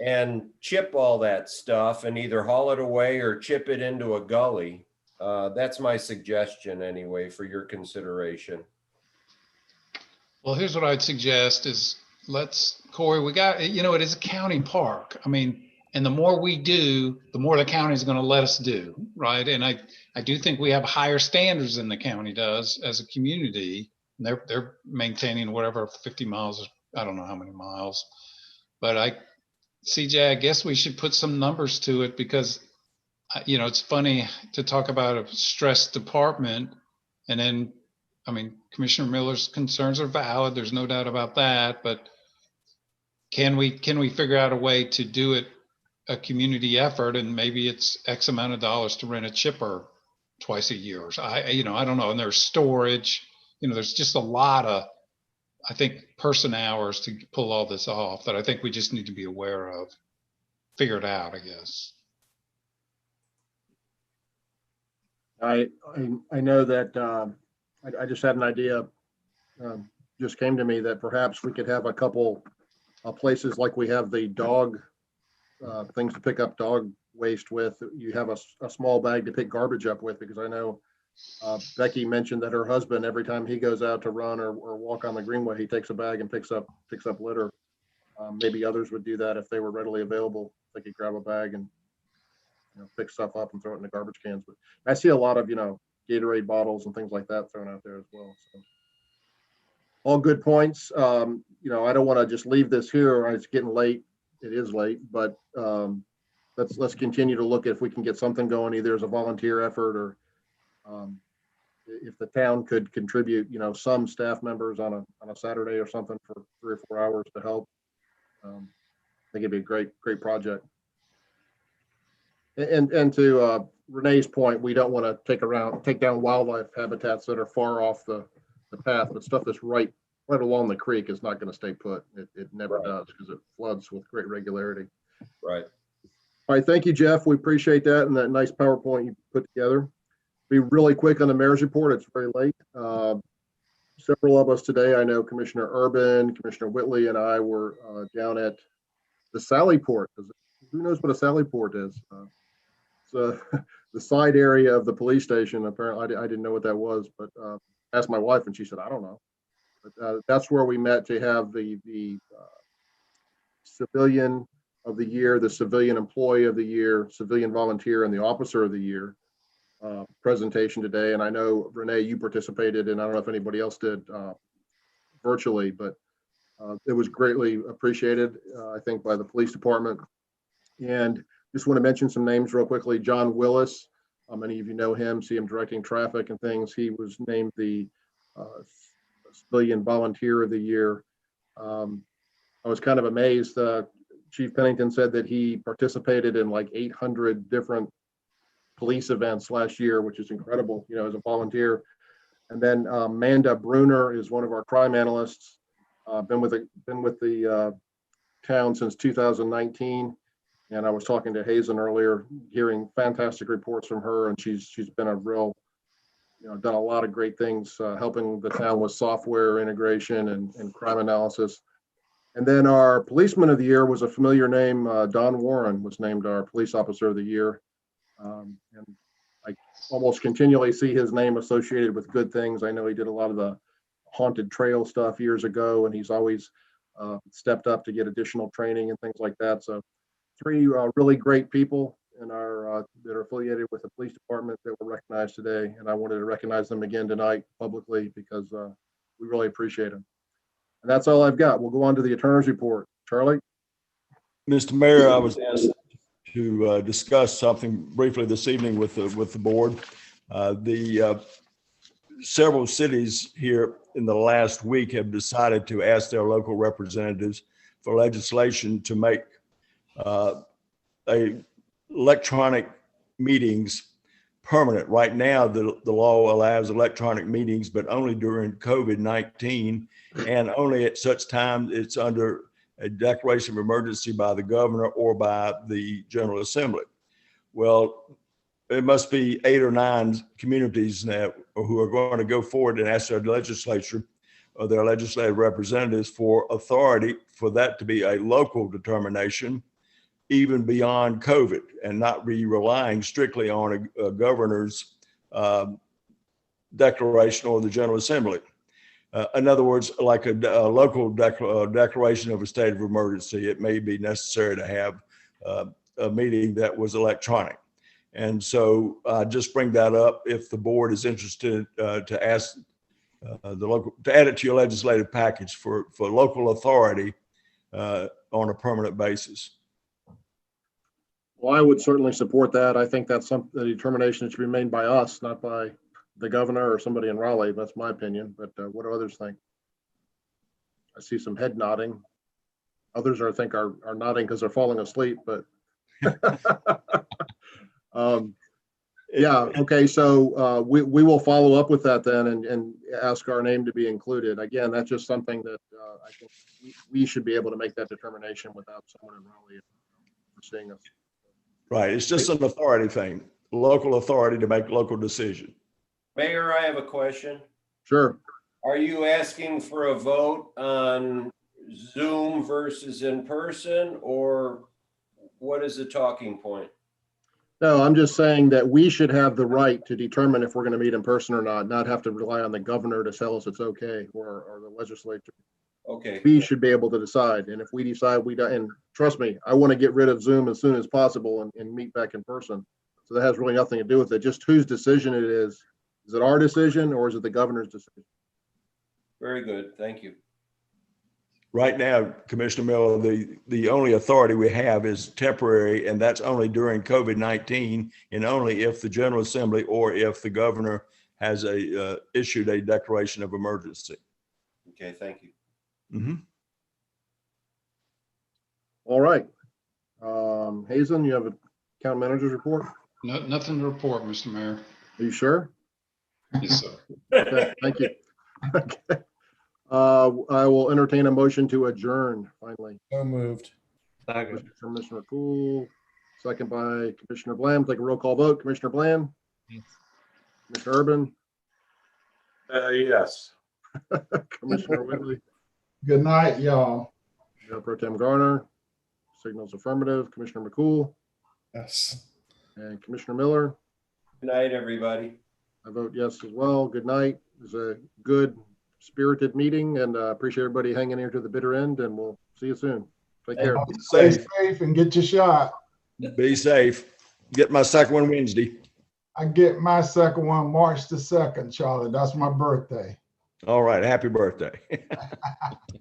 and chip all that stuff and either haul it away or chip it into a gully. That's my suggestion anyway, for your consideration. Well, here's what I'd suggest is Corey, it is a county park. And the more we do, the more the county is going to let us do, right? And I do think we have higher standards than the county does as a community. They're maintaining whatever 50 miles, I don't know how many miles. But CJ, I guess we should put some numbers to it because, it's funny to talk about a stressed department. And then, Commissioner Miller's concerns are valid. There's no doubt about that. But can we figure out a way to do it, a community effort, and maybe it's X amount of dollars to rent a chipper twice a year. I don't know. And there's storage, there's just a lot of, I think, person hours to pull all this off that I think we just need to be aware of, figure it out, I guess. I know that I just had an idea, just came to me that perhaps we could have a couple places like we have the dog things to pick up dog waste with. You have a small bag to pick garbage up with, because I know Becky mentioned that her husband, every time he goes out to run or walk on the greenway, he takes a bag and picks up litter. Maybe others would do that if they were readily available. They could grab a bag and pick stuff up and throw it in the garbage cans. But I see a lot of Gatorade bottles and things like that thrown out there as well. So all good points. I don't want to just leave this here. It's getting late. It is late, but let's continue to look if we can get something going, either as a volunteer effort or if the town could contribute, some staff members on a Saturday or something for 3 or 4 hours to help. I think it'd be a great project. And to Renee's point, we don't want to take down wildlife habitats that are far off the path, but stuff that's right along the creek is not going to stay put. It never does, because it floods with great regularity. Right. All right, thank you, Jeff. We appreciate that and that nice PowerPoint you put together. Be really quick on the mayor's report. It's very late. Several of us today, I know Commissioner Urban, Commissioner Whitley, and I were down at the Sallyport. Who knows what a Sallyport is? It's the side area of the police station. Apparently, I didn't know what that was, but asked my wife, and she said, I don't know. But that's where we met to have the civilian of the year, the civilian employee of the year, civilian volunteer, and the officer of the year presentation today. And I know, Renee, you participated, and I don't know if anybody else did virtually, but it was greatly appreciated, I think, by the police department. And just want to mention some names real quickly. John Willis, many of you know him, see him directing traffic and things. He was named the civilian volunteer of the year. I was kind of amazed. Chief Pennington said that he participated in like 800 different police events last year, which is incredible, as a volunteer. And then Amanda Bruner is one of our crime analysts. Been with the town since 2019. And I was talking to Hazen earlier, hearing fantastic reports from her, and she's been a real, done a lot of great things, helping the town with software integration and crime analysis. And then our policeman of the year was a familiar name. Don Warren was named our police officer of the year. And I almost continually see his name associated with good things. I know he did a lot of the haunted trail stuff years ago, and he's always stepped up to get additional training and things like that. So 3 really great people in our that are affiliated with the police department that were recognized today. And I wanted to recognize them again tonight publicly because we really appreciate them. And that's all I've got. We'll go on to the attorney's report. Charlie? Mr. Mayor, I was asked to discuss something briefly this evening with the board. Several cities here in the last week have decided to ask their local representatives for legislation to make electronic meetings permanent. Right now, the law allows electronic meetings, but only during COVID-19 and only at such time it's under a declaration of emergency by the governor or by the General Assembly. Well, it must be 8 or 9 communities now who are going to go forward and ask their legislature or their legislative representatives for authority for that to be a local determination, even beyond COVID, and not be relying strictly on a governor's declaration or the General Assembly. In other words, like a local declaration of a state of emergency, it may be necessary to have a meeting that was electronic. And so just bring that up if the board is interested to ask to add it to your legislative package for local authority on a permanent basis. Well, I would certainly support that. I think that's a determination that should be made by us, not by the governor or somebody in Raleigh. That's my opinion. But what do others think? I see some head nodding. Others I think are nodding because they're falling asleep. But yeah, okay. So we will follow up with that then and ask our name to be included. Again, that's just something that I think we should be able to make that determination without someone in Raleigh seeing us. Right. It's just an authority thing, local authority to make local decision. Mayor, I have a question. Sure. Are you asking for a vote on Zoom versus in person, or what is the talking point? No, I'm just saying that we should have the right to determine if we're going to meet in person or not have to rely on the governor to tell us it's okay, or the legislature. Okay. We should be able to decide. And if we decide we don't, and trust me, I want to get rid of Zoom as soon as possible and meet back in person. So that has really nothing to do with it. Just whose decision it is. Is it our decision or is it the governor's decision? Very good. Thank you. Right now, Commissioner Miller, the only authority we have is temporary, and that's only during COVID-19, and only if the General Assembly or if the governor has issued a declaration of emergency. Okay, thank you. All right. Hazen, you have a county manager's report? No, nothing to report, Mr. Mayor. Are you sure? Yes, sir. Okay, thank you. Okay. I will entertain a motion to adjourn finally. So moved. Commissioner Cool, second by Commissioner Bland. Take a roll call vote. Commissioner Bland? Yes. Commissioner Urban? Yes. Commissioner Whitley? Good night, y'all. Mayor Pro Tem Garner? Signals affirmative. Commissioner McCool? Yes. And Commissioner Miller? Good night, everybody. I vote yes as well. Good night. It was a good spirited meeting, and appreciate everybody hanging here to the bitter end, and we'll see you soon. Take care. Stay safe and get your shot. Be safe. Get my second one Wednesday. I get my second one March the 2nd, Charlie. That's my birthday. All right. Happy birthday.